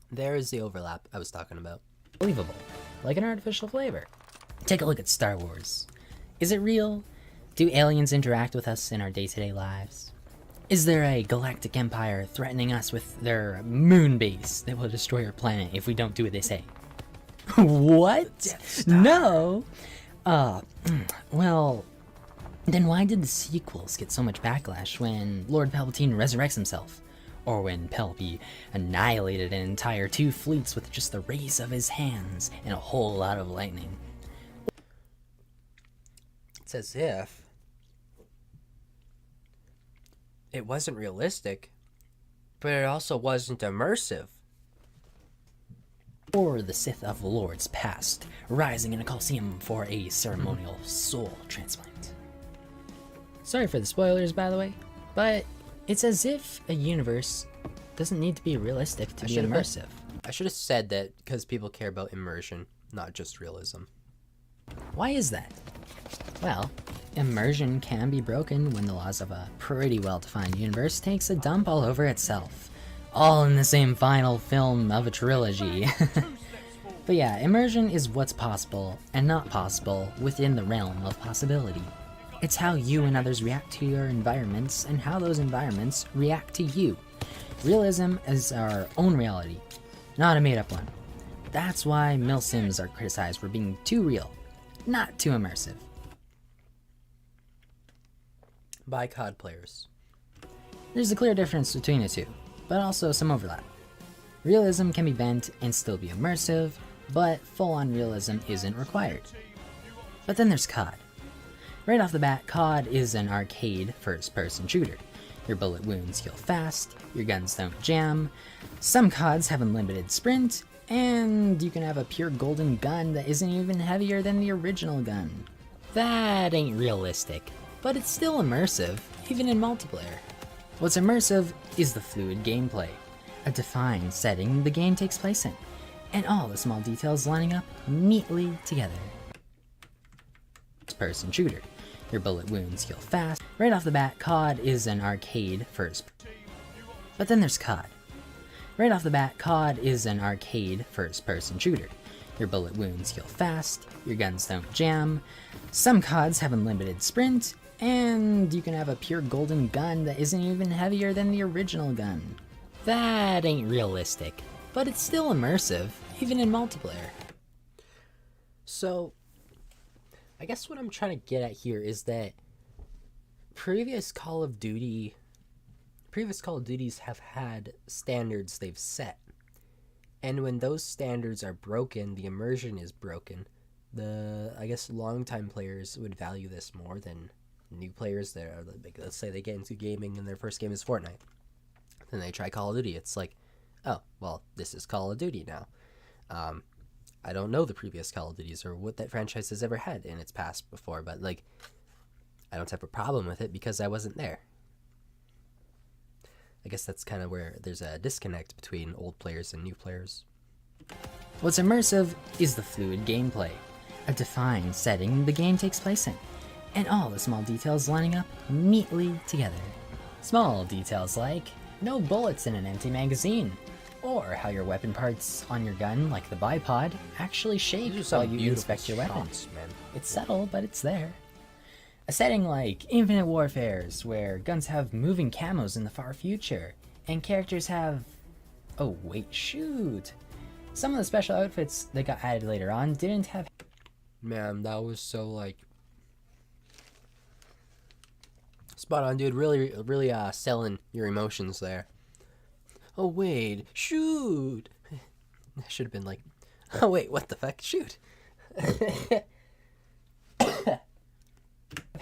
S1: there is the overlap I was talking about.
S2: Believable, like an artificial flavor. Take a look at Star Wars. Is it real? Do aliens interact with us in our day-to-day lives? Is there a galactic empire threatening us with their moon base that will destroy our planet if we don't do what they say? What? No! Well, then why did the sequels get so much backlash when Lord Palpatine resurrects himself? Or when Pelpy annihilated an entire 2 fleets with just the raise of his hands and a whole lot of lightning?
S1: It's as if it wasn't realistic, but it also wasn't immersive.
S2: Or the Sith of Lords past, rising in a coliseum for a ceremonial soul transplant. Sorry for the spoilers, by the way, but it's as if a universe doesn't need to be realistic to be immersive.
S1: I should have said that because people care about immersion, not just realism.
S2: Why is that? Well, immersion can be broken when the laws of a pretty well-defined universe takes a dump all over itself. All in the same final film of a trilogy. But yeah, immersion is what's possible and not possible within the realm of possibility. It's how you and others react to your environments and how those environments react to you. Realism is our own reality, not a made-up one. That's why milsims are criticized for being too real, not too immersive.
S1: By COD players.
S2: There's a clear difference between the two, but also some overlap. Realism can be bent and still be immersive, but full-on realism isn't required. But then there's COD. Right off the bat, COD is an arcade first-person shooter. Your bullet wounds heal fast, your guns don't jam, some CODs have unlimited sprint, and you can have a pure golden gun that isn't even heavier than the original gun. That ain't realistic, but it's still immersive, even in multiplayer. What's immersive is the fluid gameplay, a defined setting the game takes place in, and all the small details lining up neatly together. First-person shooter. Your bullet wounds heal fast. Right off the bat, COD is an arcade first. But then there's COD. Right off the bat, COD is an arcade first-person shooter. Your bullet wounds heal fast, your guns don't jam, some CODs have unlimited sprint, and you can have a pure golden gun that isn't even heavier than the original gun. That ain't realistic, but it's still immersive, even in multiplayer.
S1: So, I guess what I'm trying to get at here is that previous Call of Duties have had standards they've set. And when those standards are broken, the immersion is broken. I guess longtime players would value this more than new players that are, like, let's say they get into gaming and their first game is Fortnite. Then they try Call of Duty. It's like, oh, well, this is Call of Duty now. I don't know the previous Call of Duties or what that franchise has ever had in its past before, but, like, I don't have a problem with it because I wasn't there. I guess that's kind of where there's a disconnect between old players and new players.
S2: What's immersive is the fluid gameplay, a defined setting the game takes place in, and all the small details lining up neatly together. Small details like no bullets in an empty magazine, or how your weapon parts on your gun, like the bipod, actually shake while you inspect your weapon.
S1: Man.
S2: It's subtle, but it's there. A setting like Infinite Warfare's, where guns have moving camos in the far future, and characters have... oh wait, shoot! Some of the special outfits that got added later on didn't have...
S1: Man, that was so, like, spot on, dude. Really selling your emotions there. Oh wait, shoot! I should have been like, oh wait, what the fuck? Shoot!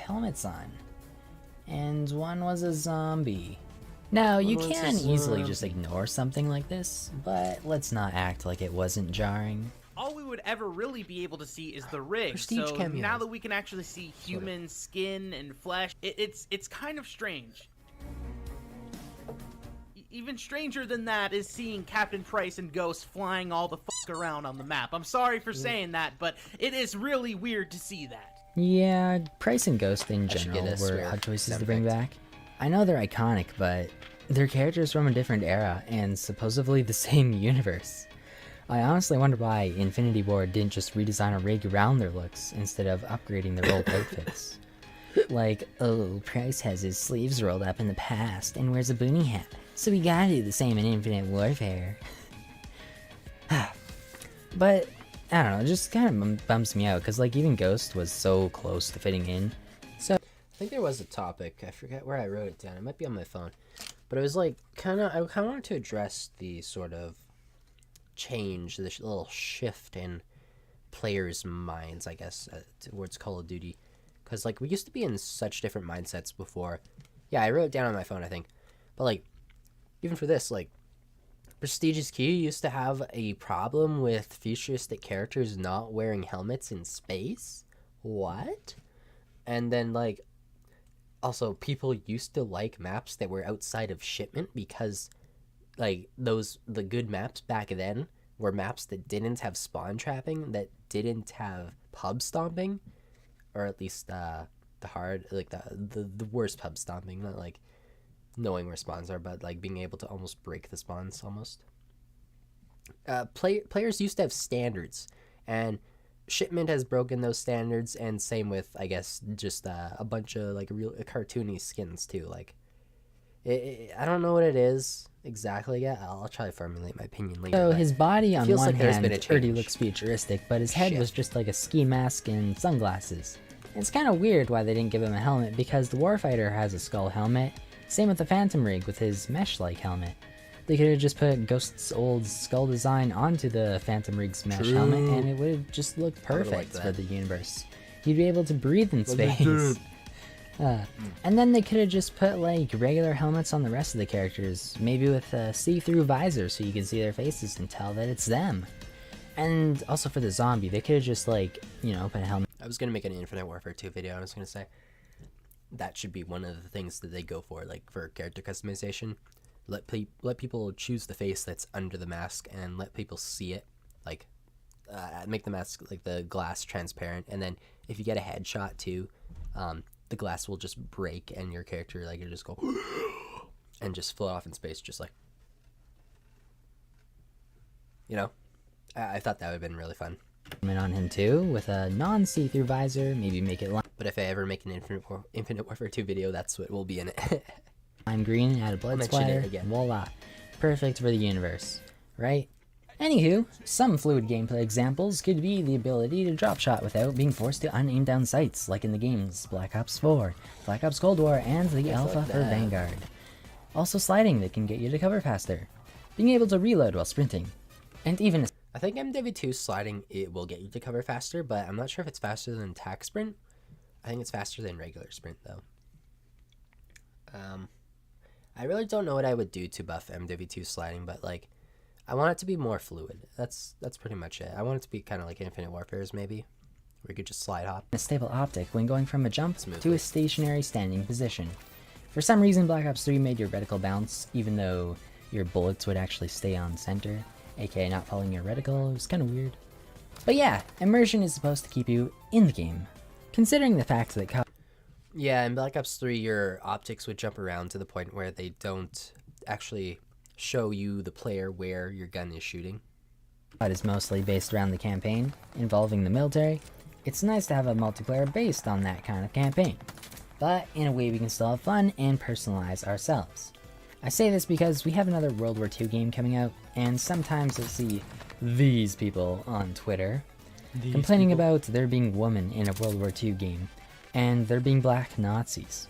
S2: helmets on, and one was a zombie. Now, you can easily just ignore something like this, but let's not act like it wasn't jarring.
S4: All we would ever really be able to see is the rig.
S1: Prestige
S4: so
S1: cameos.
S4: now that we can actually see human skin and flesh, it's kind of strange. Even stranger than that is seeing Captain Price and Ghost flying all the fuck around on the map. I'm sorry for saying that, but it is really weird to see that.
S2: Yeah, Price and Ghost in
S1: should
S2: general
S1: get a
S2: were
S1: swear
S2: odd choices
S1: sound
S2: to bring
S1: effect.
S2: back. I know they're iconic, but they're characters from a different era and supposedly the same universe. I honestly wonder why Infinity Ward didn't just redesign a rig around their looks instead of upgrading their old outfits. Like, oh, Price has his sleeves rolled up in the past and wears a boonie hat, so we gotta do the same in Infinite Warfare. But, I don't know, it just kind of bums me out, because, like, even Ghost was so close to fitting in. So,
S1: I think there was a topic. I forget where I wrote it down. It might be on my phone. But it was like, I kind of wanted to address the sort of change, this little shift in players' minds, I guess, towards Call of Duty. Because, like, we used to be in such different mindsets before. Yeah, I wrote it down on my phone, I think. But, like, even for this, like, Prestigious Q used to have a problem with futuristic characters not wearing helmets in space? What? And then, like, also, people used to like maps that were outside of shipment because, like, the good maps back then were maps that didn't have spawn trapping, that didn't have pub stomping, or at least the hard, like, the worst pub stomping, not, like, knowing where spawns are, but, like, being able to almost break the spawns, almost. Players used to have standards, and shipment has broken those standards, and same with, I guess, just a bunch of, like, real cartoony skins too. Like, I don't know what it is exactly yet. I'll try to formulate my opinion later.
S2: So his body on
S1: feels
S2: one
S1: like there's
S2: hand
S1: been a
S2: already
S1: change.
S2: looks futuristic, but his head was
S1: Shift.
S2: just like a ski mask and sunglasses. It's kind of weird why they didn't give him a helmet, because the Warfighter has a skull helmet, same with the Phantom Rig with his mesh-like helmet. They could have just put Ghost's old skull design onto the Phantom Rig's mesh helmet, and it would have just looked
S1: would've
S2: perfect
S1: liked
S2: for
S1: that.
S2: the universe. He'd be able to breathe in
S1: they
S2: space.
S1: did.
S2: And then they could have just put, like, regular helmets on the rest of the characters, maybe with a see-through visor so you can see their faces and tell that it's them. And also for the zombie, they could have just, like, you know, put a helmet.
S1: I was gonna make an Infinite Warfare 2 video. I was gonna say that should be one of the things that they go for, like, for character customization. Let people choose the face that's under the mask, and let people see it. Like, make the mask, like, the glass transparent, and then if you get a headshot too, the glass will just break, and your character, like, will just go and just float off in space, just like, you know. I thought that would have been really fun.
S2: On him too, with a non-see-through visor, maybe make it
S1: But if I ever make an Infinite Warfare 2 video, that's what will be in it.
S2: lime green and add a blood
S1: mention it
S2: splatter.
S1: again.
S2: Voila. Perfect for the universe, right? Anywho, some fluid gameplay examples could be the ability to drop shot without being forced to unaim down sights, like in the games Black Ops 4, Black Ops Cold War, and the alpha
S1: like
S2: for
S1: that.
S2: Vanguard. Also sliding that can get you to cover faster, being able to reload while sprinting, and even
S1: I think MW2 sliding, it will get you to cover faster, but I'm not sure if it's faster than attack sprint. I think it's faster than regular sprint, though. I really don't know what I would do to buff MW2 sliding, but, like, I want it to be more fluid. That's pretty much it. I want it to be kind of like Infinite Warfare's, maybe, where you could just slide hop.
S2: a stable optic when going from a jump to
S1: Smoothly.
S2: a stationary standing position. For some reason, Black Ops 3 made your reticle bounce, even though your bullets would actually stay on center, aka not following your reticle. It was kind of weird. But yeah, immersion is supposed to keep you in the game. Considering the fact that
S1: Yeah, in Black Ops 3, your optics would jump around to the point where they don't actually show you, the player, where your gun is shooting.
S2: COD is mostly based around the campaign, involving the military, it's nice to have a multiplayer based on that kind of campaign. But in a way we can still have fun and personalize ourselves. I say this because we have another World War II game coming out, and sometimes you'll see these people on Twitter complaining about there being women in a World War II game, and there being black Nazis.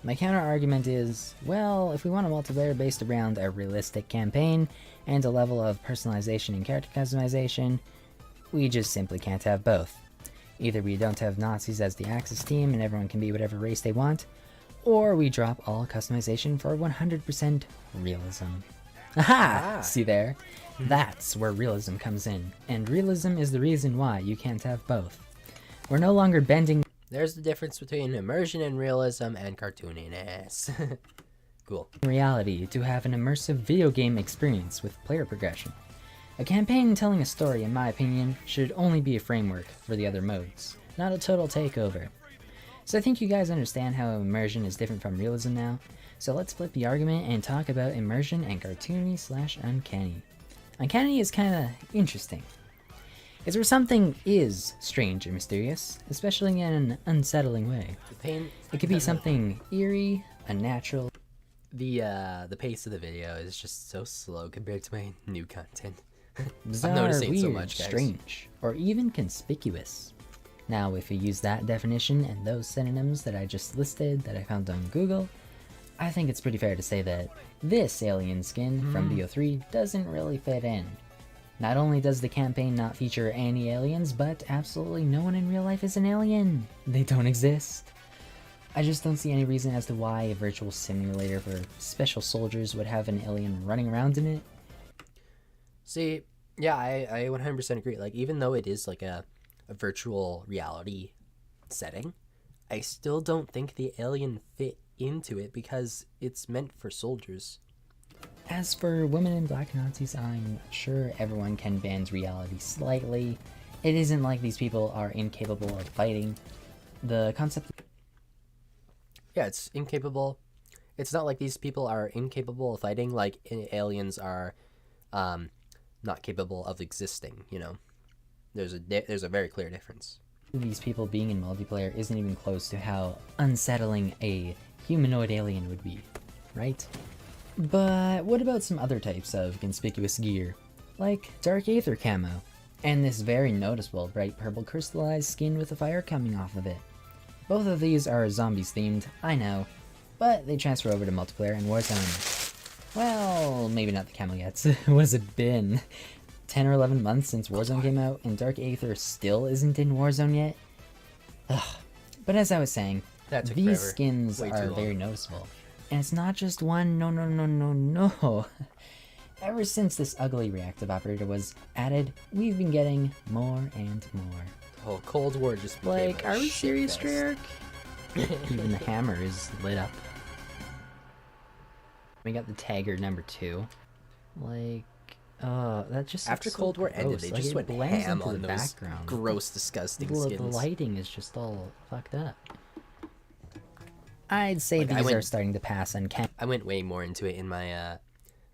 S2: My counter argument is, well, if we want a multiplayer based around a realistic campaign and a level of personalization and character customization, we just simply can't have both. Either we don't have Nazis as the Axis team and everyone can be whatever race they want, or we drop all customization for 100% realism. Aha! See there? That's where realism comes in, and realism is the reason why you can't have both. We're no longer bending
S1: There's the difference between immersion and realism and cartooniness. Cool.
S2: reality to have an immersive video game experience with player progression. A campaign telling a story, in my opinion, should only be a framework for the other modes, not a total takeover. So I think you guys understand how immersion is different from realism now, so let's flip the argument and talk about immersion and cartoony/uncanny. Uncanny is kinda interesting. It's where something is strange and mysterious, especially in an unsettling way.
S1: The pain.
S2: It could be something eerie, unnatural,
S1: The pace of the video is just so slow compared to my new content.
S2: bizarre,
S1: noticing it
S2: weird,
S1: so much, guys.
S2: strange, or even conspicuous. Now, if you use that definition and those synonyms that I just listed that I found on Google, I think it's pretty fair to say that this alien skin from BO3 doesn't really fit in. Not only does the campaign not feature any aliens, but absolutely no one in real life is an alien. They don't exist. I just don't see any reason as to why a virtual simulator for special soldiers would have an alien running around in it.
S1: See, yeah, I 100% agree. Like, even though it is like a virtual reality setting, I still don't think the alien fit into it because it's meant for soldiers.
S2: As for women and black Nazis, I'm sure everyone can bend reality slightly. It isn't like these people are incapable of fighting. The concept
S1: Yeah, it's incapable. It's not like these people are incapable of fighting, like aliens are not capable of existing, you know? There's a very clear difference.
S2: of these people being in multiplayer isn't even close to how unsettling a humanoid alien would be, right? But what about some other types of conspicuous gear, like Dark Aether Camo, and this very noticeable bright purple crystallized skin with a fire coming off of it? Both of these are zombies themed, I know, but they transfer over to multiplayer and Warzone. Well, maybe not the camo yet. What's it been? 10 or 11 months since Warzone came out, and Dark Aether still isn't in Warzone yet? Ugh. But as I was saying,
S1: That took
S2: these
S1: forever.
S2: skins
S1: Way too
S2: are
S1: long.
S2: very noticeable. And it's not just one, no. Ever since this ugly reactive operator was added, we've been getting more and more.
S1: Oh, Cold War just became
S2: Like,
S1: a
S2: are we
S1: shit
S2: serious,
S1: fest.
S2: Treyarch? Even the hammer is lit up. We got the Tagger number 2. Like, that just
S1: After
S2: looks so
S1: Cold War ended,
S2: gross.
S1: they
S2: Like,
S1: just
S2: it
S1: went
S2: blends
S1: ham
S2: into
S1: on
S2: the
S1: those
S2: background.
S1: gross, disgusting
S2: The
S1: skins.
S2: lighting is just all fucked up. I'd say
S1: Like, I
S2: these
S1: went-
S2: are starting to pass uncanny.
S1: I went way more into it in my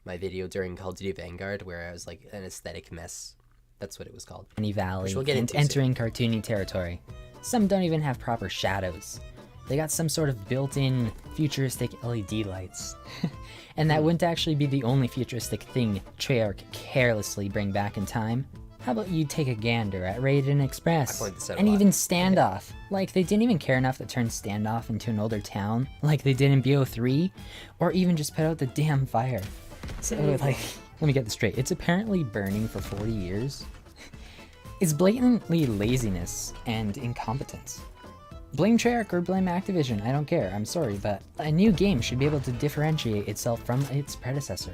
S1: my video during Call of Duty Vanguard, where I was like an aesthetic mess That's what it was called.
S2: Valley
S1: Which we'll get
S2: and
S1: into
S2: entering cartoony territory. Some don't even have proper shadows. They got some sort of built-in futuristic LED lights. And that wouldn't actually be the only futuristic thing Treyarch carelessly bring back in time. How about you take a gander at Raiden Express?
S1: I point this out a
S2: And
S1: lot.
S2: even Standoff. Like, they didn't even care enough to turn Standoff into an older town, like they did in BO3, or even just put out the damn fire. So, like, let me get this straight. It's apparently burning for 40 years. It's blatantly laziness and incompetence. Blame Treyarch or blame Activision, I don't care, I'm sorry, but a new game should be able to differentiate itself from its predecessor.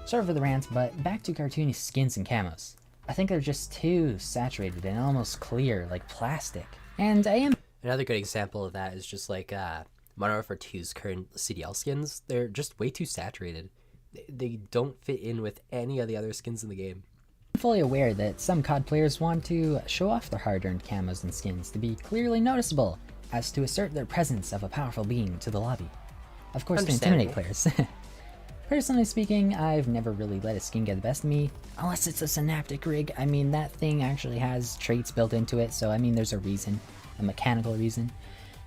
S2: Sorry for the rant, but back to cartoony skins and camos. I think they're just too saturated and almost clear, like plastic. And I am
S1: Another good example of that is just like Modern Warfare 2's current CDL skins. They're just way too saturated. They don't fit in with any of the other skins in the game.
S2: fully aware that some COD players want to show off their hard-earned camos and skins to be clearly noticeable, as to assert their presence of a powerful being to the lobby. Of course, to intimidate players. Personally speaking, I've never really let a skin get the best of me, unless it's a synaptic rig. I mean, that thing actually has traits built into it, so I mean, there's a reason, a mechanical reason.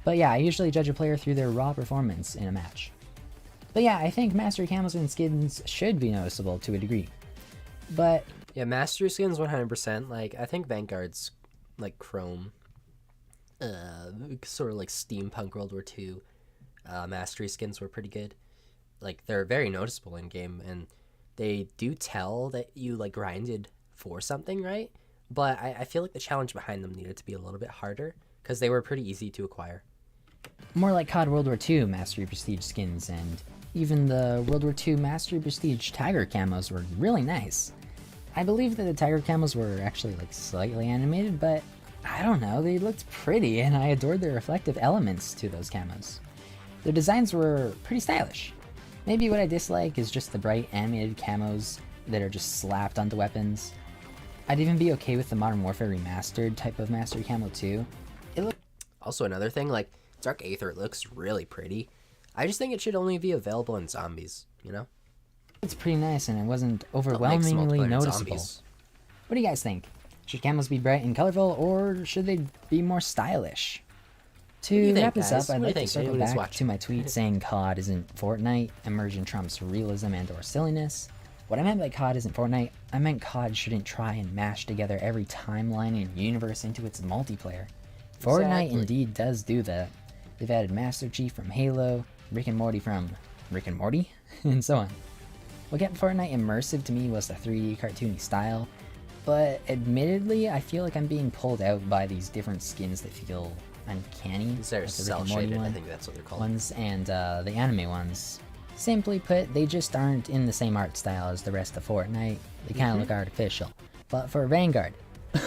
S2: But yeah, I usually judge a player through their raw performance in a match. But yeah, I think mastery camos and skins should be noticeable to a degree. But
S1: yeah, mastery skins 100%. Like, I think Vanguard's like chrome, sort of like steampunk World War II mastery skins were pretty good. Like, they're very noticeable in game, and they do tell that you like grinded for something, right? But I feel like the challenge behind them needed to be a little bit harder because they were pretty easy to acquire.
S2: more like COD World War II Mastery Prestige skins, and even the World War II Mastery Prestige Tiger camos were really nice. I believe that the Tiger camos were actually like slightly animated, but I don't know, they looked pretty and I adored the reflective elements to those camos. Their designs were pretty stylish. Maybe what I dislike is just the bright animated camos that are just slapped onto weapons. I'd even be okay with the Modern Warfare Remastered type of Mastery camo too.
S1: Also, another thing, like, Dark Aether looks really pretty. I just think it should only be available in zombies, you know?
S2: It's pretty nice and it wasn't
S1: What makes
S2: overwhelmingly
S1: multiplayer in
S2: noticeable.
S1: zombies?
S2: What do you guys think? Should camos be bright and colorful, or should they be more stylish?
S1: do you
S2: To
S1: think,
S2: wrap this
S1: guys?
S2: up, I'd
S1: What do you
S2: like to
S1: think?
S2: circle
S1: Anyone who's
S2: back
S1: watching?
S2: to my tweet saying COD isn't Fortnite, Immersion trumps realism and or silliness. What I meant by COD isn't Fortnite, I meant COD shouldn't try and mash together every timeline and universe into its multiplayer. Fortnite
S1: Exactly.
S2: indeed does do that. They've added Master Chief from Halo, Rick and Morty from Rick and Morty, and so on. What kept Fortnite immersive to me was the 3D cartoony style, but admittedly, I feel like I'm being pulled out by these different skins that feel uncanny.
S1: These are
S2: like the Rick
S1: cell
S2: and Morty
S1: shaded, I
S2: one,
S1: think that's what they're called.
S2: ones and the anime ones. Simply put, they just aren't in the same art style as the rest of Fortnite. They kind of look artificial. But for Vanguard,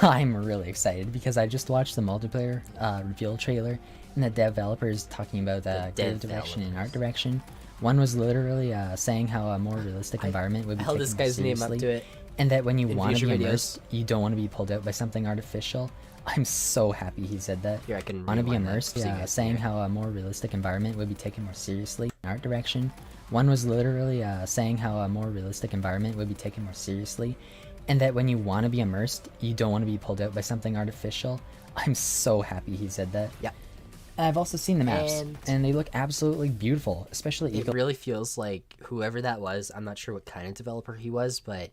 S2: I'm really excited because I just watched the multiplayer reveal trailer, and the developers talking about creative direction and art direction. One was literally saying how a more realistic environment would be
S1: I held
S2: taken
S1: this
S2: more
S1: guy's name up
S2: seriously,
S1: to it.
S2: and that when you
S1: in
S2: want to
S1: future
S2: be
S1: videos.
S2: immersed, you don't want to be pulled out by something artificial. I'm so happy he said that.
S1: Here, I can
S2: Want to be
S1: rewind that
S2: immersed?
S1: so you
S2: Yeah,
S1: guys
S2: saying
S1: can hear.
S2: how a more realistic environment would be taken more seriously in art direction. One was literally saying how a more realistic environment would be taken more seriously, and that when you want to be immersed, you don't want to be pulled out by something artificial. I'm so happy he said that.
S1: Yeah.
S2: I've also seen the maps,
S1: And-
S2: and they look absolutely beautiful, especially
S1: It
S2: Eagle.
S1: really feels like whoever that was, I'm not sure what kind of developer he was, but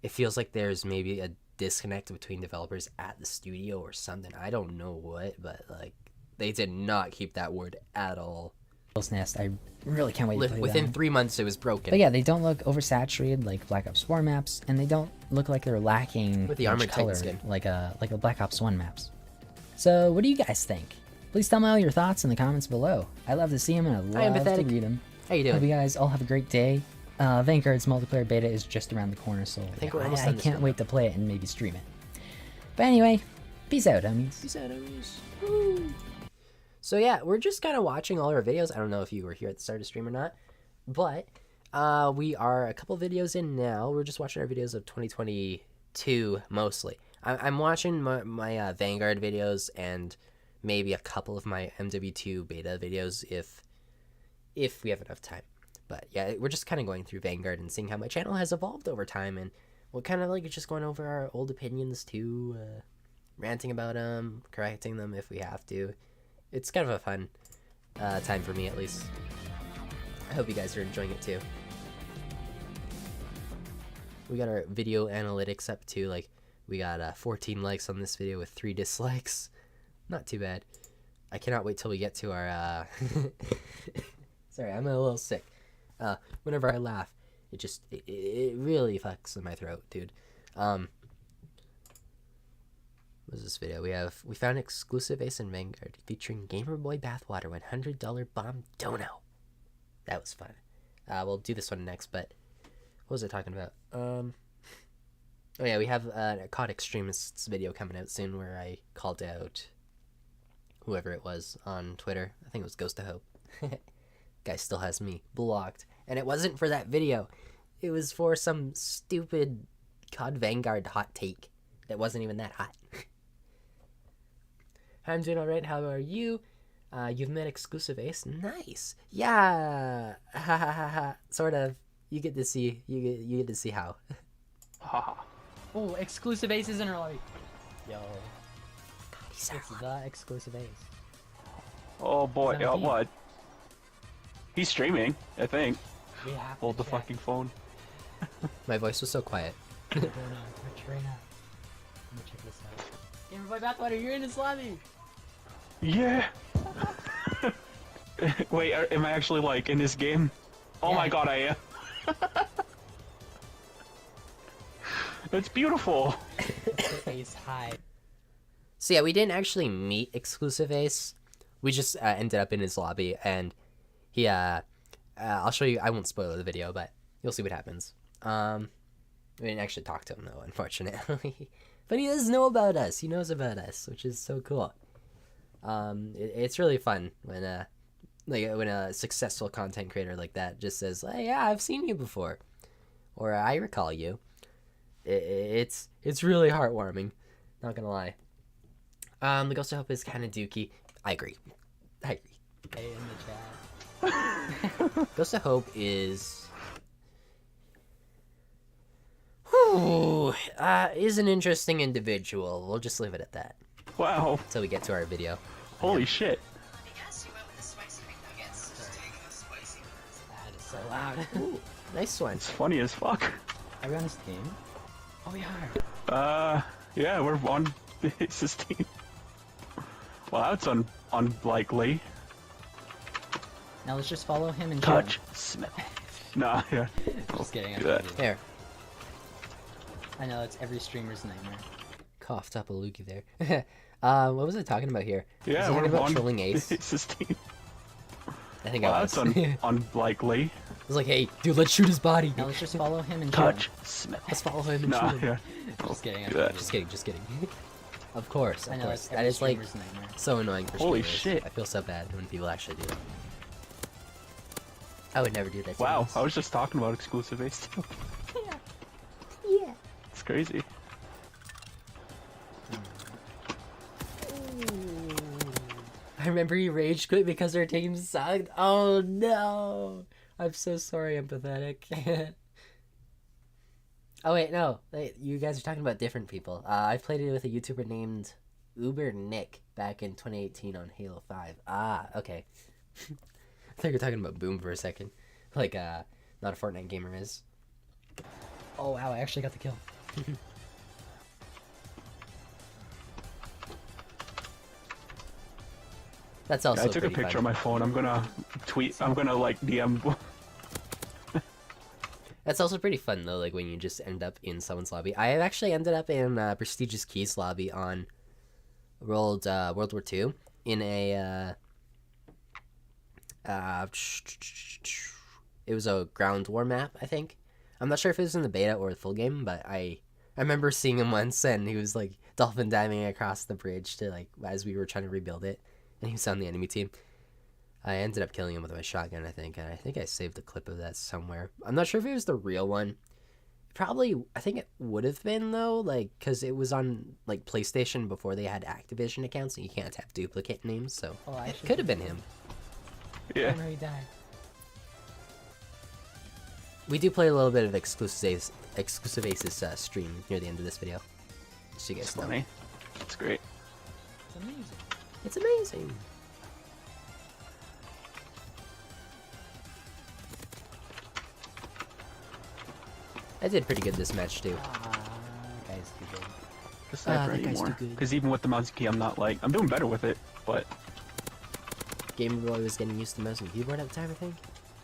S1: it feels like there's maybe a disconnect between developers at the studio or something. I don't know what, but like they did not keep that word at all.
S2: Eagle's Nest. I really can't wait to play that
S1: Within
S2: one.
S1: 3 months, it was broken.
S2: But yeah, they don't look oversaturated like Black Ops 4 maps, and they don't look like they're lacking
S1: With the
S2: much
S1: Armored Titan
S2: color
S1: skin.
S2: like a Black Ops 1 maps. So, what do you guys think? Please tell me all your thoughts in the comments below. I love to see them and I love to
S1: empathetic.
S2: read them.
S1: How you
S2: Hope you
S1: doing?
S2: guys all have a great day. Vanguard's multiplayer beta is just around the corner, so
S1: think we're almost
S2: I
S1: done this
S2: can't
S1: one.
S2: wait to play it and maybe stream it. But anyway, peace out, homies.
S1: Peace out, homies. Woo. So yeah, we're just kind of watching all our videos. I don't know if you were here at the start of the stream or not, but we are a couple videos in now. We're just watching our videos of 2022 mostly. I'm watching my Vanguard videos and maybe a couple of my MW2 beta videos if we have enough time. But yeah, we're just kind of going through Vanguard and seeing how my channel has evolved over time and we're kind of like just going over our old opinions too, ranting about them, correcting them if we have to. It's kind of a fun time for me, at least. I hope you guys are enjoying it too. We got our video analytics up too. Like, we got 14 likes on this video with 3 dislikes. Not too bad. I cannot wait till we get to our sorry, I'm a little sick. Whenever I laugh, it really fucks in my throat, dude. What was this video? We found exclusive Ace in Vanguard featuring Gamer Boy Bathwater $100 bomb dono. That was fun. We'll do this one next, but what was I talking about? Oh yeah, we have a COD Extremists video coming out soon where I called out whoever it was on Twitter. I think it was Ghost of Hope. Guy still has me blocked. And it wasn't for that video. It was for some stupid COD Vanguard hot take that wasn't even that hot. I'm doing alright, how are you? You've met Exclusive Ace? Nice! Yeah! Ha ha ha ha. Sort of. You get to see how.
S5: Haha.
S2: Oh, Exclusive Ace is in our lobby. Yo.
S1: God, he's
S2: It's the Exclusive Ace.
S5: Oh boy,
S2: Is that a team?
S5: what? He's streaming, I think.
S2: We have
S5: Hold
S2: to
S5: the
S2: check.
S5: fucking phone.
S1: My voice was so quiet.
S2: Hold on, we're right now. Let me check this out. Gamer Boy Bathwater, you're in his lobby!
S5: Yeah! Wait, am I actually like in this game? Oh
S2: Yeah.
S5: my god, I am. It's beautiful.
S2: Ace high.
S1: So yeah, we didn't actually meet Exclusive Ace. We just ended up in his lobby, and he, I'll show you, I won't spoil the video, but you'll see what happens. We didn't actually talk to him, though, unfortunately. But he does know about us. He knows about us, which is so cool. It's really fun when a successful content creator like that just says, hey, yeah, I've seen you before, or I recall you. It's really heartwarming, not gonna lie. The Ghost of Hope is kind of dookie. I agree.
S2: Hey, in the chat.
S1: Ghost of Hope is an interesting individual. We'll just leave it at that
S5: Wow.
S1: until we get to our video.
S5: Holy shit.
S2: That is so loud.
S1: Ooh, nice one.
S5: It's funny as fuck.
S2: Are we on his team? Oh, we are.
S5: Yeah, we're on Ace's team. Well, that's unlikely.
S2: Now let's just follow him and
S5: Touch.
S2: kill him.
S5: Smith. Nah, yeah.
S2: Just kidding. I'm
S5: do that.
S2: kidding.
S1: There,
S2: I know, it's every streamer's nightmare.
S1: coughed up a loogie there. What was I talking about here?
S5: Yeah,
S1: was I
S5: we're
S1: talking about
S5: on
S1: trolling Ace?
S5: Ace's team.
S1: I think
S5: Well,
S1: I was.
S5: that's
S1: I
S5: unlikely.
S1: was like, hey, dude, let's shoot his body.
S2: Now let's just follow him and kill
S5: Touch.
S2: him.
S5: Smith.
S1: Let's follow him and
S5: Nah,
S1: shoot him.
S5: yeah.
S2: Just kidding. I'm
S5: do that.
S2: kidding.
S1: Just kidding, just kidding. Of course,
S2: I
S1: of
S2: know,
S1: course.
S2: it's
S1: That
S2: every
S1: is like
S2: streamer's nightmare.
S1: so annoying for
S5: Holy
S1: streamers.
S5: shit.
S1: I feel so bad when people actually do that. I would never do that to
S5: Wow,
S1: Ace.
S5: I was just talking about Exclusive Ace too.
S1: Yeah.
S5: It's crazy.
S1: I remember he rage quit because our team sucked. Oh no! I'm so sorry, empathetic. Oh wait, no. You guys are talking about different people. I played it with a YouTuber named Uber Nick back in 2018 on Halo 5. Ah, okay. I thought you were talking about Boom for a second. Like, not a Fortnite gamer is.
S2: Oh wow, I actually got the kill.
S1: That's also
S5: I took a
S1: pretty
S5: picture
S1: fun.
S5: on my phone. I'm gonna tweet. I'm gonna like DM.
S1: That's also pretty fun though, like when you just end up in someone's lobby. I have actually ended up in Prestigious Keys lobby on World War II in a it was a ground war map, I think. I'm not sure if it was in the beta or the full game, but I remember seeing him once and he was like dolphin diving across the bridge to like as we were trying to rebuild it, and he was on the enemy team. I ended up killing him with my shotgun, I think, and I think I saved a clip of that somewhere. I'm not sure if it was the real one. Probably, I think it would have been, though, like, because it was on, like, PlayStation before they had Activision accounts, and you can't have duplicate names, so
S2: Oh, I
S1: it
S2: actually
S1: could have been him.
S5: Yeah.
S2: Gamer, he died.
S1: We do play a little bit of Exclusive Exclusive Ace's stream near the end of this video. Just so you guys
S5: It's
S1: know.
S5: funny. It's great.
S2: It's amazing.
S1: It's amazing. I did pretty good this match too.
S2: Guys, too good.
S5: The sniper
S1: that guy's too
S5: anymore.
S1: good.
S5: Because even with the Mattsuki, I'm not like I'm doing better with it. But
S1: Game Boy was getting used to mouse and keyboard at the time, I think.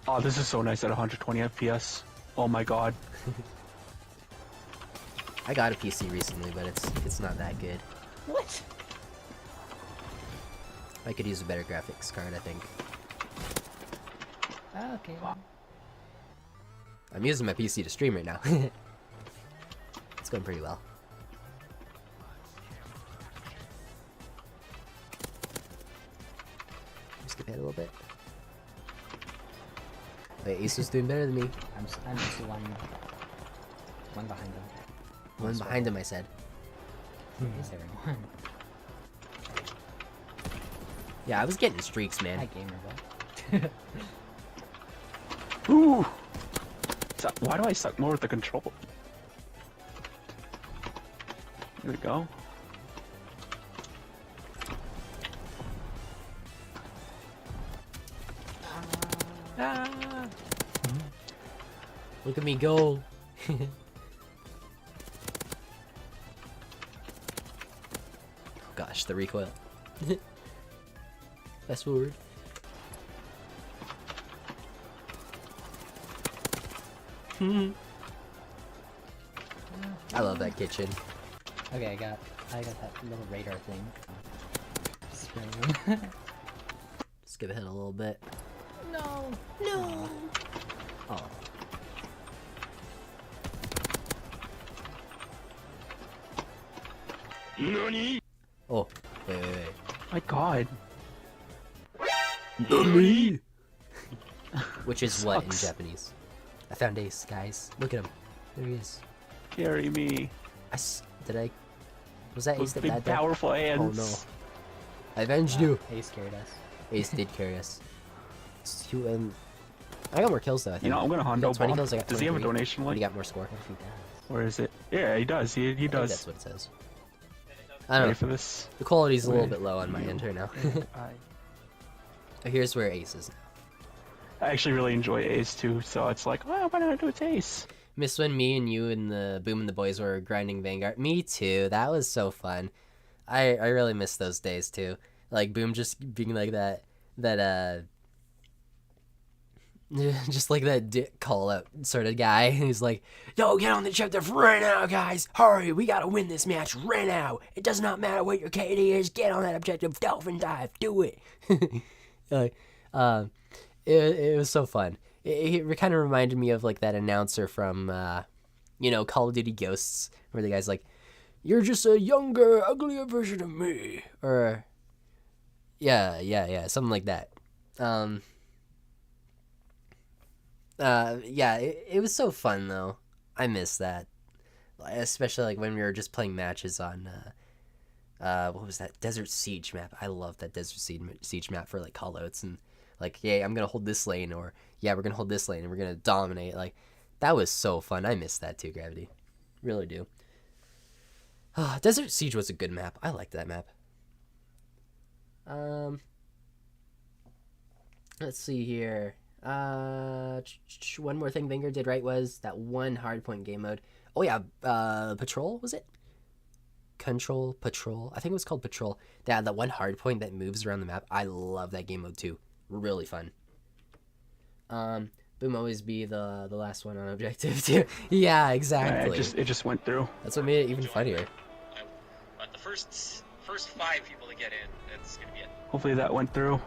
S5: oh, this is so nice at 120 FPS. Oh my god.
S1: I got a PC recently, but it's not that good.
S2: What?
S1: I could use a better graphics card, I think.
S2: Okay.
S1: I'm using my PC to stream right now. It's going pretty well. Skip ahead a little bit. Wait, Ace was doing better than me.
S2: I'm just one behind him.
S1: One behind him, I said.
S2: Is there one?
S1: Yeah, I was getting streaks, man.
S2: Hi, gamer bro.
S5: Ooh. Why do I suck more with the control? Here we go.
S1: Look at me go. Gosh, the recoil. Fast forward. I love that kitchen.
S2: Okay, I got that little radar thing. Spraying.
S1: Skip ahead a little bit.
S2: No.
S1: No. Oh. Oh, wait.
S5: My god.
S1: Which is what in
S5: Sucks.
S1: Japanese? I found Ace, guys. Look at him. There he is.
S5: Carry me.
S1: Did I? Was that Ace
S5: Those
S1: that
S5: big
S1: died there?
S5: powerful
S1: Oh
S5: hands.
S1: no. I avenged you.
S2: Ace scared us.
S1: Ace did carry us. And I got more kills though, I think.
S5: You know, I'm gonna
S1: You got
S5: Hondo
S1: 20
S5: bomb.
S1: kills, I got
S5: Does he have a
S1: 23.
S5: donation
S1: But
S5: link?
S1: he got more score.
S2: If he does.
S5: Where is it? Yeah, he does. He
S1: I think
S5: does.
S1: that's what it says. I don't
S5: Ready
S1: know.
S5: for this?
S1: The quality's a little
S5: Wait.
S1: bit low on my end right now.
S5: I
S1: Here's where Ace is.
S5: actually really enjoy Ace too, so it's like, oh, why not do it to Ace?
S1: Miss when me and you and the Boom and the boys were grinding Vanguard. Me too. That was so fun. I really miss those days too. Like Boom just being like that just like that call out sort of guy. He's like, yo, get on the objective right now, guys. Hurry, we gotta win this match right now. It does not matter what your KD is. Get on that objective. Dolphin dive. Do it. Like, it was so fun. It kind of reminded me of like that announcer from, Call of Duty Ghosts, where the guy's like, "You're just a younger, uglier version of me," or yeah, something like that. It was so fun though. I miss that, especially like when we were just playing matches on what was that, Desert Siege map. I love that Desert Siege map for like callouts and like, yeah, I'm gonna hold this lane, or yeah, we're gonna hold this lane and we're gonna dominate. Like, that was so fun. I miss that too, Gravity. Really do. Desert Siege was a good map. I liked that map. Let's see here. One more thing Vanguard did right was that one hardpoint game mode. Oh yeah, Patrol, was it? Patrol. I think it was called Patrol. Yeah, that one hardpoint that moves around the map. I love that game mode too. Really fun. Boom always be the last one on objective too. Yeah, exactly.
S5: It just went through.
S1: That's what made it even funnier.
S6: But the first 5 people to get in, that's gonna be it.
S5: Hopefully that went through.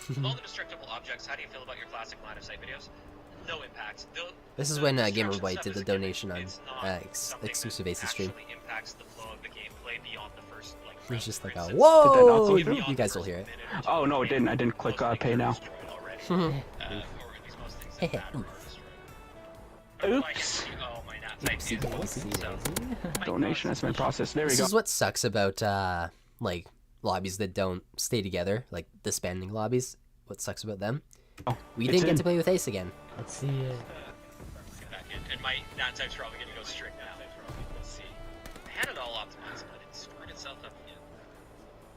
S6: With all the destructible objects, how do you feel about your classic line of sight videos? No impact.
S1: This is
S6: The
S1: when
S6: destruction
S1: Gamer Boy
S6: stuff
S1: did
S6: is
S1: the
S6: a gimmick.
S1: donation on
S6: It's not something
S1: exclusive
S6: that
S1: Ace stream.
S6: actually impacts the flow of the gameplay beyond the first, like,
S1: He's
S6: round,
S1: just
S6: for
S1: like,
S6: instance.
S1: whoa!
S5: Did that not go through?
S1: You guys will hear it.
S5: Oh no, it didn't. I didn't click pay now.
S6: Or at least most things that matter are destroyed.
S5: Oops.
S6: Oh, my not type
S1: Oopsie
S6: is
S1: daisy.
S6: so-
S5: Donation has been processed. There we
S1: This
S5: go.
S1: is what sucks about like lobbies that don't stay together, like disbanding lobbies. What sucks about them?
S5: Oh,
S1: We
S5: it's
S1: didn't get
S5: in.
S1: to play with Ace again.
S2: Let's see it.
S6: Get back and my not type's probably gonna go strict now. Let's see. I had it all optimized, but it screwed itself up again.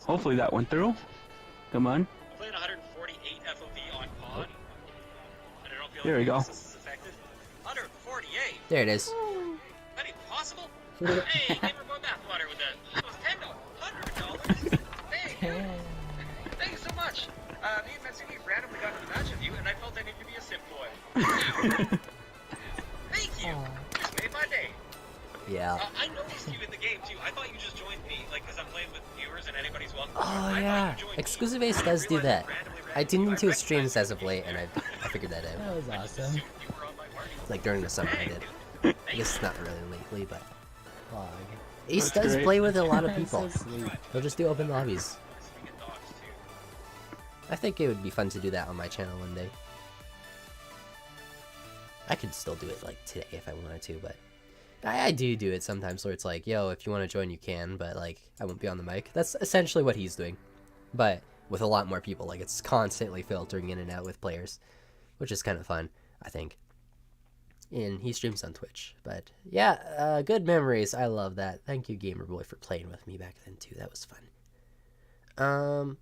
S5: Hopefully that went through. Come on.
S6: I'm playing 148 FOV on pod. I don't feel
S5: There we go.
S6: this is effective. 148?
S1: There it is.
S6: That even possible? Hey, Gamer Boy Bathwater with that. It was $100. Hey, dude. Thank you so much. Me and Mattsuki randomly got in a match with you, and I felt I needed to be a simp boy. Thank you. Just made my day.
S1: Yeah.
S6: I noticed you in the game too. I thought you just joined me, like, because I'm playing with viewers and anybody's welcome.
S1: Oh
S6: I
S1: yeah.
S6: thought you joined me.
S1: Exclusive Ace does do that. I tuned into his streams as of late, and I figured that out.
S2: That was awesome.
S6: You were on my party.
S1: Like during the summer, I
S6: Hey,
S1: did.
S6: dude.
S1: I guess it's not really lately, but
S2: Log.
S1: Ace
S5: That's
S1: does
S5: great.
S1: play with a lot of
S2: That's so
S1: people.
S2: sweet.
S1: He'll just do open lobbies.
S6: Speaking of dogs, too.
S1: I think it would be fun to do that on my channel one day. I could still do it like today if I wanted to, but I do it sometimes where it's like, yo, if you want to join, you can, but like I won't be on the mic. That's essentially what he's doing, but with a lot more people. Like it's constantly filtering in and out with players, which is kind of fun, I think. And he streams on Twitch, but yeah, good memories. I love that. Thank you, Gamerboy, for playing with me back then too. That was fun.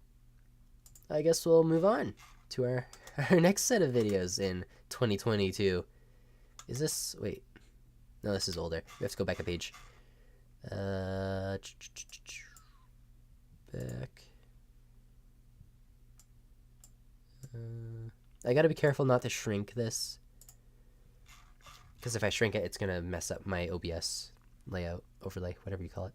S1: I guess we'll move on to our next set of videos in 2022. Is this... Wait. No, this is older. We have to go back a page. Back. I gotta be careful not to shrink this. Because if I shrink it, it's gonna mess up my OBS layout, overlay, whatever you call it.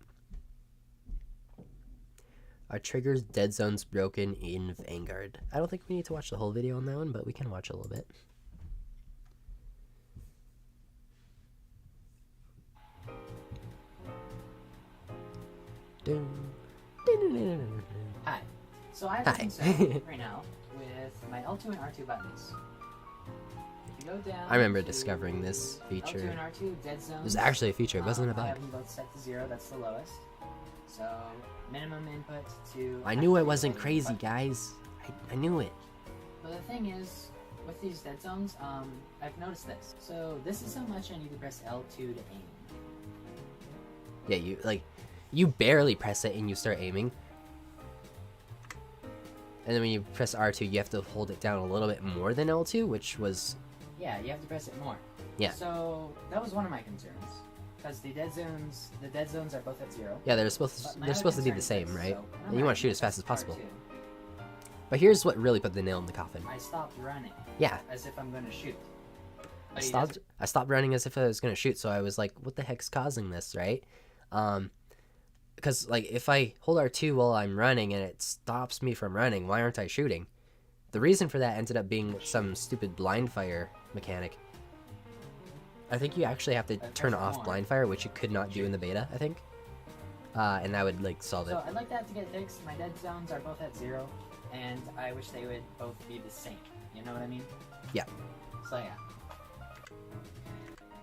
S1: Are triggers Deadzones broken in Vanguard? I don't think we need to watch the whole video on that one, but we can watch a little bit.
S2: Hi. So I have
S1: Hi.
S2: a concern right now with my L2 and R2 buttons. If you go down
S1: I remember
S2: to
S1: discovering this
S2: L2
S1: feature.
S2: and R2 dead zones.
S1: It was actually a feature, it wasn't a
S2: I
S1: bug.
S2: have them both set to 0, that's the lowest. So minimum input to...
S1: I knew it
S2: activate
S1: wasn't
S2: the
S1: crazy,
S2: button.
S1: guys. I knew it.
S2: But the thing is, with these dead zones, I've noticed this. So this is how much I need to press L2 to aim.
S1: Yeah, you barely press it and you start aiming. And then when you press R2, you have to hold it down a little bit more than L2, which was...
S2: Yeah, you have to press it more.
S1: Yeah.
S2: So that was one of my concerns. Because the dead zones are both at 0.
S1: Yeah, they're supposed
S2: But
S1: to,
S2: my
S1: they're
S2: other
S1: supposed to be the
S2: concern is
S1: same,
S2: this.
S1: right?
S2: So
S1: And
S2: whenever
S1: you
S2: I
S1: want to shoot as
S2: press
S1: fast as possible.
S2: R2,
S1: But here's what really put the nail in the coffin.
S2: I stopped running.
S1: Yeah.
S2: As if I'm going to shoot.
S1: I
S2: But he
S1: stopped running as if I was gonna shoot, so I was like, what the heck's causing this, right? Because like if I hold R2 while I'm running and it stops me from running, why aren't I shooting? The reason for that ended up being some stupid blind fire mechanic. I think you actually have to turn off blind fire, which you could not do in the beta, I think. And that would like solve it.
S2: So I'd like that to get fixed. My dead zones are both at 0, and I wish they would both be the same. You know what I mean?
S1: Yeah.
S2: So yeah.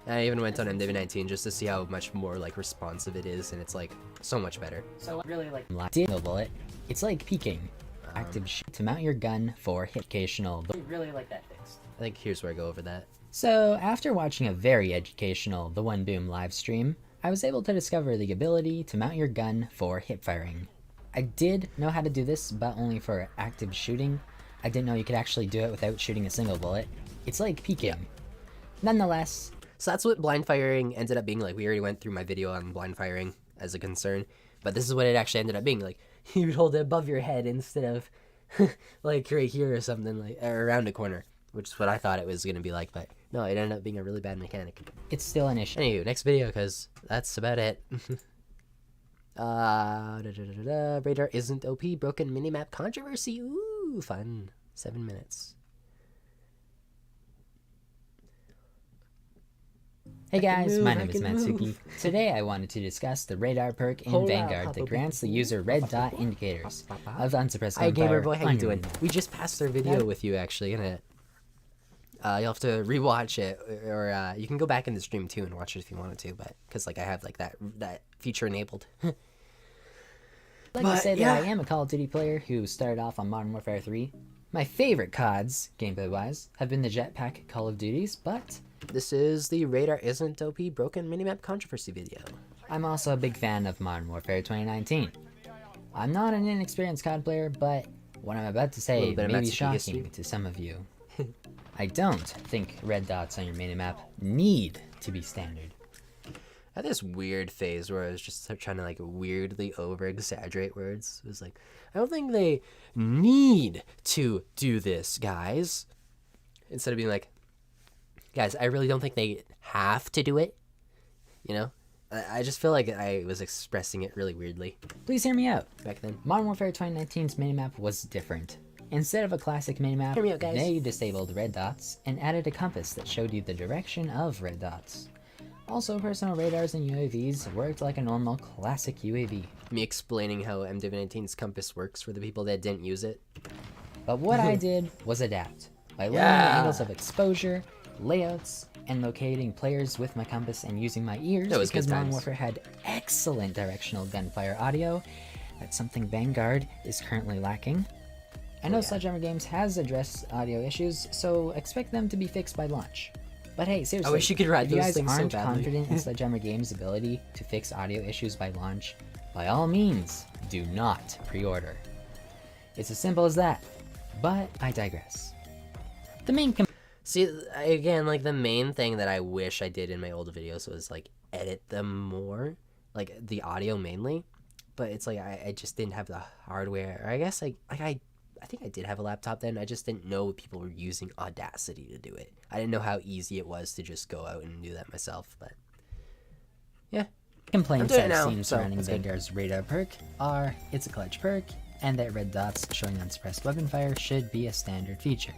S1: I even went on MW19 just to see how much more like responsive it is, and it's like so much better.
S2: So really like
S7: Single bullet. It's like peeking. Active shoot to mount your gun for hit-cational.
S2: really like that fixed.
S1: I think here's where I go over that.
S7: So, after watching a very educational The One Boom live stream, I was able to discover the ability to mount your gun for hip firing. I did know how to do this, but only for active shooting. I didn't know you could actually do it without shooting a single bullet. It's like peeking. Nonetheless,
S1: So that's what blind firing ended up being like. We already went through my video on blind firing as a concern, but this is what it actually ended up being like. You would hold it above your head instead of like right here or something, like or around a corner, which is what I thought it was gonna be like. But no, it ended up being a really bad mechanic.
S7: it's still an issue.
S1: Anywho, next video because that's about it. Radar isn't OP. Broken minimap controversy. Ooh, fun. 7 minutes.
S7: Hey guys,
S1: move,
S7: my
S1: I
S7: name is
S1: can
S7: Mattsuki.
S1: move.
S7: Today I wanted to discuss the radar perk in
S1: Hold up,
S7: Vanguard
S1: pop
S7: that
S1: up,
S7: grants the
S1: pop
S7: user
S1: up,
S7: red
S1: pop
S7: dot
S1: up,
S7: indicators
S1: pop up.
S7: of unsuppressed
S1: Hi
S7: gunfire
S1: Gamerboy, how
S7: on
S1: you
S7: your
S1: doing?
S7: map.
S1: We just passed our video with you actually in it. You'll have to rewatch it, or you can go back in the stream too and watch it if you wanted to, but because like I have like that feature enabled.
S7: I'd like
S1: But,
S7: to say
S1: yeah.
S7: that I am a Call of Duty player who started off on Modern Warfare 3. My favorite CODs, gameplay-wise, have been the Jetpack Call of Duties, but
S1: This is the Radar Isn't OP Broken Minimap Controversy video.
S7: I'm also a big fan of Modern Warfare 2019. I'm not an inexperienced COD player, but what I'm about to say
S1: Little bit of
S7: may be
S1: Mattsuki
S7: shocking
S1: history.
S7: to some of you. I don't think red dots on your minimap need to be standard.
S1: I had this weird phase where I was just trying to like weirdly over-exaggerate words. It was like, I don't think they need to do this, guys. Instead of being like, guys, I really don't think they have to do it. You know? I just feel like I was expressing it really weirdly
S7: Please hear me out.
S1: back then.
S7: Modern Warfare 2019's minimap was different. Instead of a classic minimap,
S1: Hear me out, guys.
S7: they disabled red dots and added a compass that showed you the direction of red dots. Also, personal radars and UAVs worked like a normal classic UAV.
S1: Me explaining how MW19's compass works for the people that didn't use it.
S7: But what I did was adapt by learning the
S1: Yeah.
S7: angles of exposure, layouts, and locating players with my compass and using my ears
S1: That was
S7: because
S1: good
S7: Modern
S1: times.
S7: Warfare had excellent directional gunfire audio. That's something Vanguard is currently lacking. I know
S1: yeah.
S7: Sledgehammer Games has addressed audio issues, so expect them to be fixed by launch. But hey, seriously,
S1: wish you could ride
S7: if you
S1: those
S7: guys
S1: things so
S7: aren't
S1: badly.
S7: confident in Sledgehammer Games' ability to fix audio issues by launch, by all means, do not pre-order. It's as simple as that. But I digress. The main
S1: See, again, like the main thing that I wish I did in my old videos was like edit them more, like the audio mainly. But it's like I just didn't have the hardware. Or I guess I think I did have a laptop then. I just didn't know people were using Audacity to do it. I didn't know how easy it was to just go out and do that myself. But yeah,
S7: complaints
S1: I'm doing it
S7: I've
S1: now,
S7: seen
S1: so
S7: surrounding
S1: that's good.
S7: Vanguard's radar perk are it's a clutch perk, and that red dots showing unsuppressed weapon fire should be a standard feature.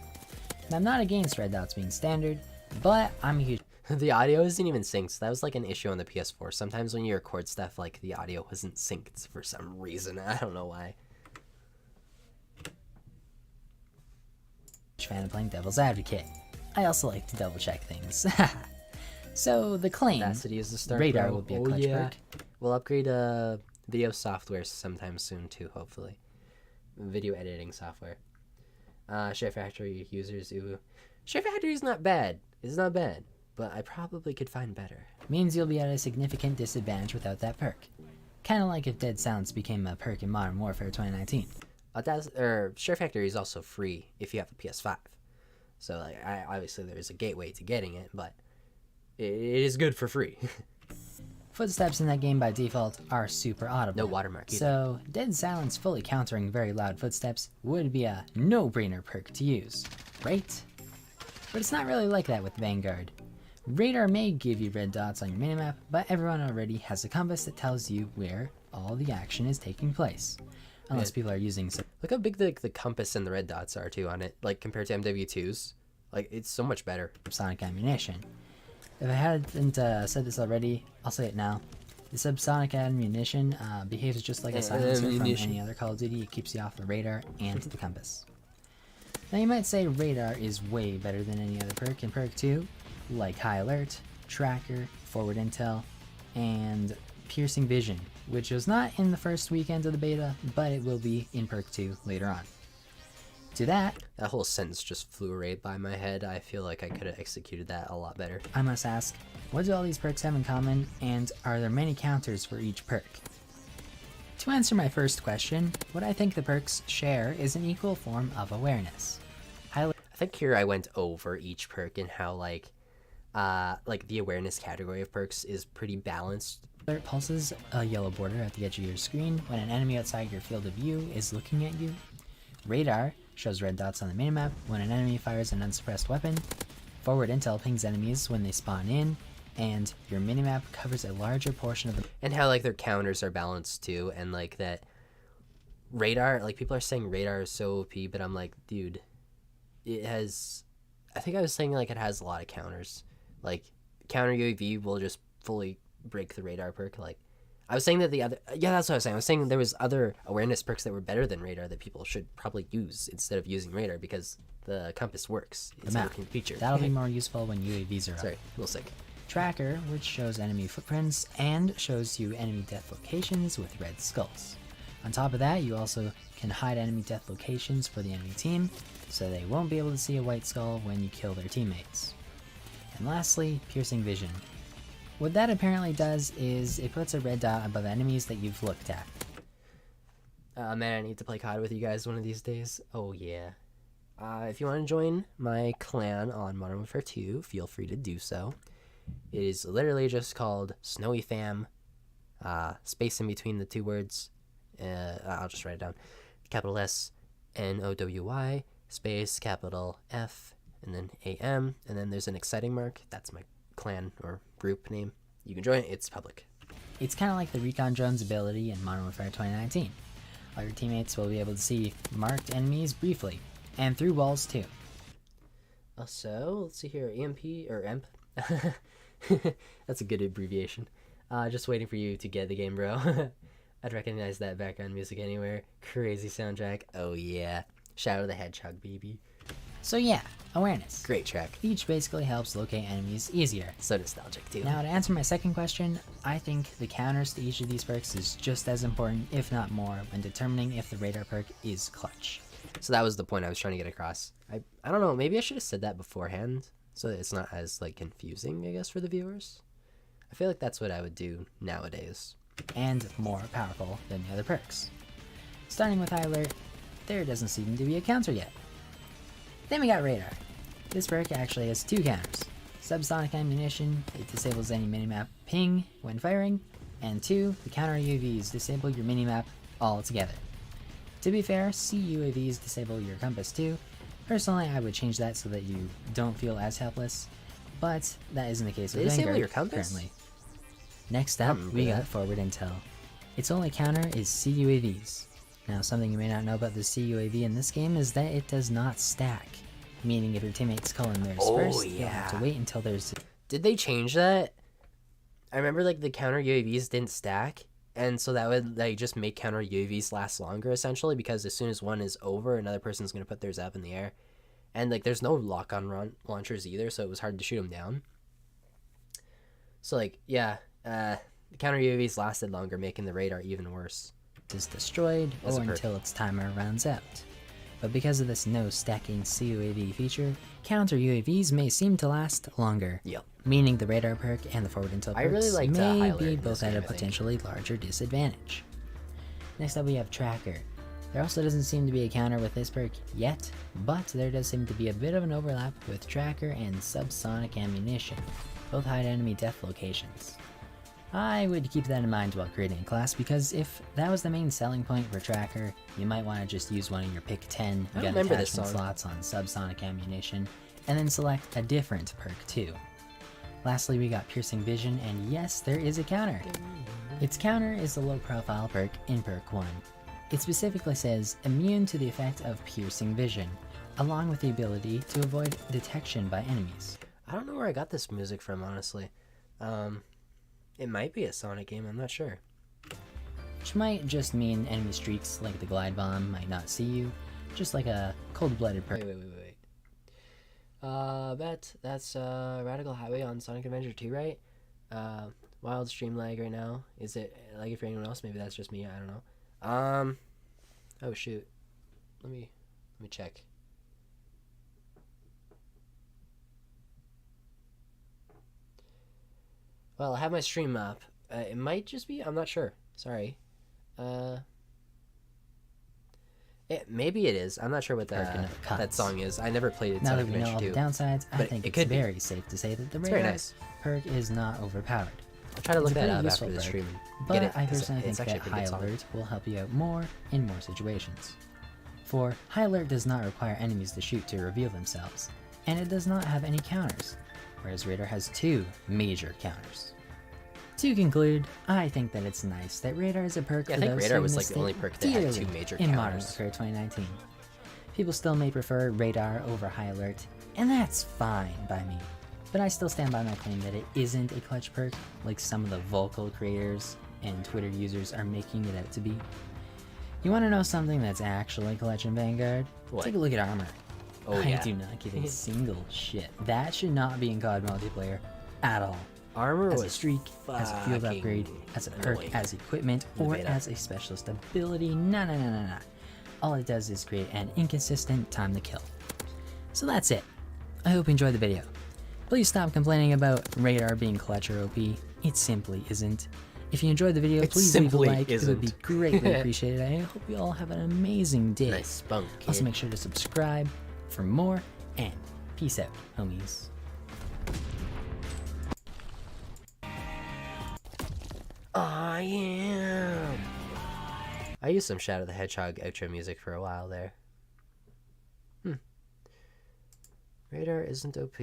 S7: And I'm not against red dots being standard, but I'm a huge
S1: the audio isn't even synced. That was like an issue on the PS4. Sometimes when you record stuff, like the audio wasn't synced for some reason. I don't know why.
S7: fan of playing devil's advocate. I also like to double check things. So the claim
S1: Audacity is the start.
S7: radar
S1: bro.
S7: will be a
S1: Oh,
S7: clutch
S1: yeah.
S7: perk.
S1: We'll upgrade video software sometime soon too, hopefully. Video editing software. Share Factory users. Ooh. Share Factory is not bad. It's not bad, but I probably could find better.
S7: Means you'll be at a significant disadvantage without that perk. Kinda like if Dead Sounds became a perk in Modern Warfare 2019.
S1: Share Factory is also free if you have a PS5. So like, obviously there's a gateway to getting it, but it is good for free.
S7: Footsteps in that game by default are super audible.
S1: No watermark either.
S7: So, Dead Silence fully countering very loud footsteps would be a no-brainer perk to use, right? But it's not really like that with Vanguard. Radar may give you red dots on your minimap, but everyone already has a compass that tells you where all the action is taking place. Unless
S1: Yeah.
S7: people are using
S1: Look how big the compass and the red dots are too on it, like compared to MW2's. Like, it's so much better.
S7: subsonic ammunition. If I hadn't said this already, I'll say it now. The subsonic ammunition behaves just like a silencer from
S1: Ammunition.
S7: any other Call of Duty. It keeps you off the radar and the compass. Now you might say radar is way better than any other perk in Perk 2, like High Alert, Tracker, Forward Intel, and Piercing Vision, which was not in the first weekend of the beta, but it will be in Perk 2 later on. To that,
S1: That whole sentence just flew right by my head. I feel like I could have executed that a lot better.
S7: I must ask, what do all these perks have in common, and are there many counters for each perk? To answer my first question, what I think the perks share is an equal form of awareness.
S1: I think here I went over each perk and how like the awareness category of perks is pretty balanced.
S7: Alert pulses a yellow border at the edge of your screen when an enemy outside your field of view is looking at you. Radar shows red dots on the minimap when an enemy fires an unsuppressed weapon. Forward Intel pings enemies when they spawn in, and your minimap covers a larger portion of the
S1: And how like their counters are balanced too, and like that radar, like people are saying radar is so OP, but I'm like, dude, it has, I think I was saying like it has a lot of counters. Like counter UAV will just fully break the radar perk. Like I was saying that the other, yeah, that's what I was saying. I was saying there was other awareness perks that were better than radar that people should probably use instead of using radar because the compass works. It's a
S7: map.
S1: working feature.
S7: That'll be more useful when UAVs are up.
S1: Sorry, a little sick.
S7: Tracker, which shows enemy footprints and shows you enemy death locations with red skulls. On top of that, you also can hide enemy death locations for the enemy team. so they won't be able to see a white skull when you kill their teammates. And lastly, piercing vision. What that apparently does is it puts a red dot above enemies that you've looked at.
S1: Man, I need to play COD with you guys one of these days. Oh yeah. If you want to join my clan on Modern Warfare 2, feel free to do so. It is literally just called Snowy Fam. Space in between the two words. I'll just write it down. Capital S NOWY space capital F and then AM, and then there's an exciting mark. That's my clan or group name. You can join it. It's public.
S7: It's kind of like the recon drone's ability in Modern Warfare 2019. All your teammates will be able to see marked enemies briefly, and through walls too.
S1: Also, let's see here, EMP or EMP. That's a good abbreviation. Just waiting for you to get the game, bro. I'd recognize that background music anywhere. Crazy soundtrack. Oh yeah. Shadow the Hedgehog, baby.
S7: So yeah, awareness.
S1: Great track.
S7: Each basically helps locate enemies easier.
S1: So nostalgic too.
S7: Now to answer my second question, I think the counters to each of these perks is just as important, if not more, when determining if the radar perk is clutch.
S1: So that was the point I was trying to get across. I don't know, maybe I should have said that beforehand so that it's not as like confusing, I guess, for the viewers. I feel like that's what I would do nowadays.
S7: And more powerful than the other perks. Starting with High Alert, there doesn't seem to be a counter yet. Then we got Radar. This perk actually has two counters. Subsonic ammunition, it disables any minimap ping when firing, and 2, the counter UAVs disable your minimap altogether. To be fair, CUAVs disable your compass too. Personally, I would change that so that you don't feel as helpless, but that isn't the case with
S1: They disable
S7: Vanguard
S1: your compass?
S7: currently. Next up, we got Forward Intel. Its only counter is CUAVs. Now, something you may not know about the CUAV in this game is that it does not stack, meaning if your teammates call in theirs first, you'll have to wait until there's...
S1: Did they change that? I remember like the counter UAVs didn't stack, and so that would like just make counter UAVs last longer essentially, because as soon as one is over, another person's gonna put theirs up in the air, and like there's no lock-on launchers either, so it was hard to shoot them down. So like yeah, the counter UAVs lasted longer, making the radar even worse.
S7: is destroyed
S1: As a
S7: or
S1: perk.
S7: until its timer runs out. But because of this no stacking CUAV feature, counter UAVs may seem to last longer.
S1: Yep.
S7: Meaning the radar perk and the forward intel perks
S1: I really liked, High
S7: may
S1: Alert
S7: be
S1: in
S7: both
S1: this
S7: at
S1: game,
S7: a
S1: I think.
S7: potentially larger disadvantage. Next up we have Tracker. There also doesn't seem to be a counter with this perk yet, but there does seem to be a bit of an overlap with Tracker and Subsonic Ammunition. Both hide enemy death locations. I would keep that in mind while creating a class, because if that was the main selling point for Tracker, you might want to just use one of your pick 10
S1: I
S7: gun
S1: remember this
S7: attachment
S1: song.
S7: slots on Subsonic Ammunition, and then select a different perk too. Lastly, we got Piercing Vision, and yes, there is a counter. Its counter is the low profile perk in Perk 1. It specifically says immune to the effect of Piercing Vision, along with the ability to avoid detection by enemies.
S1: I don't know where I got this music from, honestly. It might be a Sonic game, I'm not sure.
S7: Which might just mean enemy streaks like the Glide Bomb might not see you, just like a cold-blooded perk.
S1: Wait. That's Radical Highway on Sonic Adventure 2, right? Wild stream lag right now. Is it laggy for anyone else? Maybe that's just me, I don't know. Oh shoot. Let me check. Well, I have my stream up. It might just be, I'm not sure. Sorry. Maybe it is. I'm not sure what that song is. I never played it.
S7: Now that
S1: Sonic
S7: we know all
S1: Adventure
S7: the
S1: 2.
S7: downsides, I
S1: but
S7: think
S1: it
S7: it's
S1: could be.
S7: very safe to say that the
S1: It's very
S7: radar
S1: nice.
S7: perk is not overpowered.
S1: I'll try to
S7: It's
S1: look
S7: a
S1: that
S7: pretty
S1: up
S7: useful
S1: after the
S7: perk,
S1: stream. and
S7: But
S1: get it,
S7: I
S1: 'cause
S7: personally think
S1: it's actually
S7: that
S1: a pretty
S7: High
S1: good song.
S7: Alert will help you out more in more situations. For High Alert does not require enemies to shoot to reveal themselves, and it does not have any counters, whereas Radar has 2 major counters. To conclude, I think that it's nice that Radar is a perk
S1: Yeah, I
S7: for
S1: think
S7: those
S1: Radar
S7: who
S1: was, like,
S7: missed
S1: the
S7: it
S1: only perk that had 2
S7: dearly
S1: major
S7: in Modern
S1: counters.
S7: Warfare 2019. People still may prefer Radar over High Alert, and that's fine by me. But I still stand by my claim that it isn't a clutch perk like some of the vocal creators and Twitter users are making it out to be. You want to know something that's actually clutch in Vanguard?
S1: What?
S7: Take a look at armor.
S1: Oh,
S7: I
S1: yeah.
S7: do not give a single shit. That should not be in COD multiplayer at all.
S1: Armor
S7: As a
S1: was
S7: streak, as a field
S1: fucking
S7: upgrade, as a perk,
S1: annoying.
S7: as equipment,
S1: In the
S7: or
S1: beta.
S7: as a specialist ability. Nah. All it does is create an inconsistent time to kill. So that's it. I hope you enjoyed the video. Please stop complaining about Radar being clutch or OP. It simply isn't. If you enjoyed the video, please leave a like. It would be greatly appreciated. I hope you all have an amazing day.
S1: Nice spunk, kid.
S7: Also, make sure to subscribe for more, and peace out, homies.
S1: I am. I used some Shadow the Hedgehog outro music for a while there. Radar isn't OP.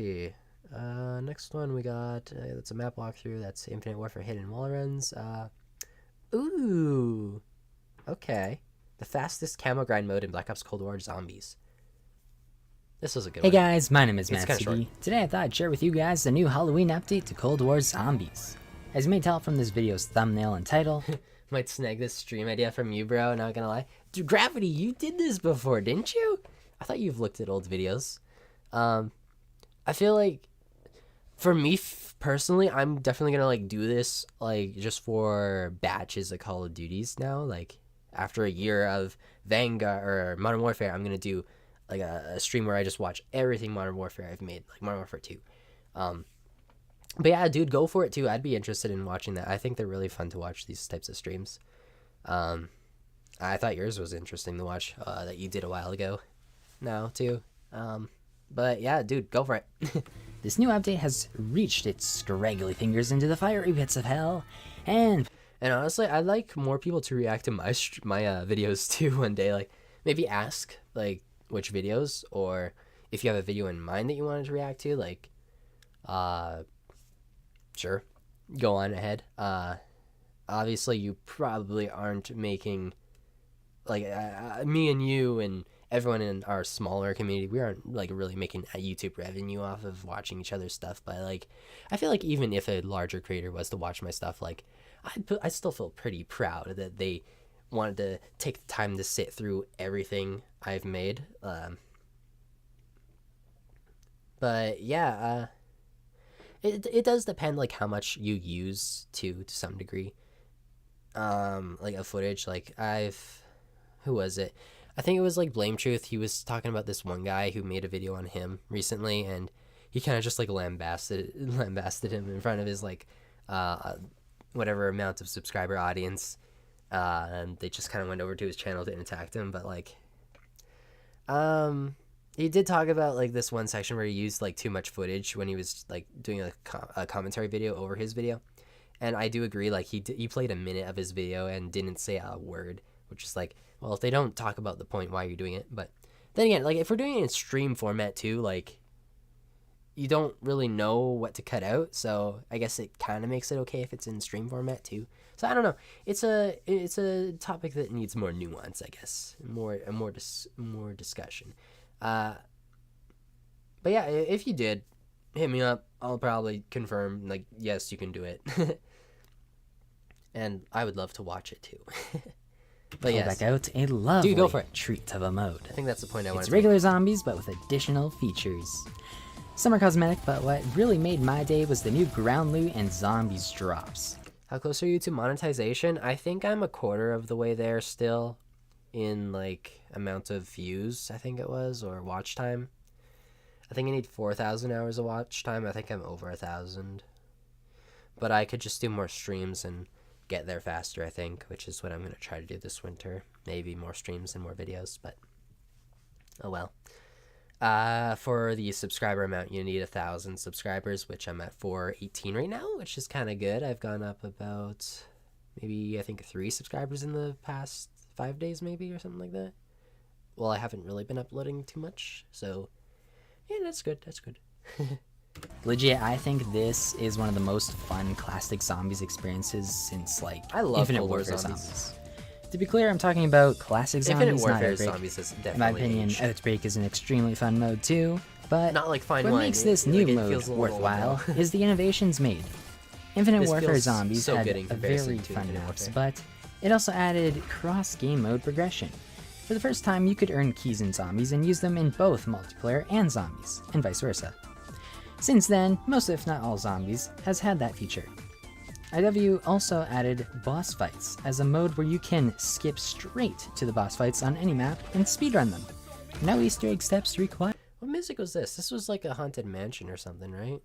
S1: Next one we got, that's a map walkthrough, that's Infinite Warfare Hidden Wall Runs. Ooh, okay. The fastest camo grind mode in Black Ops Cold War Zombies. This was a good one.
S7: Hey guys, my name is
S1: It's kinda short.
S7: Mattsuki. Today I thought I'd share with you guys the new Halloween update to Cold War Zombies. As you may tell from this video's thumbnail and title,
S1: Might snag this stream idea from you, bro, not gonna lie. Dude, Gravity, you did this before, didn't you? I thought you've looked at old videos. I feel like, for me personally, I'm definitely gonna like do this like just for batches of Call of Duties now. Like after a year of Vanguard or Modern Warfare, I'm gonna do like a stream where I just watch everything Modern Warfare I've made, like Modern Warfare 2. But yeah, dude, go for it too. I'd be interested in watching that. I think they're really fun to watch, these types of streams. I thought yours was interesting to watch, that you did a while ago now too. But yeah, dude, go for it.
S7: this new update has reached its scraggly fingers into the fiery pits of hell, and
S1: honestly, I'd like more people to react to my videos too one day. Like, maybe ask, like, which videos, or if you have a video in mind that you wanted to react to, like, sure, go on ahead. Obviously, you probably aren't making, like, me and you and everyone in our smaller community, we aren't like really making a YouTube revenue off of watching each other's stuff. But like, I feel like even if a larger creator was to watch my stuff, like I still feel pretty proud that they wanted to take the time to sit through everything I've made. But yeah, it does depend like how much you use to some degree. Like a footage, like who was it? I think it was like Blame Truth. He was talking about this one guy who made a video on him recently, and he kind of just like lambasted him in front of his like whatever amount of subscriber audience, and they just kind of went over to his channel to attack him. But like, he did talk about like this one section where he used like too much footage when he was like doing a commentary video over his video, and I do agree. Like he played a minute of his video and didn't say a word, which is like, well, if they don't talk about the point why you're doing it. But then again, like if we're doing it in stream format too, like you don't really know what to cut out, so I guess it kind of makes it okay if it's in stream format too. So I don't know. It's a topic that needs more nuance, I guess, more discussion. But yeah, if you did, hit me up. I'll probably confirm like yes, you can do it, and I would love to watch it too. But
S7: pull back out a lovely
S1: go for it.
S7: treat of a mode.
S1: I think that's the point I wanted
S7: It's
S1: to
S7: regular zombies, but with additional features. Some are cosmetic, but what really made my day was the new ground loot and zombies drops.
S1: How close are you to monetization? I think I'm a quarter of the way there still in like amount of views, I think it was, or watch time. I think I need 4,000 hours of watch time. I think I'm over 1,000. But I could just do more streams and get there faster, I think, which is what I'm going to try to do this winter. Maybe more streams and more videos, but oh well. For the subscriber amount, you need 1,000 subscribers, which I'm at 418 right now, which is kind of good. I've gone up about maybe, I think, 3 subscribers in the past 5 days, maybe, or something like that. Well, I haven't really been uploading too much, so yeah, that's good. That's good.
S7: Legit, I think this is one of the most fun classic zombies experiences since like
S1: I love
S7: Infinite
S1: Cold War
S7: Warfare
S1: zombies.
S7: zombies. To be clear, I'm talking about classic zombies,
S1: Infinite
S7: not
S1: Warfare
S7: Outbreak.
S1: zombies is definitely
S7: In my opinion,
S1: aged.
S7: Outbreak is an extremely fun mode too, but
S1: Not like Fine
S7: what
S1: Wine.
S7: makes this
S1: Like,
S7: new
S1: it
S7: mode
S1: feels a little
S7: worthwhile
S1: old.
S7: is the innovations made. Infinite
S1: This
S7: Warfare
S1: feels
S7: Zombies
S1: so
S7: had
S1: good in
S7: a
S1: comparison
S7: very
S1: to
S7: fun
S1: Infinite
S7: maps,
S1: Warfare.
S7: but it also added cross-game mode progression. For the first time, you could earn keys in zombies and use them in both multiplayer and zombies, and vice versa. Since then, most if not all zombies has had that feature. IW also added boss fights as a mode where you can skip straight to the boss fights on any map and speedrun them. No Easter egg steps required.
S1: What music was this? This was like a haunted mansion or something, right?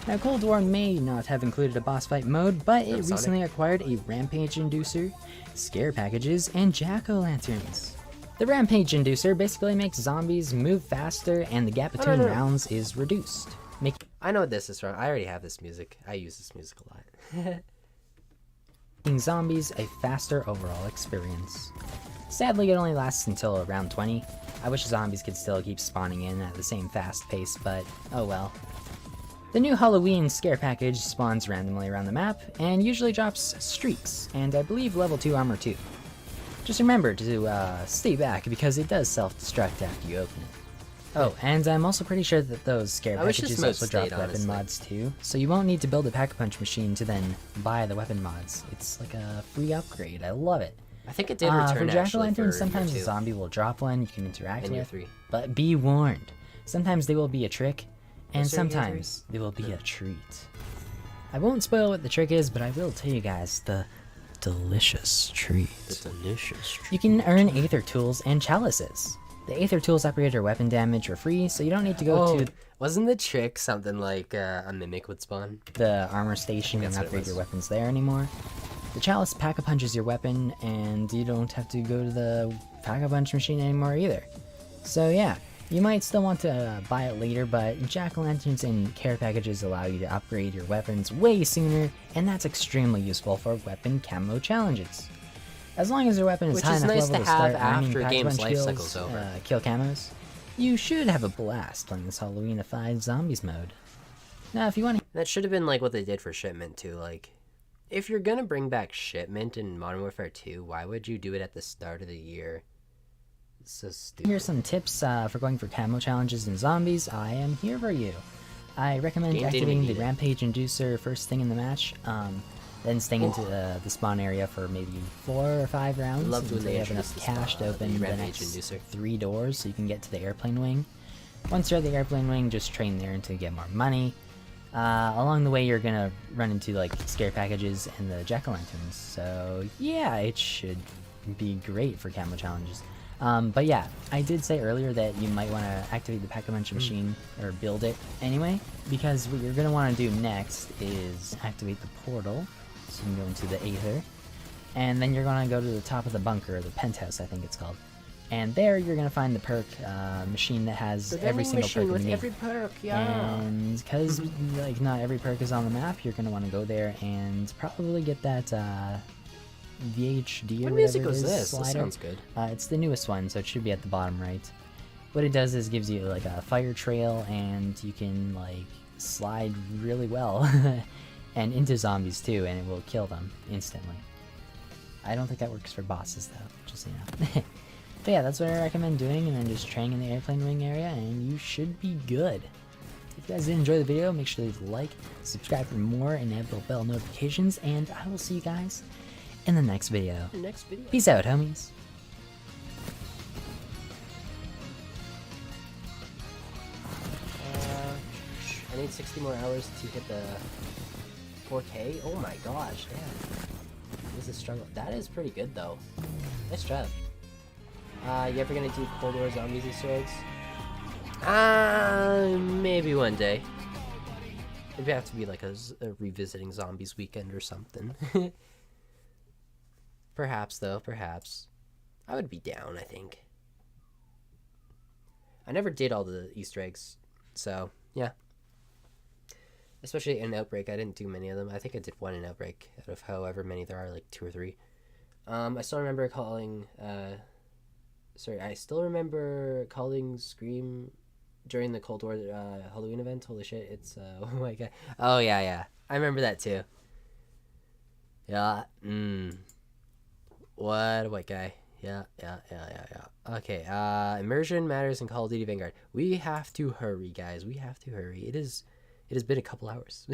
S7: Now, Cold War may not have included a boss fight mode, but it
S1: Sonic?
S7: recently acquired a Rampage Inducer, scare packages, and jack-o'-lanterns. The Rampage Inducer basically makes zombies move faster, and the gap between
S1: no.
S7: rounds is reduced, making
S1: I know what this is from. I already have this music. I use this music a lot.
S7: zombies a faster overall experience. Sadly, it only lasts until around 20. I wish zombies could still keep spawning in at the same fast pace, but oh well. The new Halloween scare package spawns randomly around the map, and usually drops streaks, and I believe level 2 armor too. Just remember to stay back, because it does self-destruct after you open it. Oh, and I'm also pretty sure that those scare
S1: I wish this
S7: packages
S1: mode
S7: also drop
S1: stayed,
S7: weapon
S1: honestly.
S7: mods too, so you won't need to build a pack-a-punch machine to then buy the weapon mods. It's like a free upgrade. I love it.
S1: I think it did
S7: For
S1: return actually
S7: jack-o'-lanterns,
S1: for
S7: sometimes a
S1: year 2
S7: zombie will drop one you can interact
S1: and year
S7: with,
S1: 3.
S7: but be warned. Sometimes they will be a trick, and
S1: Was there a year
S7: sometimes they will be a treat. I won't spoil what the trick is, but I will tell you guys the delicious treat.
S1: The delicious.
S7: You can earn Aether Tools and Chalices. The Aether Tools upgrade your weapon damage for free, so you don't need to go to
S1: Wasn't the trick something like a mimic would spawn?
S7: the armor station and
S1: that's what it
S7: upgrade
S1: was.
S7: your weapons there anymore. The Chalice Pack-a-Punches your weapon, and you don't have to go to the Pack-a-Punch machine anymore either. So yeah, you might still want to buy it later, but jack-o'-lanterns and care packages allow you to upgrade your weapons way sooner, and that's extremely useful for weapon camo challenges. As long as your weapon is
S1: Which
S7: high
S1: is
S7: enough
S1: nice
S7: level
S1: to
S7: to
S1: have
S7: start earning
S1: after a game's
S7: Pack-a-Punch
S1: life
S7: kills,
S1: cycle's over.
S7: kill camos, you should have a blast playing this Halloweenified zombies mode. Now, if you want to
S1: That should have been like what they did for Shipment too. Like, if you're gonna bring back Shipment in Modern Warfare 2, why would you do it at the start of the year? It's so stupid.
S7: hear some tips for going for camo challenges and zombies, I am here for you. I recommend
S1: Game didn't
S7: activating the
S1: need it.
S7: Rampage Inducer first thing in the match, then staying into the spawn area for maybe 4 or 5 rounds
S1: Loved when
S7: until
S1: they
S7: you have enough
S1: introduced the
S7: cash to open the
S1: Rampage
S7: next
S1: Inducer.
S7: 3 doors so you can get to the airplane wing. Once you're at the airplane wing, just train there until you get more money. Along the way, you're gonna run into like scare packages and the jack-o'-lanterns, so yeah, it should be great for camo challenges. But yeah, I did say earlier that you might want to activate the Pack-a-Punch machine, or build it anyway, because what you're going to want to do next is activate the portal, so you can go into the Aether, and then you're going to go to the top of the bunker, the penthouse I think it's called, and there you're going to find the perk machine that has every single perk in the game.
S1: every perk, yeah.
S7: And because like not every perk is on the map, you're going to want to go there and probably get that VHD or
S1: What
S7: whatever
S1: music
S7: it
S1: was
S7: is
S1: this? This
S7: slider.
S1: sounds good.
S7: It's the newest one, so it should be at the bottom right. What it does is gives you like a fire trail, and you can like slide really well, and into zombies too, and it will kill them instantly. I don't think that works for bosses though, just so you know. But yeah, that's what I recommend doing, and then just training in the airplane wing area, and you should be good. If you guys did enjoy the video, make sure to leave a like, subscribe for more, and enable bell notifications, and I will see you guys in the next video.
S1: Next video.
S7: Peace out, homies.
S1: I need 60 more hours to hit the 4K. Oh my gosh, damn. This is a struggle. That is pretty good though. Nice job. You ever gonna do Cold War Zombies Easter eggs? Maybe one day. It'd have to be like a revisiting zombies weekend or something. Perhaps though, perhaps. I would be down, I think. I never did all the Easter eggs, so yeah. Especially in Outbreak, I didn't do many of them. I think I did one in Outbreak out of however many there are, like 2 or 3. I still remember calling, I still remember calling Scream during the Cold War Halloween event. Holy shit, it's, oh my god. Oh yeah. I remember that too. Yeah, What a white guy. Yeah. Okay, immersion matters in Call of Duty Vanguard. We have to hurry, guys. We have to hurry. It has been a couple hours.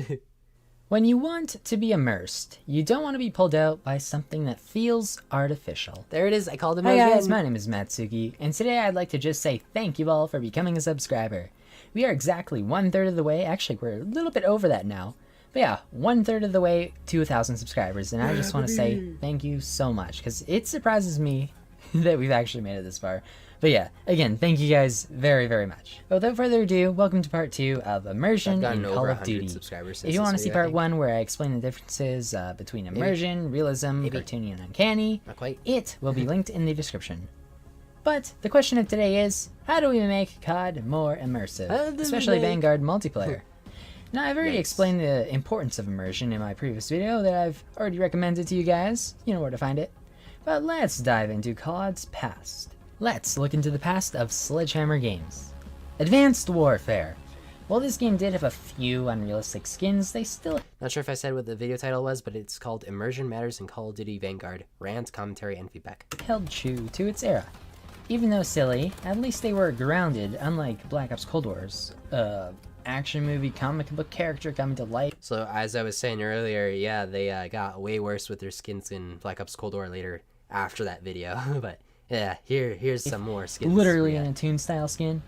S7: When you want to be immersed, you don't want to be pulled out by something that feels artificial.
S1: There it is. I called him
S7: Hi
S1: again.
S7: guys, my name is Mattsuki, and today I'd like to just say thank you all for becoming a subscriber. We are exactly 1/3 of the way, actually we're a little bit over that now, but yeah, 1/3 of the way to 1,000 subscribers, and I just want to say thank you so much, because it surprises me that we've actually made it this far. But yeah, again, thank you guys very, very much. But without further ado, welcome to part 2 of Immersion
S1: I've gotten
S7: in
S1: over
S7: Call of
S1: 100
S7: Duty.
S1: subscribers since
S7: If you
S1: this
S7: want to see
S1: video, I
S7: part
S1: think.
S7: 1 where I explain the differences between Immersion, Realism,
S1: Maybe.
S7: Cartoony, and Uncanny,
S1: Not quite.
S7: it will be linked in the description. But the question of today is, how do we make COD more immersive,
S1: How do we
S7: especially
S1: make-
S7: Vanguard multiplayer? Now, I've already
S1: Yikes.
S7: explained the importance of immersion in my previous video that I've already recommended to you guys. You know where to find it. But let's dive into COD's past. Let's look into the past of Sledgehammer Games. Advanced Warfare. While this game did have a few unrealistic skins, they still
S1: Not sure if I said what the video title was, but it's called Immersion Matters in Call of Duty Vanguard. Rant, commentary, and feedback.
S7: held true to its era. Even though silly, at least they were grounded, unlike Black Ops Cold War's action movie comic book character coming to life.
S1: So as I was saying earlier, yeah, they got way worse with their skins in Black Ops Cold War later after that video. But yeah, here's some more skins.
S7: Literally
S1: yeah,
S7: in a Toon style skin.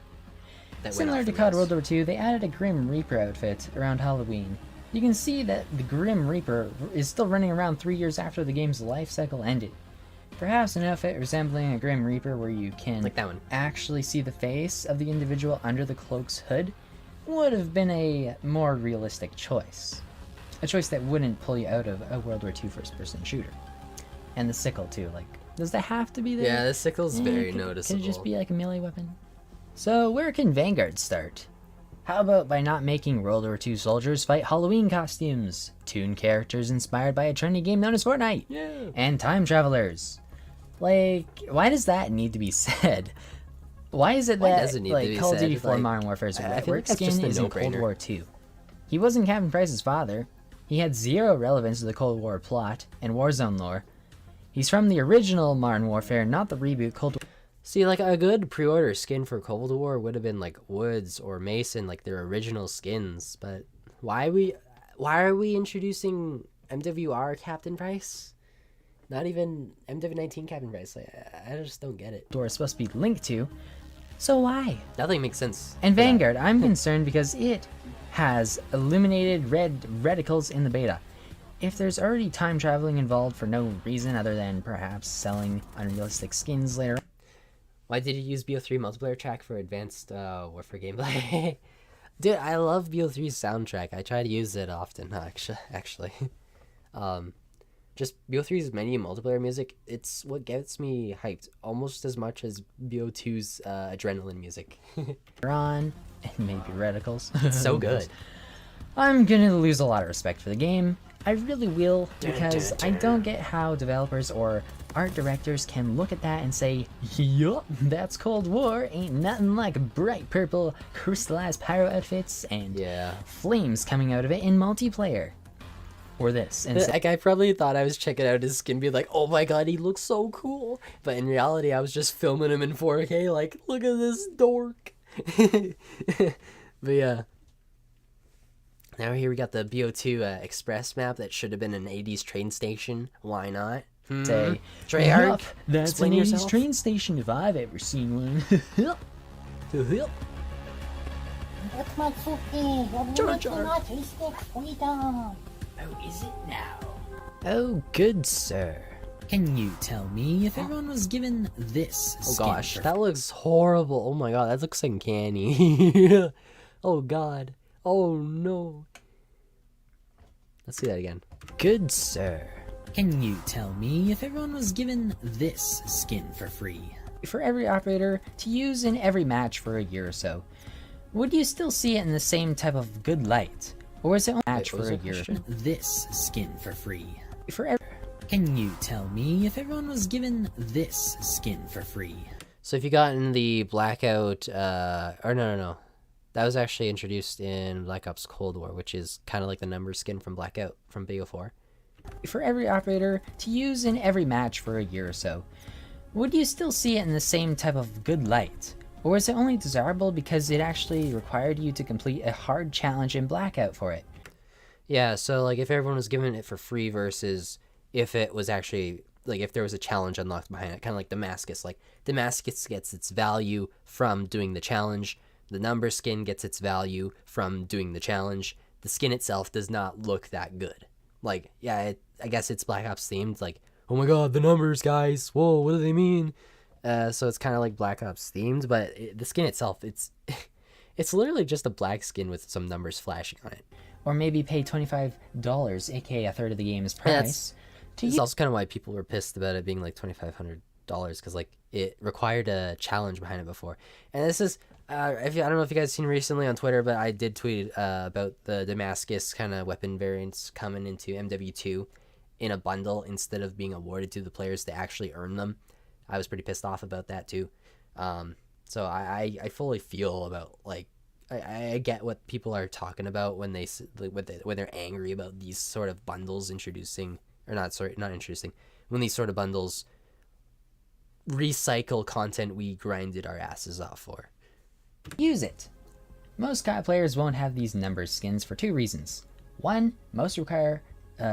S1: that went
S7: Similar
S1: off
S7: to
S1: the
S7: COD
S1: rails.
S7: World War II, they added a Grim Reaper outfit around Halloween. You can see that the Grim Reaper is still running around 3 years after the game's life cycle ended. Perhaps an outfit resembling a Grim Reaper where you can
S1: Like that one.
S7: actually see the face of the individual under the cloak's hood would have been a more realistic choice. A choice that wouldn't pull you out of a World War II first-person shooter. And the sickle too, like, does that have to be there?
S1: Yeah, the sickle's very
S7: Could
S1: noticeable.
S7: it just be like a melee weapon? So where can Vanguard start? How about by not making World War II soldiers fight Halloween costumes, toon characters inspired by a trendy game known as Fortnite, and time travelers? Like, why does that need to be said? Why is it
S1: Why
S7: that
S1: does it need to
S7: like
S1: be
S7: Call of
S1: said?
S7: Duty 4
S1: Like,
S7: Modern Warfare's
S1: I
S7: wet
S1: feel
S7: work
S1: like that's just
S7: skin
S1: a
S7: is in Cold
S1: no-brainer.
S7: War II? He wasn't Captain Price's father. He had zero relevance to the Cold War plot and Warzone lore. He's from the original Modern Warfare, not the reboot Cold War.
S1: See, like a good pre-order skin for Cold War would have been like Woods or Mason, like their original skins. But why are we introducing MWR Captain Price? Not even MW19 Captain Price. Like, I just don't get it.
S7: War is supposed to be linked to. So why?
S1: Nothing makes sense.
S7: And
S1: for that.
S7: Vanguard, I'm concerned because it has illuminated red reticles in the beta. If there's already time traveling involved for no reason other than perhaps selling unrealistic skins later,
S1: Why did you use BO3 multiplayer track for advanced Warfare gameplay? Dude, I love BO3's soundtrack. I try to use it often, actually. Just BO3's menu multiplayer music, it's what gets me hyped almost as much as BO2's adrenaline music.
S7: on, and maybe reticles.
S1: It's so good.
S7: I'm gonna lose a lot of respect for the game. I really will, because I don't get how developers or art directors can look at that and say, yup, that's Cold War, ain't nothing like bright purple crystallized pyro outfits and
S1: Yeah.
S7: flames coming out of it in multiplayer. Or this. And say,
S1: Like, I probably thought I was checking out his skin, be like, oh my god, he looks so cool. But in reality, I was just filming him in 4K, like, look at this dork. But yeah. Now here we got the BO2 express map that should have been an 80s train station. Why not?
S7: say,
S1: Treyarch,
S7: yup, that's
S1: explain
S7: an 80s
S1: yourself.
S7: train station if I've ever seen one.
S8: That's Mattsuki. You're
S1: Jar
S8: making
S1: Jar.
S8: artistic freedom.
S7: Oh, is it now? Oh, good sir. Can you tell me if everyone was given this
S1: Oh
S7: skin
S1: gosh,
S7: for
S1: that looks horrible. Oh my god, that looks uncanny. Oh god. Oh no. Let's see that again.
S7: Good sir. Can you tell me if everyone was given this skin for free? For every operator to use in every match for a year or so, would you still see it in the same type of good light? Or is it only a match
S1: what was
S7: for a
S1: the
S7: year?
S1: question?
S7: This skin for free. For every... Can you tell me if everyone was given this skin for free?
S1: So if you got in the Blackout, or no. That was actually introduced in Black Ops Cold War, which is kind of like the number skin from Blackout from BO4.
S7: For every operator to use in every match for a year or so, would you still see it in the same type of good light? Or is it only desirable because it actually required you to complete a hard challenge in Blackout for it?
S1: Yeah, so like if everyone was given it for free versus if it was actually, like if there was a challenge unlocked behind it, kind of like Damascus. Like Damascus gets its value from doing the challenge. The number skin gets its value from doing the challenge. The skin itself does not look that good. Like, yeah, I guess it's Black Ops themed. Like, oh my god, the numbers, guys. Whoa, what do they mean? So it's kind of like Black Ops themed, but the skin itself, it's it's literally just a black skin with some numbers flashing on it.
S7: Or maybe pay $25, aka a third of the game's price.
S1: It's also kind of why people were pissed about it being like $2,500 because like it required a challenge behind it before. And this is I don't know if you guys seen recently on Twitter, but I did tweet about the Damascus kind of weapon variants coming into MW2 in a bundle instead of being awarded to the players to actually earn them. I was pretty pissed off about that too. So I fully feel about like I get what people are talking about when when they're angry about these sort of bundles introducing, or not introducing, when these sort of bundles recycle content we grinded our asses off for.
S7: Use it. Most COD players won't have these number skins for 2 reasons. 1, most require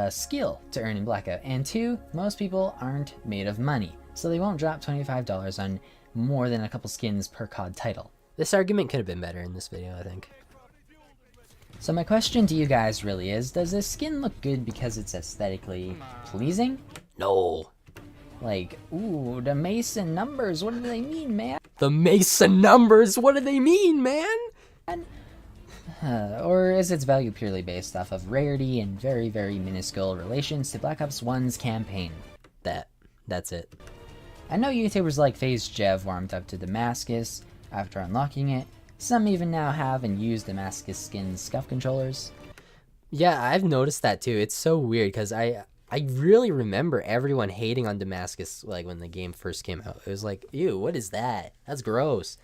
S7: skill to earn in Blackout, and 2, most people aren't made of money, so they won't drop $25 on more than a couple skins per COD title.
S1: This argument could have been better in this video, I think.
S7: So my question to you guys really is, does this skin look good because it's aesthetically pleasing?
S1: No.
S7: Like, ooh, the Mason numbers, what do they mean, man?
S1: The Mason numbers, what do they mean, man?
S7: Or is its value purely based off of rarity and very, very minuscule relations to Black Ops 1's campaign?
S1: That's it.
S7: I know YouTubers like FaZe Jev warmed up to Damascus after unlocking it. Some even now have and use Damascus skin scuff controllers.
S1: Yeah, I've noticed that too. It's so weird because I really remember everyone hating on Damascus like when the game first came out. It was like, ew, what is that? That's gross.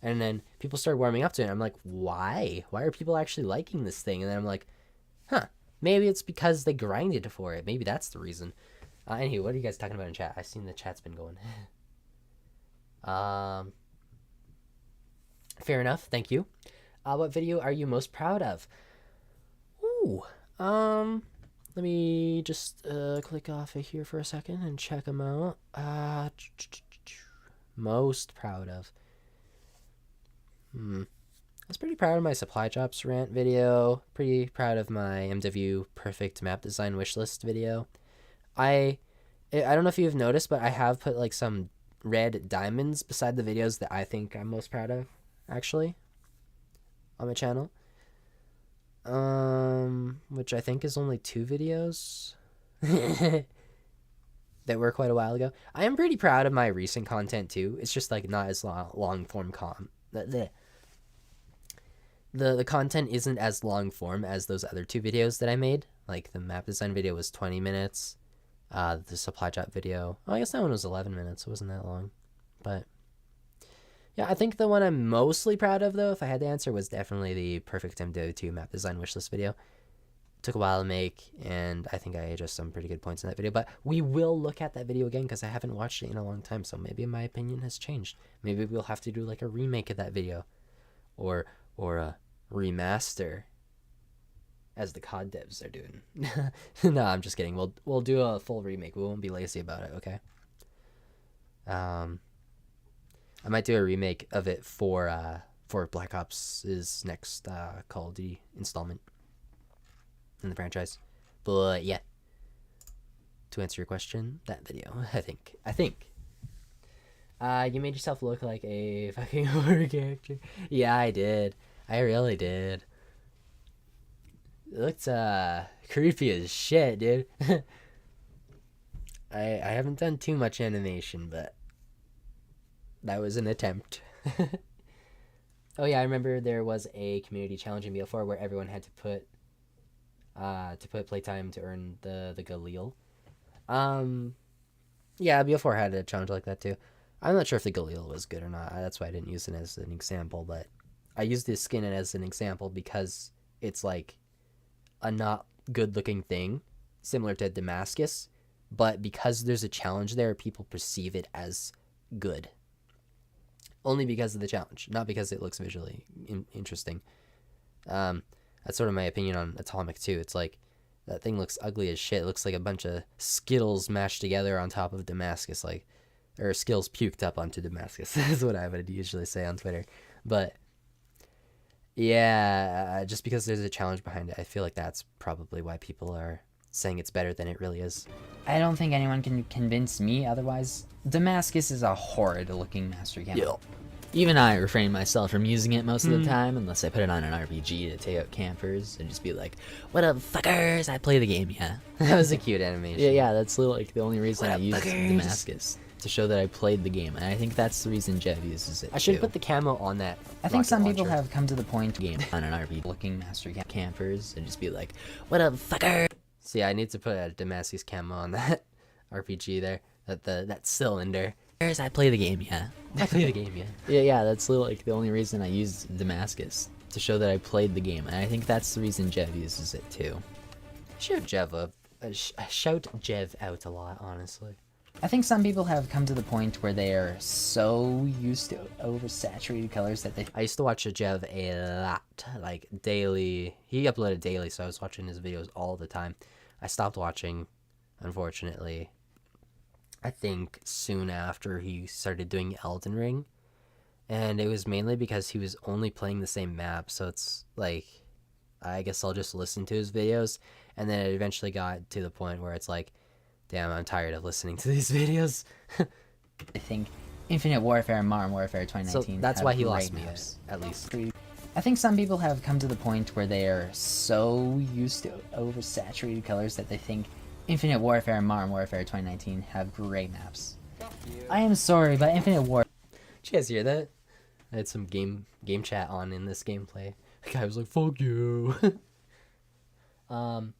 S1: And then people started warming up to it. I'm like, why? Why are people actually liking this thing? And then I'm like, maybe it's because they grinded for it. Maybe that's the reason. Anyway, what are you guys talking about in chat? I've seen the chat's been going. Fair enough. Thank you. What video are you most proud of? Ooh. Let me just click off of here for a second and check them out. Most proud of. I was pretty proud of my supply drops rant video. Pretty proud of my MW perfect map design wishlist video. I don't know if you've noticed, but I have put like some red diamonds beside the videos that I think I'm most proud of, actually, on my channel. Which I think is only 2 videos that were quite a while ago. I am pretty proud of my recent content too. It's just like not as long form the content isn't as long form as those other 2 videos that I made. Like the map design video was 20 minutes. The supply drop video, I guess that one was 11 minutes. It wasn't that long, but yeah, I think the one I'm mostly proud of, though, if I had to answer, was definitely the perfect MWII map design wishlist video. It took a while to make, and I think I addressed some pretty good points in that video, but we will look at that video again because I haven't watched it in a long time, so maybe my opinion has changed. Maybe we'll have to do like a remake of that video, or a remaster, as the COD devs are doing. No, I'm just kidding. We'll do a full remake. We won't be lazy about it, okay? I might do a remake of it for Black Ops' next Call of Duty installment in the franchise. But yeah, to answer your question, that video, I think. You made yourself look like a fucking horror character. Yeah, I did. I really did. It looked creepy as shit, dude. I haven't done too much animation, but that was an attempt. Oh yeah, I remember there was a community challenge in BO4 where everyone had to put playtime to earn the Galil. Yeah, BO4 had a challenge like that too. I'm not sure if the Galil was good or not. That's why I didn't use it as an example, but I used this skin as an example because it's like a not good looking thing, similar to Damascus, but because there's a challenge there, people perceive it as good. Only because of the challenge, not because it looks visually interesting. That's sort of my opinion on Atomic too. It's like, that thing looks ugly as shit. It looks like a bunch of Skittles mashed together on top of Damascus, or Skittles puked up onto Damascus. Is what I would usually say on Twitter. But yeah, just because there's a challenge behind it, I feel like that's probably why people are saying it's better than it really is.
S7: I don't think anyone can convince me otherwise. Damascus is a horrid looking mastery camo. Even I refrain myself from using it most of the time, unless I put it on an RPG to take out campers and just be like, "What up, fuckers? I play the game, yeah."
S1: That was a cute animation.
S7: Yeah, that's like the only reason I used
S1: fuckers?
S7: Damascus, to show that I played the game, and I think that's the reason Jev uses it.
S1: I should
S7: too.
S1: put the camo on that.
S7: I think
S1: rocket
S7: some people
S1: launcher.
S7: have come to the point game on an RPG looking mastery campers and just be like, "What up, fucker?"
S1: See, I need to put a Damascus camo on that RPG there. That cylinder.
S7: I play the game, yeah.
S1: I play the game, yeah.
S7: Yeah, that's like the only reason I used Damascus, to show that I played the game, and I think that's the reason Jev uses it too.
S1: Shout Jev shout Jev out a lot, honestly.
S7: I think some people have come to the point where they are so used to oversaturated colors that they
S1: I used to watch Jev a lot, like daily. He uploaded daily, so I was watching his videos all the time. I stopped watching, unfortunately, I think soon after he started doing Elden Ring. And it was mainly because he was only playing the same map, so it's like, I guess I'll just listen to his videos. And then it eventually got to the point where it's like, damn, I'm tired of listening to these videos.
S7: I think Infinite Warfare and Modern Warfare 2019
S1: So that's
S7: have
S1: why he
S7: great
S1: lost me,
S7: maps.
S1: at least.
S7: I think some people have come to the point where they are so used to oversaturated colors that they think Infinite Warfare and Modern Warfare 2019 have great maps. I am sorry, but Infinite Warfare...
S1: Did you guys hear that? I had some game chat on in this gameplay. The guy was like, "Fuck you." Oh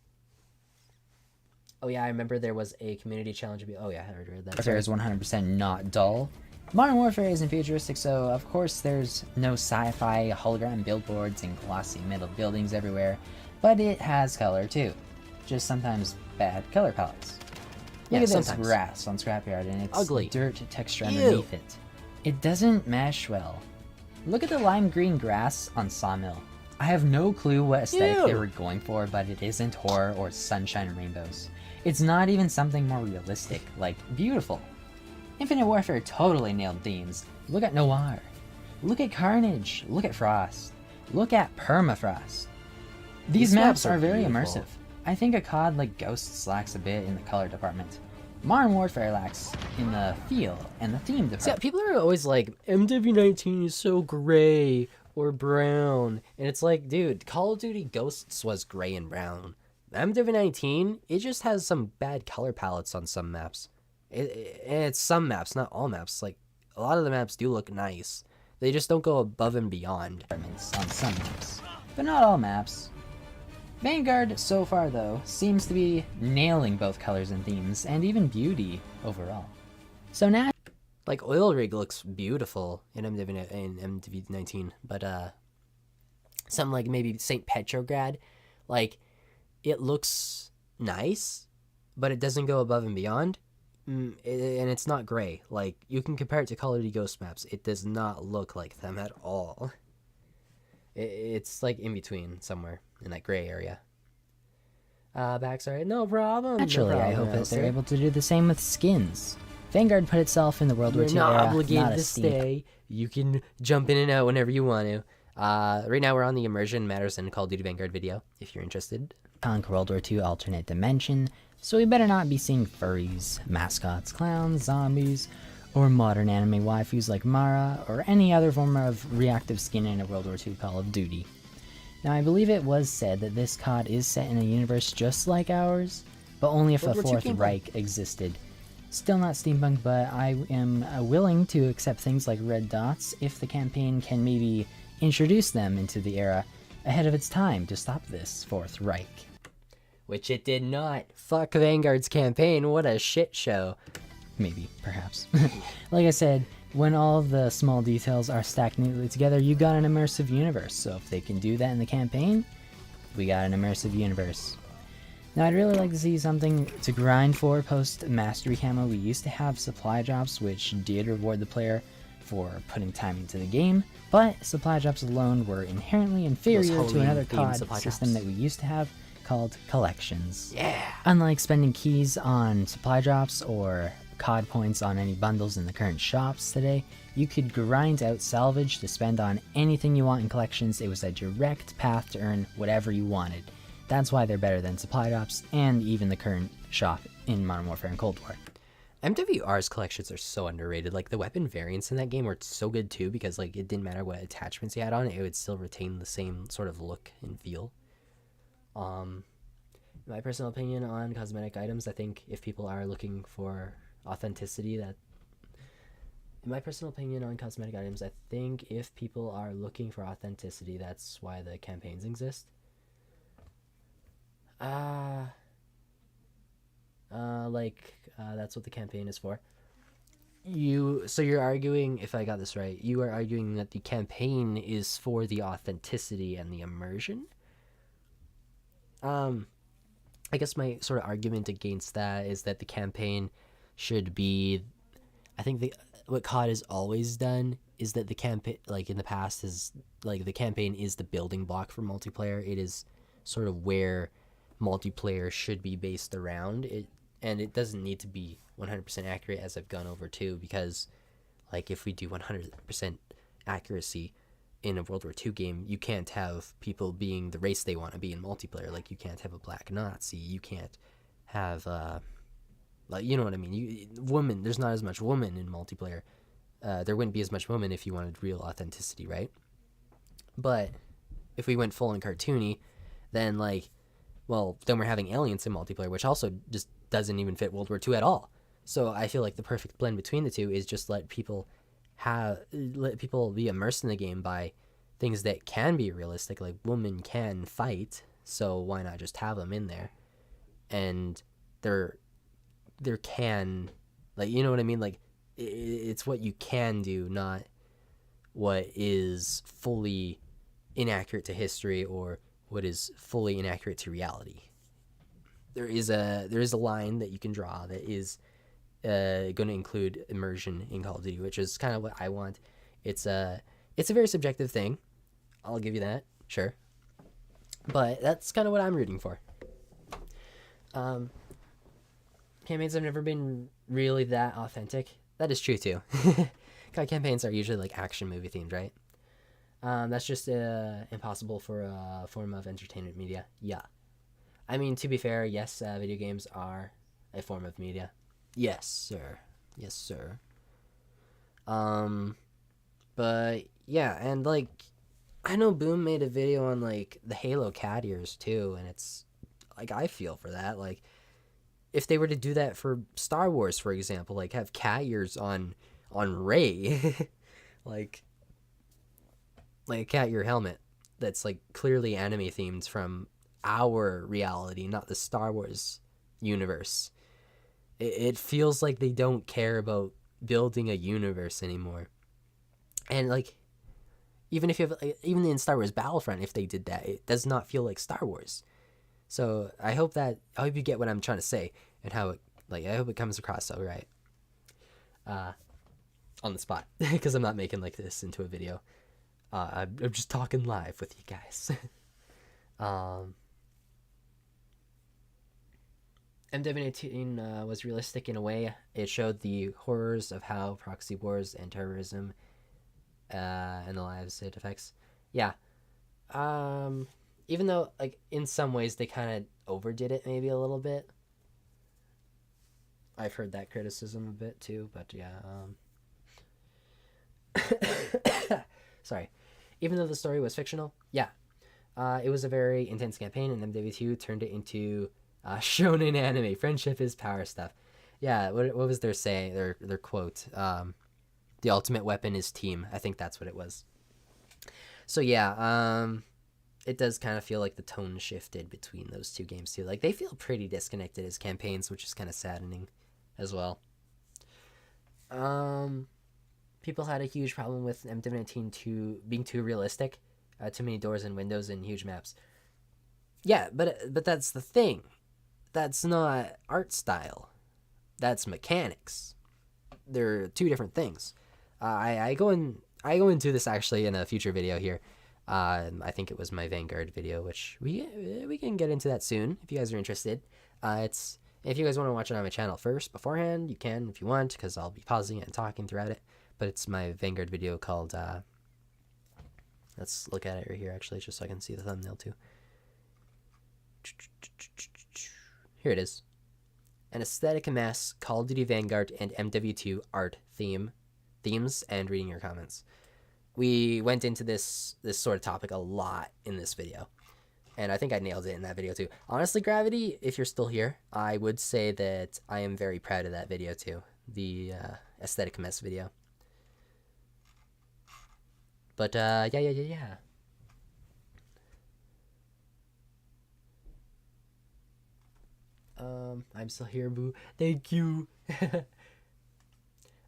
S1: yeah, I remember there was a community challenge. Oh yeah, I already read that.
S7: Warfare is 100% not dull. Modern Warfare isn't futuristic, so of course there's no sci-fi hologram billboards and glossy metal buildings everywhere, but it has color too. Just sometimes bad color palettes.
S1: Yeah,
S7: Look at this
S1: sometimes.
S7: grass on Scrapyard and its
S1: Ugly.
S7: dirt texture
S1: Ew.
S7: underneath it. It doesn't mesh well. Look at the lime green grass on Sawmill. I have no clue what aesthetic they
S1: Ew.
S7: were going for, but it isn't horror or sunshine and rainbows. It's not even something more realistic, like beautiful. Infinite Warfare totally nailed themes. Look at Noir. Look at Carnage. Look at Frost. Look at Permafrost. These maps are very
S1: beautiful.
S7: immersive. I think a COD like Ghosts lacks a bit in the color department. Modern Warfare lacks in the feel and the theme department.
S1: So, yeah, people are always like, MW19 is so gray or brown, and it's like, dude, Call of Duty Ghosts was gray and brown. MW19, it just has some bad color palettes on some maps. And it's some maps, not all maps. Like, a lot of the maps do look nice. They just don't go above and beyond.
S7: on some maps, but not all maps. Vanguard, so far though, seems to be nailing both colors and themes, and even beauty overall. So now,
S1: Like, Oil Rig looks beautiful in MW19, but something like maybe St. Petrograd, like, it looks nice, but it doesn't go above and beyond, and it's not gray. Like, you can compare it to Call of Duty Ghost maps. It does not look like them at all. It's like in between somewhere in that gray area. Backside, no problem.
S7: naturally,
S1: no
S7: I
S1: problem,
S7: hope that they're
S1: Alistair.
S7: able to do the same with skins. Vanguard put itself in the World War
S1: You're
S7: II
S1: not
S7: era,
S1: obligated
S7: not a
S1: to
S7: steam.
S1: stay. You can jump in and out whenever you want to. Right now we're on the Immersion Matters in Call of Duty Vanguard video, if you're interested.
S7: Punk World War II alternate dimension, so we better not be seeing furries, mascots, clowns, zombies, or modern anime waifus like Mara, or any other form of reactive skin in a World War II Call of Duty. Now, I believe it was said that this COD is set in a universe just like ours, but only if a
S1: World War II
S7: Fourth
S1: gameplay.
S7: Reich existed. Still not steampunk, but I am willing to accept things like red dots if the campaign can maybe introduce them into the era ahead of its time to stop this Fourth Reich.
S1: Which it did not. Fuck Vanguard's campaign, what a shit show.
S7: Maybe, perhaps. Like I said, when all of the small details are stacked neatly together, you got an immersive universe. So if they can do that in the campaign, we got an immersive universe. Now, I'd really like to see something to grind for post-Mastery Camo. We used to have supply drops, which did reward the player for putting time into the game, but supply drops alone were inherently inferior to
S1: holy
S7: another
S1: theme
S7: COD
S1: supply
S7: system
S1: drops.
S7: that we used to have called collections.
S1: Yeah.
S7: Unlike spending keys on supply drops or COD points on any bundles in the current shops today, you could grind out salvage to spend on anything you want in collections. It was a direct path to earn whatever you wanted. That's why they're better than supply drops and even the current shop in Modern Warfare and Cold War.
S1: MWR's collections are so underrated. Like, the weapon variants in that game were so good too, because like it didn't matter what attachments you had on it, it would still retain the same sort of look and feel. My personal opinion on cosmetic items, I think if people are looking for authenticity, that's why the campaigns exist. That's what the campaign is for. So you're arguing, if I got this right, you are arguing that the campaign is for the authenticity and the immersion? I guess my sort of argument against that is that the campaign should be, I think what COD has always done is that the campaign, like in the past, is like the campaign is the building block for multiplayer. It is sort of where multiplayer should be based around it, and it doesn't need to be 100% accurate, as I've gone over too, because like if we do 100% accuracy in a World War II game, you can't have people being the race they want to be in multiplayer. Like, you can't have a black Nazi, you can't have like, you know what I mean, woman, there's not as much woman in multiplayer. There wouldn't be as much woman if you wanted real authenticity, right? But if we went full on cartoony, then like, well, then we're having aliens in multiplayer, which also just doesn't even fit World War II at all. So I feel like the perfect blend between the two is just let people be immersed in the game by things that can be realistic, like women can fight, so why not just have them in there? And there can, like, you know what I mean? Like, it's what you can do, not what is fully inaccurate to history or what is fully inaccurate to reality. There is a line that you can draw that is going to include immersion in Call of Duty, which is kind of what I want. It's a very subjective thing, I'll give you that, sure, but that's kind of what I'm rooting for. Campaigns have never been really that authentic. That is true too. God, campaigns are usually like action movie themed, right? That's just impossible for a form of entertainment media. Yeah, I mean, to be fair, yes, video games are a form of media. Yes, sir. Yes, sir. But yeah, and like, I know Boom made a video on like the Halo cat ears too, and it's like, I feel for that. Like, if they were to do that for Star Wars, for example, like have cat ears on Rey, like a cat ear helmet that's like clearly anime themed from our reality, not the Star Wars universe. It feels like they don't care about building a universe anymore. And like, even if you have, even in Star Wars Battlefront, if they did that, it does not feel like Star Wars. So I hope you get what I'm trying to say and how it, like, I hope it comes across so right. On the spot, because I'm not making like this into a video. I'm just talking live with you guys. MW18 was realistic in a way. It showed the horrors of how proxy wars and terrorism and the lives it affects. Yeah. Even though, like, in some ways they kind of overdid it maybe a little bit. I've heard that criticism a bit too, but yeah. Sorry. Even though the story was fictional, yeah. It was a very intense campaign, and MW2 turned it into shonen anime. Friendship is power stuff. Yeah, what was their saying? Their quote? The ultimate weapon is team. I think that's what it was. So yeah, it does kind of feel like the tone shifted between those two games too. Like, they feel pretty disconnected as campaigns, which is kind of saddening as well. People had a huge problem with MW19 being too realistic, too many doors and windows and huge maps. Yeah, but that's the thing. That's not art style. That's mechanics. They're two different things. I go into this actually in a future video here. I think it was my Vanguard video, which we can get into that soon if you guys are interested. If you guys want to watch it on my channel first beforehand, you can if you want, because I'll be pausing it and talking throughout it. But it's my Vanguard video called, let's look at it right here actually, just so I can see the thumbnail too. Here it is. An aesthetic mess, Call of Duty Vanguard and MW2 art themes, and reading your comments. We went into this sort of topic a lot in this video, and I think I nailed it in that video too. Honestly, Gravity, if you're still here, I would say that I am very proud of that video too, the aesthetic mess video. But yeah. I'm still here, boo. Thank you.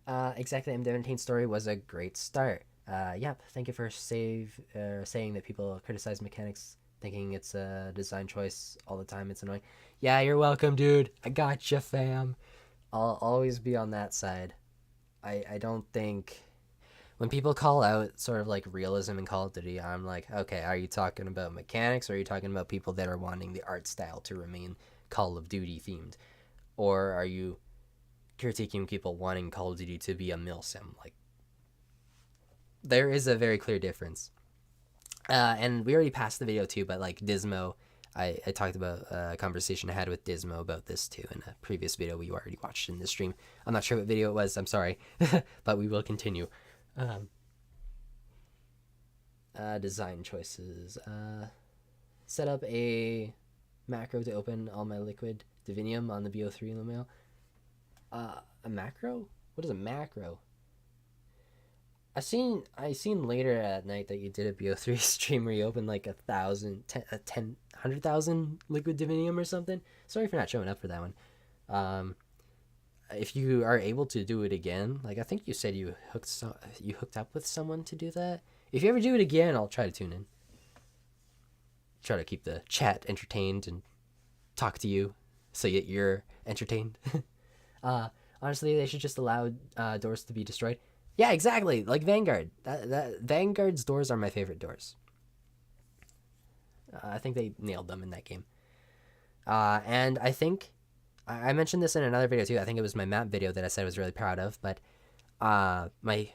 S1: Exactly, M17 story was a great start. Yep, thank you for saying that people criticize mechanics thinking it's a design choice all the time. It's annoying. Yeah, you're welcome, dude. I gotcha, fam. I'll always be on that side. I don't think... When people call out sort of like realism in Call of Duty, I'm like, okay, are you talking about mechanics, or are you talking about people that are wanting the art style to remain Call of Duty themed? Or are you critiquing people wanting Call of Duty to be a milsim? Like, there is a very clear difference. And we already passed the video too, but like Dismo, I talked about a conversation I had with Dismo about this too in a previous video we already watched in this stream. I'm not sure what video it was, I'm sorry, but we will continue. Design choices. Set up a macro to open all my liquid divinium on the BO3 in the mail. A macro? What is a macro? I seen later at night that you did a BO3 stream where you opened like 100,000 liquid divinium or something. Sorry for not showing up for that one. If you are able to do it again, like I think you said you hooked up with someone to do that. If you ever do it again, I'll try to tune in. Try to keep the chat entertained and talk to you so you're entertained. Honestly, they should just allow doors to be destroyed. Yeah, exactly. Like Vanguard. That Vanguard's doors are my favorite doors. I think they nailed them in that game. And I think I mentioned this in another video too. I think it was my map video that I said I was really proud of. But my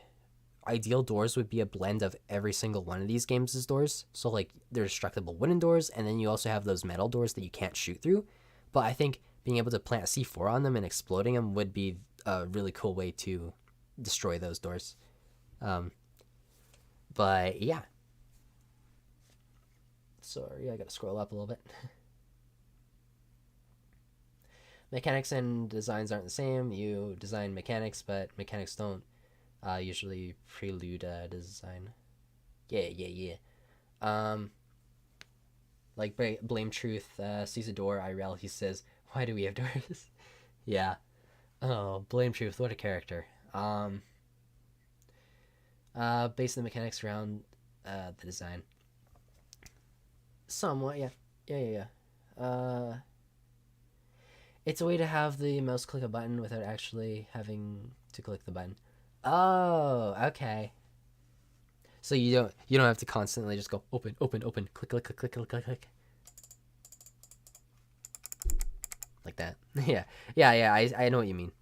S1: ideal doors would be a blend of every single one of these games' doors. So like they're destructible wooden doors, and then you also have those metal doors that you can't shoot through. But I think being able to plant a C4 on them and exploding them would be a really cool way to destroy those doors. But yeah. Sorry, I gotta scroll up a little bit. Mechanics and designs aren't the same. You design mechanics, but mechanics don't usually prelude design. Yeah. Like Blame Truth sees a door IRL. He says, "Why do we have doors?" Yeah. Oh, Blame Truth, what a character. Base the mechanics around the design. Somewhat, yeah. It's a way to have the mouse click a button without actually having to click the button. Oh, okay. So you don't have to constantly just go open, click. Like that. Yeah. I know what you mean.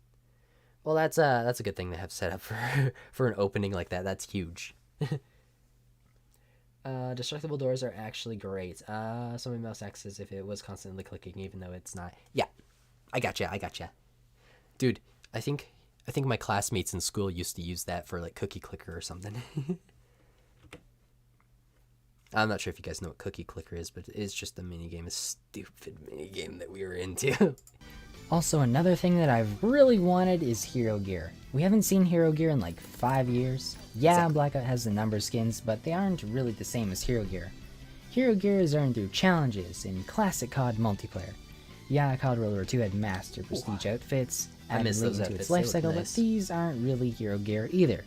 S1: Well, that's a good thing to have set up for an opening like that. That's huge. Destructible doors are actually great. Some of my mouse X's if it was constantly clicking, even though it's not. Yeah, I gotcha. Dude, I think my classmates in school used to use that for like Cookie Clicker or something. I'm not sure if you guys know what Cookie Clicker is, but it's just a minigame, a stupid minigame that we were into.
S7: Also, another thing that I've really wanted is Hero Gear. We haven't seen Hero Gear in like 5 years. Yeah, Blackout has the number skins, but they aren't really the same as Hero Gear. Hero Gear is earned through challenges in classic COD multiplayer. Yeah, COD World War II had master prestige outfits, added
S1: miss those
S7: to
S1: outfits.
S7: its life
S1: They look
S7: cycle,
S1: nice.
S7: but these aren't really Hero Gear either.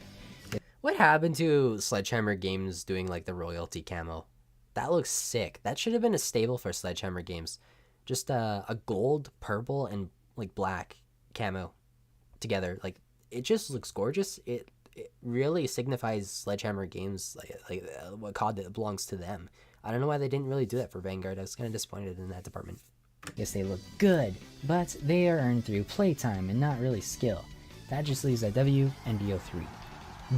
S1: What happened to Sledgehammer Games doing like the royalty camo? That looks sick. That should have been a staple for Sledgehammer Games. Just a gold, purple, and like black camo together. Like it just looks gorgeous. It really signifies Sledgehammer Games, like what COD that belongs to them. I don't know why they didn't really do that for Vanguard. I was kind of disappointed in that department.
S7: Yes, they look good, but they are earned through playtime and not really skill. That just leaves W and BO3.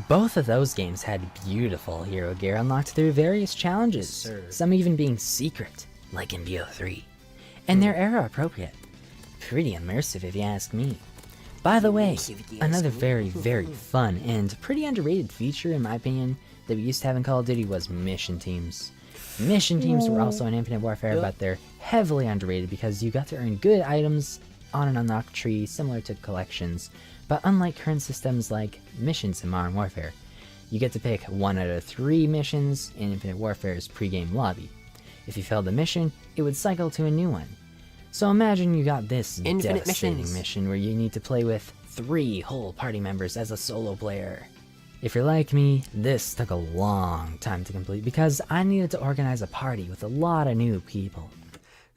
S7: Both of those games had beautiful hero gear unlocked through various challenges,
S1: Yes, sir.
S7: some even being secret, like in BO3. and they're era appropriate. Pretty immersive if you ask me. By the way, another very, very fun and pretty underrated feature in my opinion that we used to have in Call of Duty was mission teams. Mission teams were also in Infinite Warfare, but they're heavily underrated because you got to earn good items on an unlocked tree similar to collections, but unlike current systems like missions in Modern Warfare, you get to pick 1 out of 3 missions in Infinite Warfare's pre-game lobby. If you failed the mission, it would cycle to a new one. So imagine you got this
S1: Infinite
S7: devastating
S1: missions.
S7: mission where you need to play with 3 whole party members as a solo player. If you're like me, this took a long time to complete because I needed to organize a party with a lot of new people.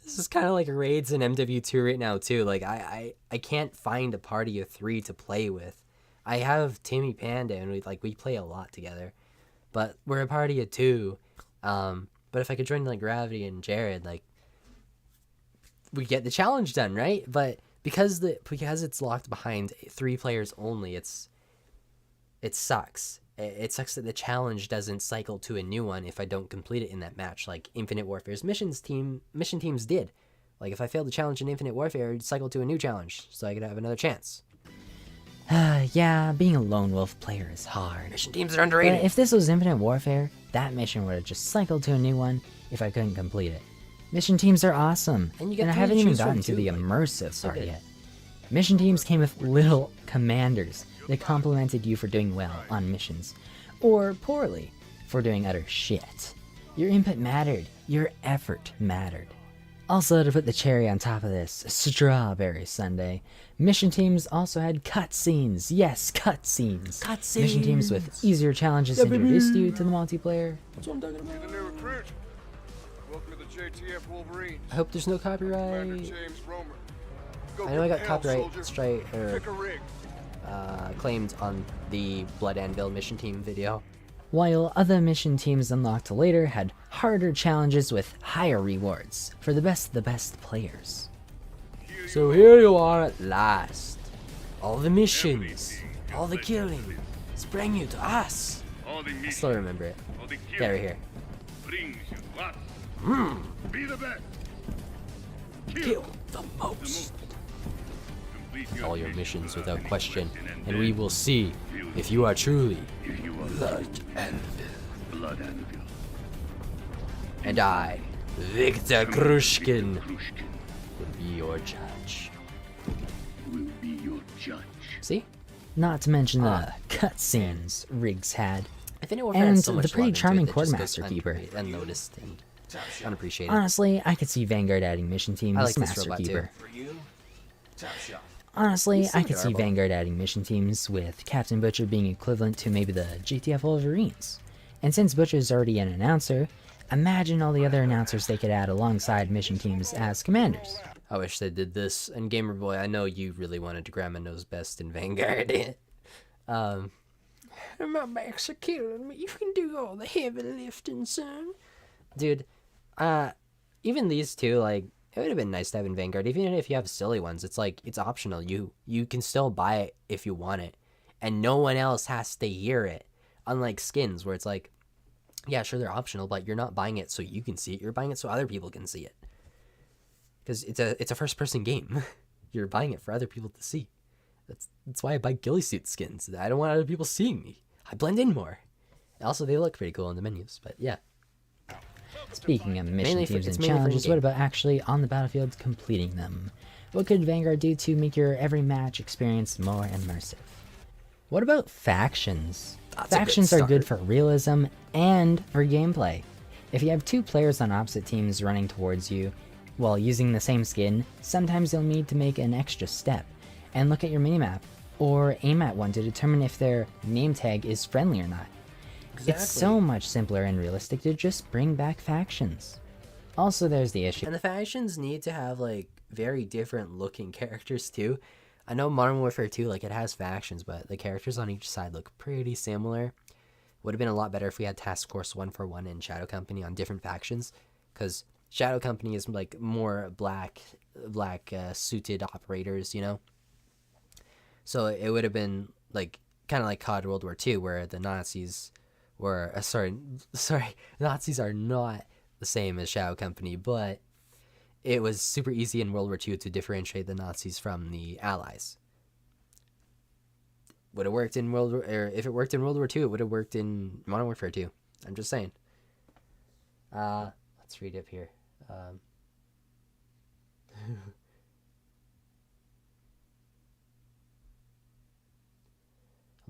S1: This is kind of like raids in MW2 right now too. Like I can't find a party of 3 to play with. I have Timmy Panda and we play a lot together, but we're a party of 2. But if I could join like Gravity and Jared, like we get the challenge done, right? But because it's locked behind 3 players only, it sucks. It sucks that the challenge doesn't cycle to a new one if I don't complete it in that match, like Infinite Warfare's mission teams did. Like if I failed the challenge in Infinite Warfare, it'd cycle to a new challenge, so I could have another chance.
S7: Yeah, being a lone wolf player is hard.
S1: Mission teams are underrated.
S7: But if this was Infinite Warfare, that mission would have just cycled to a new one if I couldn't complete it. Mission teams are awesome,
S1: And you get
S7: I
S1: 3
S7: haven't
S1: to
S7: even
S1: choose from,
S7: gotten to
S1: too,
S7: the
S1: like,
S7: immersive
S1: so
S7: part
S1: good.
S7: yet. Mission teams came with little commanders that complimented you for doing well on missions, or poorly for doing utter shit. Your input mattered, your effort mattered. Also, to put the cherry on top of this strawberry sundae, mission teams also had cutscenes. Yes, cutscenes. Mission teams with easier challenges introduced you to the multiplayer.
S1: That's what I'm talking about.
S9: You're the new recruit. Welcome to the JTF Wolverines.
S1: I hope there's no
S9: Commander
S1: copyright.
S9: James Romer. Go
S1: I know I got
S9: propel,
S1: copyright
S9: soldier.
S1: straight
S9: Pick a rig.
S1: claimed on the Blood Anvil mission team video.
S7: While other mission teams unlocked later had harder challenges with higher rewards for the best of the best players.
S1: So here you are at last. All the missions, all the killing, it's bringing you to us.
S9: All the
S1: I still remember it.
S9: all the
S1: Yeah, right here.
S9: brings you to us. Be the best.
S1: Kill the most.
S9: Complete
S1: All your missions
S9: mission
S1: without question, and
S9: then
S1: we will see if you are truly
S9: if you are
S1: Blood Anvil.
S9: Blood Anvil.
S1: And I, Victor Krushkin,
S9: Krushkin
S1: will be your judge.
S9: will be your judge.
S1: See?
S7: Not to mention the cutscenes Riggs had.
S1: Infinite Warfare
S7: And
S1: has so much
S7: the pretty
S1: love into
S7: charming
S1: it that just
S7: Quartermaster
S1: goes
S7: Keeper.
S1: unnoticed and unappreciated.
S7: Honestly, I could see Vanguard adding mission teams
S1: I like this
S7: Master
S1: robot
S7: Keeper.
S1: too.
S7: Honestly,
S1: He's so
S7: I could see
S1: adorable.
S7: Vanguard adding mission teams, with Captain Butcher being equivalent to maybe the GTF Wolverines. And since Butcher's already an announcer, imagine all the other announcers they could add alongside mission teams as commanders.
S1: I wish they did this. And Gamer Boy, I know you really wanted to Grandma Knows Best in Vanguard. My backs are killing me. You can do all the heavy lifting, son. Dude, even these two, like, it would have been nice to have in Vanguard. Even if you have silly ones, it's like, it's optional. You can still buy it if you want it. And no one else has to hear it. Unlike skins, where it's like, yeah, sure, they're optional, but you're not buying it so you can see it. You're buying it so other people can see it. Because it's a first-person game. You're buying it for other people to see. That's why I buy ghillie suit skins. I don't want other people seeing me. I blend in more. Also, they look pretty cool in the menus, but yeah.
S7: Speaking of mission
S1: Mainly for-
S7: teams
S1: it's
S7: and
S1: mainly for
S7: challenges,
S1: in-game.
S7: what about actually on the battlefield completing them? What could Vanguard do to make your every match experience more immersive? What about factions?
S1: That's a good
S7: Factions are good for
S1: start.
S7: realism and for gameplay. If you have 2 players on opposite teams running towards you while using the same skin, sometimes you'll need to make an extra step and look at your minimap or aim at one to determine if their name tag is friendly or not. It's so much simpler and realistic to just bring back factions. Also, there's the issue.
S1: And the factions need to have, like, very different looking characters, too. I know Modern Warfare 2, like, it has factions, but the characters on each side look pretty similar. Would have been a lot better if we had Task Force 141 and Shadow Company on different factions, because Shadow Company is, like, more black suited operators, you know? So it would have been, like, kind of like COD World War II, where the Nazis were... sorry, Nazis are not the same as Shadow Company, but it was super easy in World War II to differentiate the Nazis from the Allies. Would have worked in World War, or if it worked in World War II, it would have worked in Modern Warfare 2. I'm just saying. Let's read up here. Oh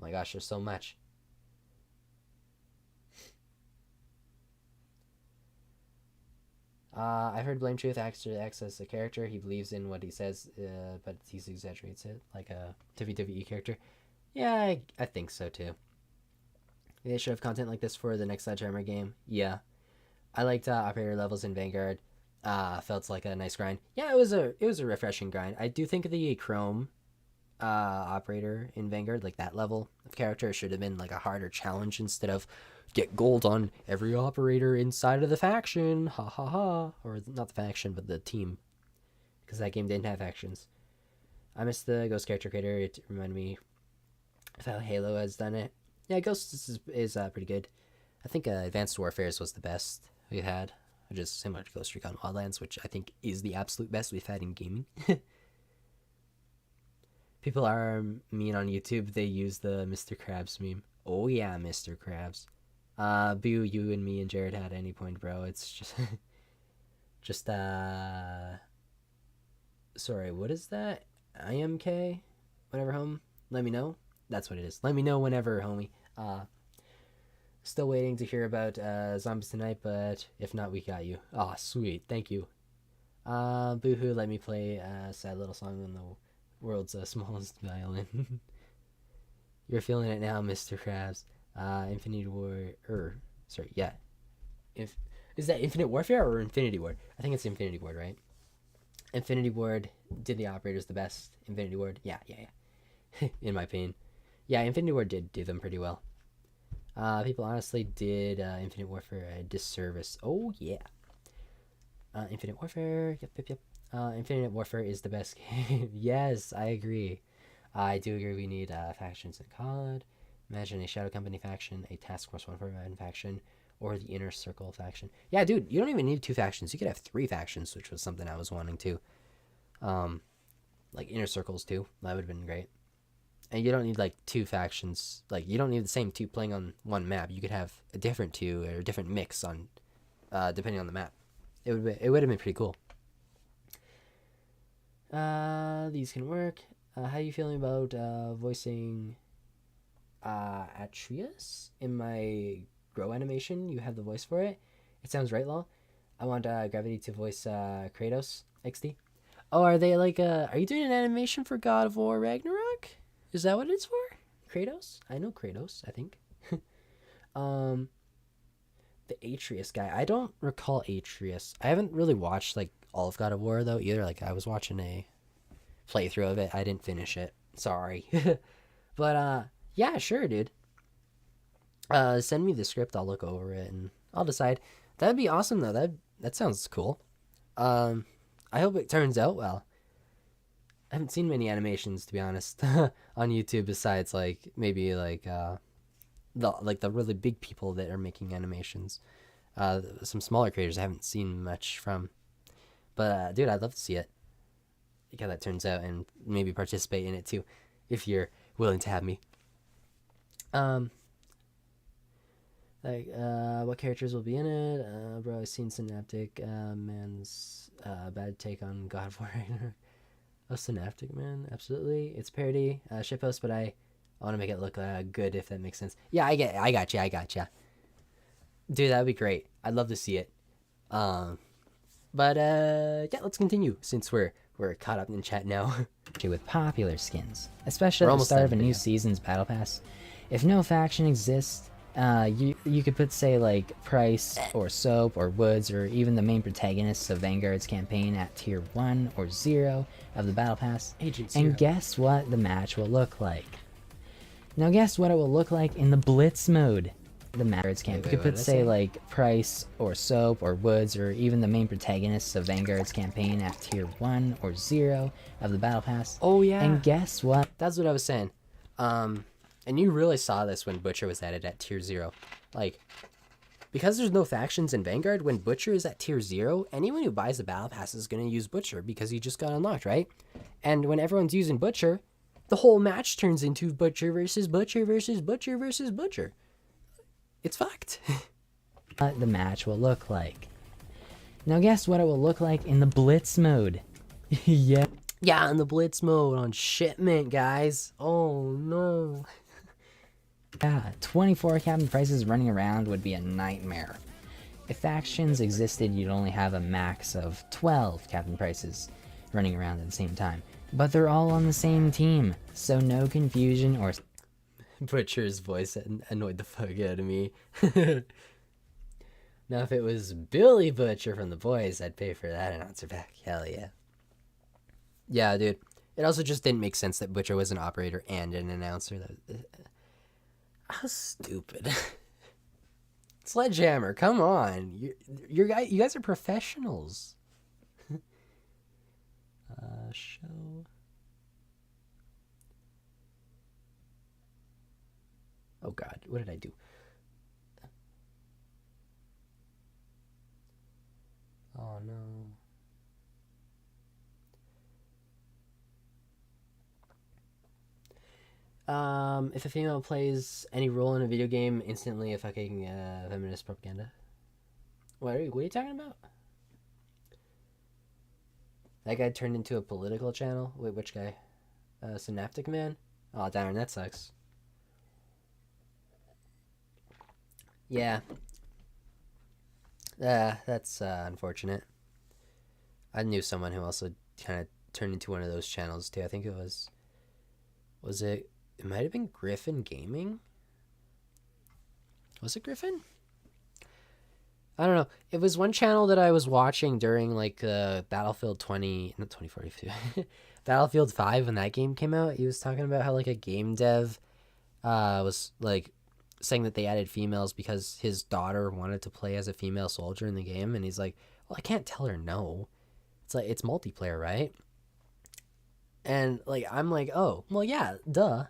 S1: my gosh, there's so much. I've heard Blame Truth acts as a character. He believes in what he says, but he exaggerates it, like a WWE character. Yeah, I think so too. They should have content like this for the next Sledgehammer game. Yeah. I liked operator levels in Vanguard. Felt like a nice grind. Yeah, it was a refreshing grind. I do think the Chrome operator in Vanguard, like that level of character, should have been like a harder challenge instead of get gold on every operator inside of the faction. Ha ha ha. Or not the faction, but the team. Because that game didn't have factions. I missed the Ghost character creator. It reminded me of how Halo has done it. Yeah, Ghost is pretty good. I think Advanced Warfares was the best we had. Just similar to Ghost Recon Wildlands, which I think is the absolute best we've had in gaming. People are mean on YouTube. They use the Mr. Krabs meme. Oh yeah, Mr. Krabs. Boo, you and me and Jared had any point, bro. It's just... Sorry, what is that? IMK? Whatever, home. Let me know. That's what it is. Let me know whenever, homie. Still waiting to hear about Zombies Tonight, but if not, we got you. Aw, sweet. Thank you. Boo-hoo, let me play a sad little song on the world's smallest violin. You're feeling it now, Mr. Krabs. Infinity War... yeah. Is that Infinite Warfare or Infinity Ward? I think it's Infinity Ward, right? Infinity Ward did the operators the best. Infinity Ward, yeah. In my opinion. Yeah, Infinity Ward did do them pretty well. People honestly did Infinite Warfare a disservice. Oh, yeah. Infinite Warfare, yep. Infinite Warfare is the best game. Yes, I agree. I do agree we need factions in COD. Imagine a Shadow Company faction, a Task Force 147 faction, or the Inner Circle faction. Yeah, dude, you don't even need 2 factions. You could have 3 factions, which was something I was wanting to. Like Inner Circles, too. That would have been great. And you don't need, like, 2 factions. Like, you don't need the same 2 playing on one map. You could have a different 2 or a different mix on, depending on the map. It would have been pretty cool. These can work. How are you feeling about voicing Atreus in my Grow animation? You have the voice for it. It sounds right, lol. I want Gravity to voice Kratos XD. Oh, are they like are you doing an animation for God of War Ragnarok? Is that what it's for? Kratos? I know Kratos, I think. The Atreus guy. I don't recall Atreus. I haven't really watched like all of God of War though either. Like I was watching a playthrough of it. I didn't finish it. Sorry. But yeah, sure, dude. Send me the script. I'll look over it and I'll decide. That'd be awesome though. That sounds cool. I hope it turns out well. I haven't seen many animations, to be honest, on YouTube besides like maybe like the really big people that are making animations. Some smaller creators I haven't seen much from. But dude, I'd love to see it. Like how that turns out and maybe participate in it too, if you're willing to have me. What characters will be in it? Bro, I've seen Synaptic Man's bad take on God of War Ragnarok. Oh, Synaptic Man, absolutely. It's parody, shitpost, but I want to make it look good, if that makes sense. Yeah, I gotcha. Dude, that would be great. I'd love to see it. But yeah, let's continue since we're caught up in chat now.
S7: With popular skins, especially at the start of a new season's battle pass. If no faction exists, you could put, say, like Price or Soap or Woods or even the main protagonists of Vanguard's campaign at tier 1 or 0 of the battle pass, and guess what the match will look like. Now guess what it will look like in the Blitz mode. The Vanguard's campaign. You could put, say, like Price or Soap or Woods or even the main protagonists of Vanguard's campaign at tier 1 or 0 of the battle pass.
S1: Oh yeah.
S7: And guess what?
S1: That's what I was saying. And you really saw this when Butcher was added at tier 0. Like, because there's no factions in Vanguard, when Butcher is at tier 0, anyone who buys a battle pass is going to use Butcher because he just got unlocked, right? And when everyone's using Butcher, the whole match turns into Butcher versus Butcher versus Butcher versus Butcher. It's fucked.
S7: What the match will look like. Now guess what it will look like in the Blitz mode. Yeah.
S1: Yeah, in the Blitz mode on shipment, guys. Oh, no.
S7: Yeah, 24 Captain Prices running around would be a nightmare. If factions existed, you'd only have a max of 12 Captain Prices running around at the same time. But they're all on the same team, so no confusion or...
S1: Butcher's voice annoyed the fuck out of me. Now, if it was Billy Butcher from The Boys, I'd pay for that announcer back. Hell yeah. Yeah, dude. It also just didn't make sense that Butcher was an operator and an announcer. How stupid. Sledgehammer, come on. You guys are professionals. Show. Oh god, what did I do? Oh no. If a female plays any role in a video game, instantly a fucking feminist propaganda. What are you talking about? That guy turned into a political channel? Wait, which guy? Synaptic Man? Oh, darn, that sucks. Yeah. That's unfortunate. I knew someone who also kind of turned into one of those channels too. I think it was it might have been Griffin Gaming? Was it Griffin? I don't know. It was one channel that I was watching during like Battlefield 2042. Battlefield 5 when that game came out. He was talking about how like a game dev was like saying that they added females because his daughter wanted to play as a female soldier in the game, and he's like, well, I can't tell her no. It's like, it's multiplayer, right? And like, I'm like, oh, well, yeah, duh.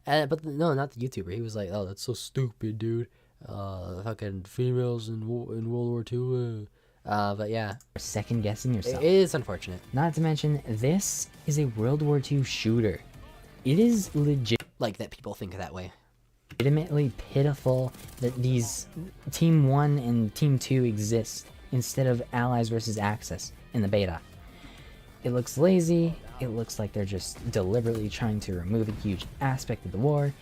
S1: But no, not the YouTuber. He was like, oh, that's so stupid, dude. Fucking females in World War II. But yeah.
S7: Second guessing yourself.
S1: It is unfortunate.
S7: Not to mention, this is a World War II shooter. It is legit.
S1: Like that people think that way.
S7: Legitimately pitiful that these Team 1 and Team 2 exist instead of Allies versus Axis in the beta. It looks lazy. It looks like they're just deliberately trying to remove a huge aspect of the war.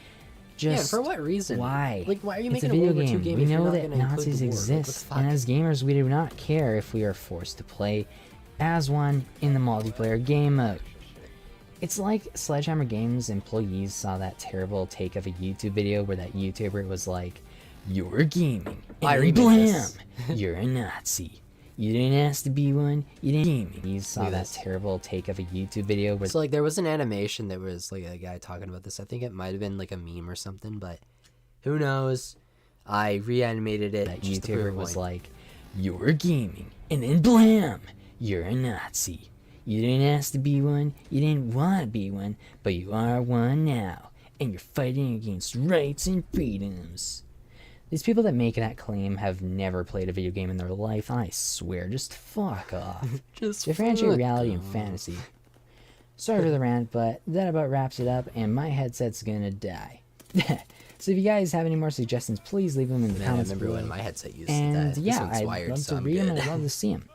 S7: Just
S1: yeah, for what reason?
S7: Why?
S1: Like, why are you
S7: it's
S1: making
S7: a video
S1: World War II
S7: game?
S1: game
S7: We
S1: if you're
S7: know
S1: not
S7: that
S1: gonna include
S7: Nazis
S1: the war? Like, what the
S7: exist,
S1: fuck?
S7: and as gamers, we do not care if we are forced to play as one in the multiplayer game mode. It's like Sledgehammer Games employees saw that terrible take of a YouTube video where that YouTuber was like, "You're gaming, and blam, you're a Nazi. You didn't ask to be one, you didn't gaming." You saw that terrible take of a YouTube video where...
S1: So like there was an animation that was like a guy talking about this. I think it might have been like a meme or something, but who knows? I reanimated it.
S7: That
S1: just to prove
S7: YouTuber
S1: a
S7: was
S1: point.
S7: like, "You're gaming, and then blam, you're a Nazi. You didn't ask to be one, you didn't want to be one, but you are one now, and you're fighting against rights and freedoms." These people that make that claim have never played a video game in their life, I swear, just fuck off.
S1: Just
S7: differentiate
S1: fuck
S7: reality and
S1: off.
S7: fantasy. Sorry for the rant, but that about wraps it up, and my headset's gonna die. So if you guys have any more suggestions, please leave them in the
S1: Man, I
S7: comments
S1: remember
S7: below.
S1: when my headset used
S7: And
S1: that. This
S7: yeah,
S1: one's
S7: I'd
S1: wired,
S7: love
S1: so
S7: to
S1: I'm
S7: read them.
S1: good.
S7: I'd love to see them.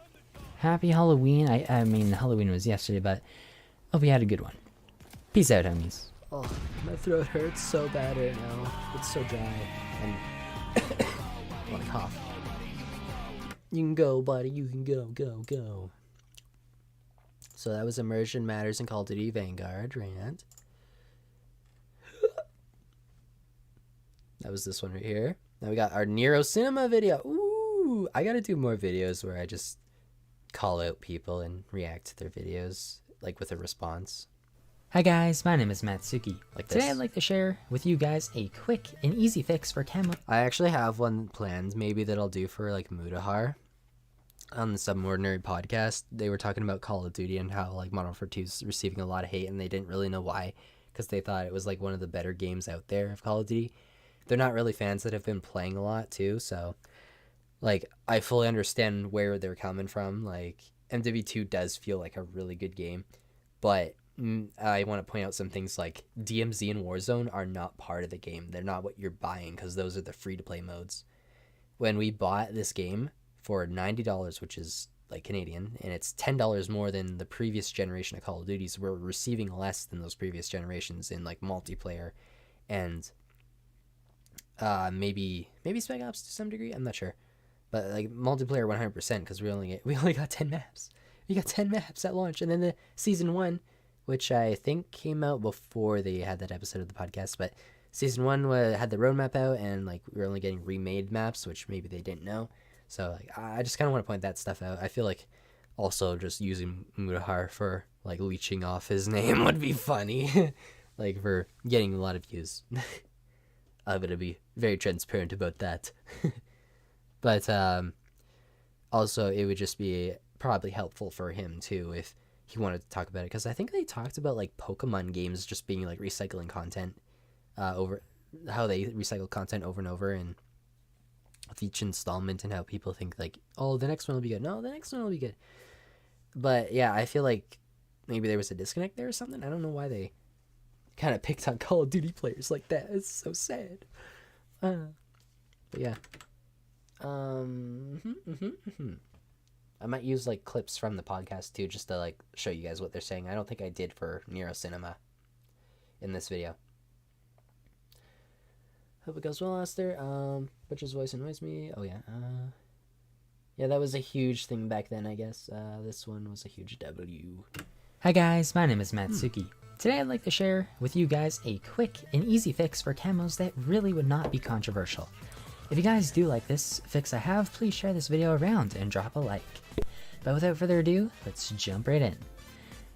S7: Happy Halloween. I mean, Halloween was yesterday, but hope you had a good one. Peace out, homies.
S1: Oh, my throat hurts so bad right now. It's so dry. And I want to cough. You can go, buddy. You can go. So that was Immersion Matters in Call of Duty Vanguard rant. That was this one right here. Now we got our Nero Cinema video. Ooh, I gotta do more videos where I just call out people and react to their videos, like with a response.
S7: Hi guys, my name is Mattsuki.
S1: Like
S7: Today
S1: this.
S7: I'd like to share with you guys a quick and easy fix for Camo.
S1: I actually have one planned, maybe that I'll do for like Mudahar. On the Subordinary podcast, they were talking about Call of Duty and how like Modern Warfare 2 is receiving a lot of hate, and they didn't really know why, because they thought it was like one of the better games out there of Call of Duty. They're not really fans that have been playing a lot too, so like, I fully understand where they're coming from. Like, MW2 does feel like a really good game, but I want to point out some things like DMZ and Warzone are not part of the game. They're not what you're buying, because those are the free-to-play modes. When we bought this game for $90, which is like Canadian, and it's $10 more than the previous generation of Call of Duties, we're receiving less than those previous generations in like multiplayer and maybe Spec Ops to some degree. I'm not sure, but like multiplayer 100%, because we only got 10 maps. We got 10 maps at launch, and then the season 1, which I think came out before they had that episode of the podcast, but season 1 had the roadmap out, and like we were only getting remade maps, which maybe they didn't know. So like, I just kind of want to point that stuff out. I feel like also just using Mudahar for like leeching off his name would be funny, like for getting a lot of views. I'm gonna be very transparent about that. But also it would just be probably helpful for him too if he wanted to talk about it, because I think they talked about like Pokemon games just being like recycling content, over how they recycle content over and over, and with each installment, and how people think like, oh, the next one will be good. No, the next one will be good. But yeah, I feel like maybe there was a disconnect there or something. I don't know why they kind of picked on Call of Duty players like that. It's so sad. But yeah. I might use like clips from the podcast too, just to like show you guys what they're saying. I don't think I did for Nero Cinema in this video. Hope it goes well, Aster. Butcher's voice annoys me. Oh yeah. Yeah, that was a huge thing back then, I guess. This one was a huge W.
S7: Hi guys, my name is Mattsuki. Today I'd like to share with you guys a quick and easy fix for camos that really would not be controversial. If you guys do like this fix I have, please share this video around and drop a like. But without further ado, let's jump right in.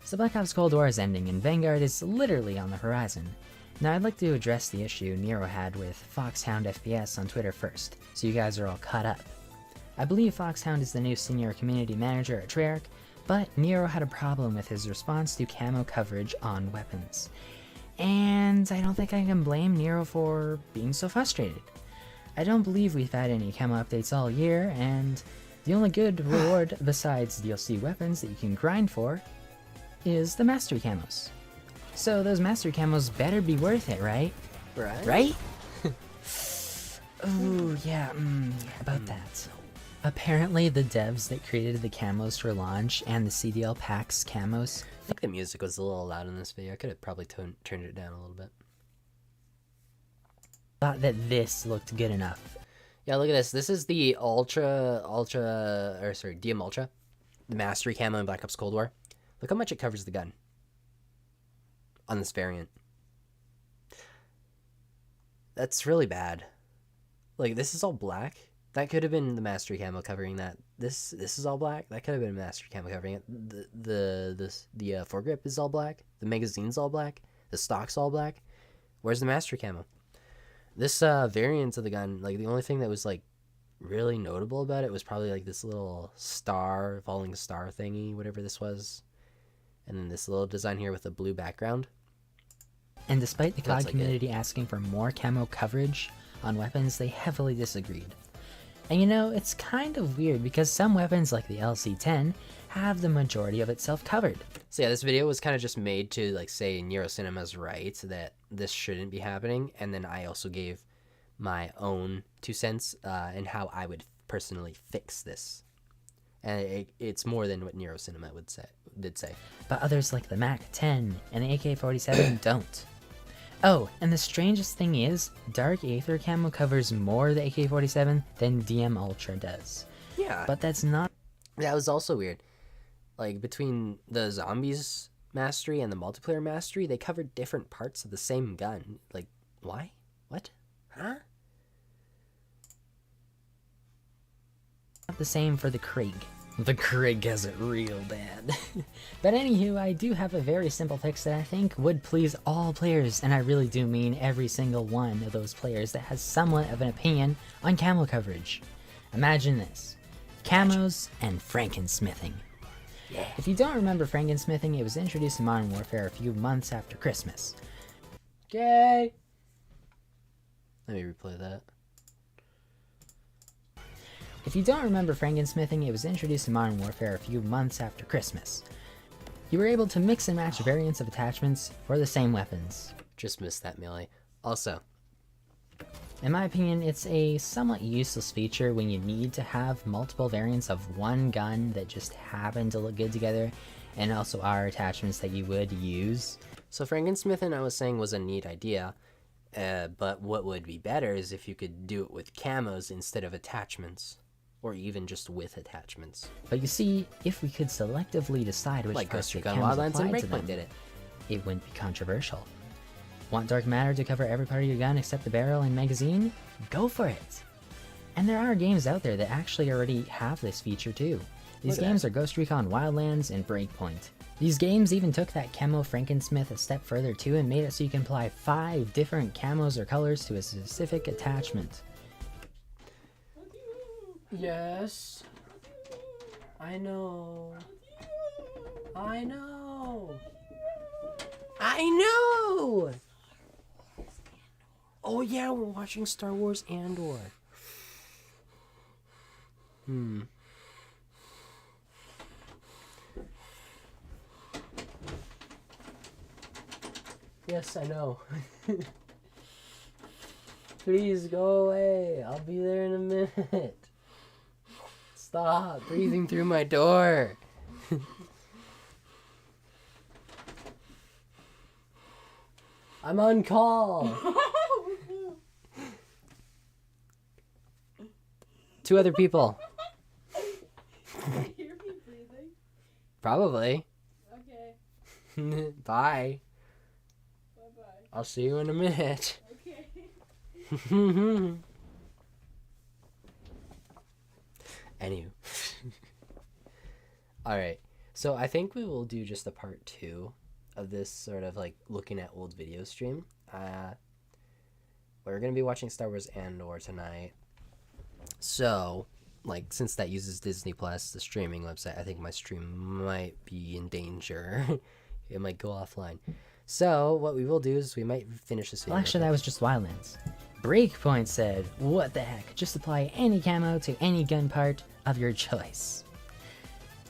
S7: So Black Ops Cold War is ending and Vanguard is literally on the horizon. Now I'd like to address the issue Nero had with Foxhound FPS on Twitter first, so you guys are all caught up. I believe Foxhound is the new senior community manager at Treyarch, but Nero had a problem with his response to camo coverage on weapons. And I don't think I can blame Nero for being so frustrated. I don't believe we've had any camo updates all year, and the only good reward besides DLC weapons that you can grind for is the mastery camos. So those mastery camos better be worth it, right? Right? Oh, yeah, about that. Apparently the devs that created the camos for launch and the CDL packs camos...
S1: I think the music was a little loud in this video. I could have probably turned it down a little bit.
S7: Thought that this looked good enough.
S1: Yeah, look at this. This is the DM Ultra. The mastery camo in Black Ops Cold War. Look how much it covers the gun on this variant. That's really bad. Like, this is all black. That could have been the mastery camo covering that. This is all black. That could have been mastery camo covering it. The foregrip is all black. The magazine's all black. The stock's all black. Where's the mastery camo? This variant of the gun, like the only thing that was like really notable about it was probably like this little star, falling star thingy, whatever this was. And then this little design here with a blue background.
S7: And despite the COD community asking for more camo coverage on weapons, they heavily disagreed. And you know, it's kind of weird because some weapons like the LC-10 have the majority of itself covered.
S1: So yeah, this video was kind of just made to like say Nero Cinema's right that this shouldn't be happening, and then I also gave my own 2 cents and how I would personally fix this. And it's more than what Nero Cinema did say.
S7: But others like the MAC-10 and the AK-47 don't. Oh, and the strangest thing is, Dark Aether camo covers more of the AK-47 than DM Ultra does.
S1: Yeah.
S7: But that's not...
S1: That was also weird. Like, between the Zombies mastery and the multiplayer mastery, they covered different parts of the same gun. Like, why? What? Huh?
S7: Not the same for the Krieg. The Krieg has it real bad. But anywho, I do have a very simple fix that I think would please all players, and I really do mean every single one of those players that has somewhat of an opinion on camo coverage. Imagine this. Camos and Frankensmithing. Yeah. If you don't remember Frankensmithing, it was introduced in Modern Warfare a few months after Christmas.
S1: Okay. Let me replay that.
S7: If you don't remember Frankensmithing, it was introduced in Modern Warfare a few months after Christmas. You were able to mix and match variants of attachments for the same weapons.
S1: Just missed that melee. Also,
S7: In my opinion, it's a somewhat useless feature when you need to have multiple variants of one gun that just happen to look good together, and also are attachments that you would use.
S1: so Frankensmithing, I was saying, was a neat idea, but what would be better is if you could do it with camos instead of attachments, or even just with attachments.
S7: But you see, if we could selectively decide which
S1: Like
S7: parts
S1: Ghost
S7: the
S1: Recon
S7: camos
S1: Wildlands and
S7: applied to
S1: Breakpoint
S7: them,
S1: did it.
S7: it wouldn't be controversial. Want dark matter to cover every part of your gun except the barrel and magazine? Go for it! And there are games out there that actually already have this feature too. These
S1: Look at
S7: games
S1: that.
S7: are Ghost Recon Wildlands and Breakpoint. These games even took that Camo Frankensmith a step further too and made it so you can apply 5 different camos or colors to a specific attachment.
S1: Yes. I know. I know. I know! Oh yeah, we're watching Star Wars Andor. Yes, I know. Please go away. I'll be there in a minute. Stop breathing through my door. I'm on call. 2 other people.
S3: Hear me breathing?
S1: Probably.
S3: Okay.
S1: Bye.
S3: Bye-bye.
S1: I'll see you in a minute.
S3: Okay.
S1: Anywho. Alright. So I think we will do just a part 2 of this sort of like looking at old video stream. We're going to be watching Star Wars Andor tonight. So, like, since that uses Disney Plus, the streaming website, I think my stream might be in danger. It might go offline. So, what we will do is we might finish this video.
S7: Well, actually, that was just Wildlands. Breakpoint said, what the heck, just apply any camo to any gun part of your choice.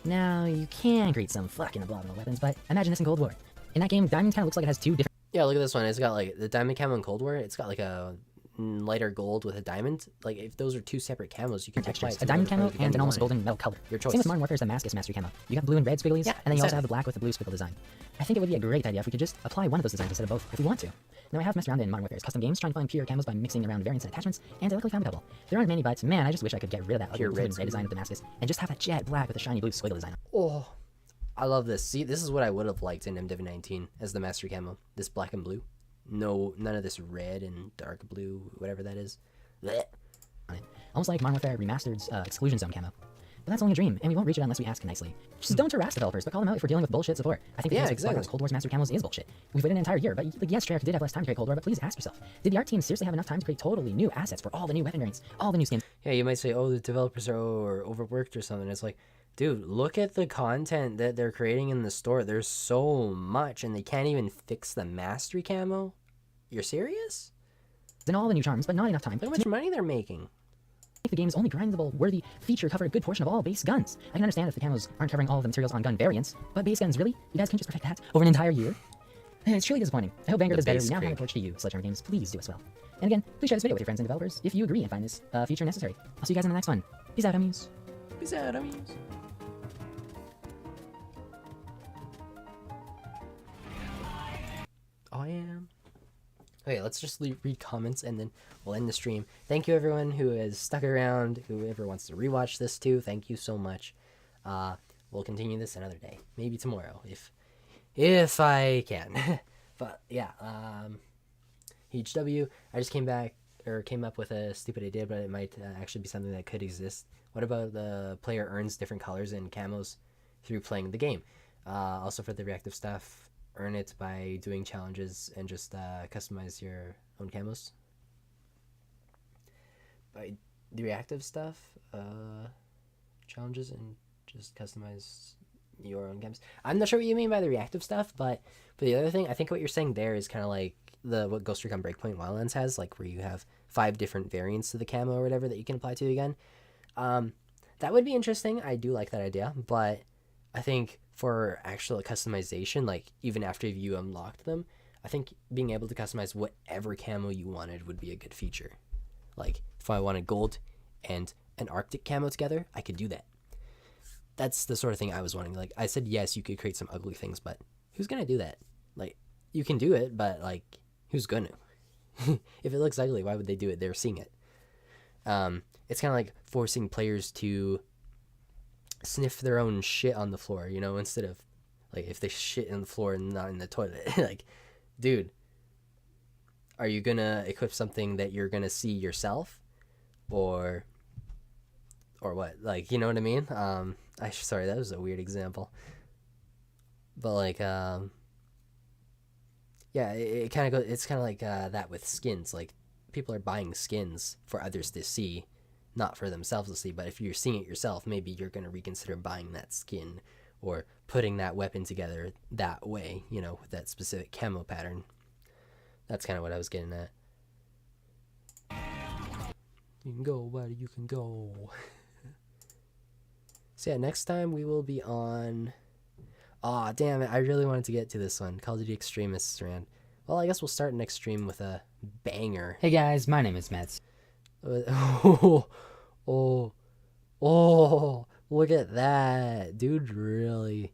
S7: Now, you can create some fucking abominable weapons, but imagine this in Cold War. In that game, Diamond kind of looks like it has 2 different...
S1: Yeah, look at this one. It's got like the diamond camo in Cold War. It's got like a lighter gold with a diamond. Like if those are 2 separate camos, you can apply it
S7: textures.
S1: to
S7: A diamond
S1: whatever
S7: camo
S1: part of the gun
S7: and an
S1: you
S7: almost
S1: want.
S7: golden metal color.
S1: Your choice.
S7: Same with Modern Warfare's Damascus Mastery camo. You got blue and red squigglies,
S1: Yeah,
S7: and then you also
S1: exactly.
S7: have the black with the blue squiggle design. I think it would be a great idea if we could just apply one of those designs instead of both, if we want to. Now I have messed around in Modern Warfare's custom games, trying to find pure camos by mixing around variants and attachments, and I luckily found a couple. There aren't many, but man, I just wish I could get rid of that ugly
S1: Pure
S7: blue
S1: red
S7: and red design of Damascus, and just have that jet black with a shiny blue squiggle design.
S1: Oh, I love this. See, this is what I would have liked in MW19 as the mastery camo. This black and blue. No, none of this red and dark blue, whatever that is. Blech.
S7: On it. Almost like Modern Warfare Remastered's Exclusion Zone camo. But that's only a dream, and we won't reach it unless we ask nicely. Just don't harass developers, but call them out if we're dealing with bullshit support. I think the
S1: Yeah,
S7: case with
S1: exactly.
S7: Cold War's Master Camos is bullshit. We've waited an entire year, but like, yes, Treyarch did have less time to create Cold War, but please ask yourself, did the art team seriously have enough time to create totally new assets for all the new weapon variants, all the new skins?
S1: Yeah, you might say, oh, the developers are overworked or something. It's like, dude, look at the content that they're creating in the store. There's so much, and they can't even fix the mastery camo? You're serious?
S7: Then all the new charms, but not enough time.
S1: Look how much money they're making.
S7: Make the game's only grindable, worthy feature cover a good portion of all base guns. I can understand if the camos aren't covering all of the materials on gun variants, but base guns, really? You guys couldn't just perfect that over an entire year? It's truly disappointing. I hope Vanguard
S1: The
S7: does better.
S1: base
S7: We now have an
S1: Krieg.
S7: approach to you, Sledgehammer Games. Please do as well. And again, please share this video with your friends and developers if you agree and find this feature necessary. I'll see you guys in the next one. Peace out, homies.
S1: Peace out, amigos. I am. Okay, let's just read comments and then we'll end the stream. Thank you everyone who has stuck around, whoever wants to rewatch this too. Thank you so much. We'll continue this another day, maybe tomorrow if I can. But yeah, Huge W. I just came up with a stupid idea, but it might actually be something that could exist. What about the player earns different colors and camos through playing the game? Also for the reactive stuff, earn it by doing challenges and just customize your own camos. By the reactive stuff, challenges and just customize your own camos. I'm not sure what you mean by the reactive stuff, but for the other thing, I think what you're saying there is kind of like what Ghost Recon Breakpoint Wildlands has, like where you have 5 different variants to the camo or whatever that you can apply to the gun. That would be interesting. I do like that idea, but I think for actual customization, like even after you unlocked them, I think being able to customize whatever camo you wanted would be a good feature. Like if I wanted gold and an Arctic camo together, I could do that. That's the sort of thing I was wanting. Like I said, yes, you could create some ugly things, but who's gonna do that? Like you can do it, but like who's gonna? If it looks ugly, why would they do it? They're seeing it. It's kind of like forcing players to sniff their own shit on the floor, you know, instead of like if they shit in the floor and not in the toilet. Like, dude, are you gonna equip something that you're gonna see yourself, or what? Like, you know what I mean? Sorry, that was a weird example, but like, yeah, it kind of goes. It's kind of like that with skins. Like, people are buying skins for others to see, not for themselves to see. But if you're seeing it yourself, maybe you're gonna reconsider buying that skin or putting that weapon together that way. You know, with that specific camo pattern. That's kind of what I was getting at. You can go, buddy. You can go. So yeah, next time we will be on. Aw, damn it! I really wanted to get to this one, Call of Duty Extremists Rant. Well, I guess we'll start next stream with a banger.
S7: Hey guys, my name is Mattsuki.
S1: Oh, look at that. Dude really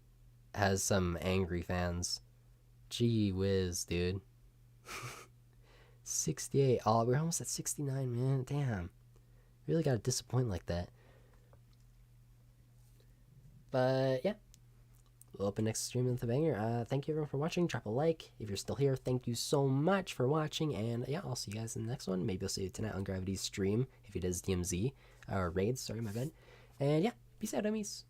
S1: has some angry fans. Gee whiz, dude. 68. Oh, we're almost at 69, man. Damn. Really gotta disappoint like that. But, yeah. We'll open next stream with a banger. Thank you everyone for watching. Drop a like if you're still here. Thank you so much for watching. And yeah, I'll see you guys in the next one. Maybe I'll see you tonight on Gravity's stream if he does DMZ. Or raids, sorry, my bad. And yeah, peace out, dummies.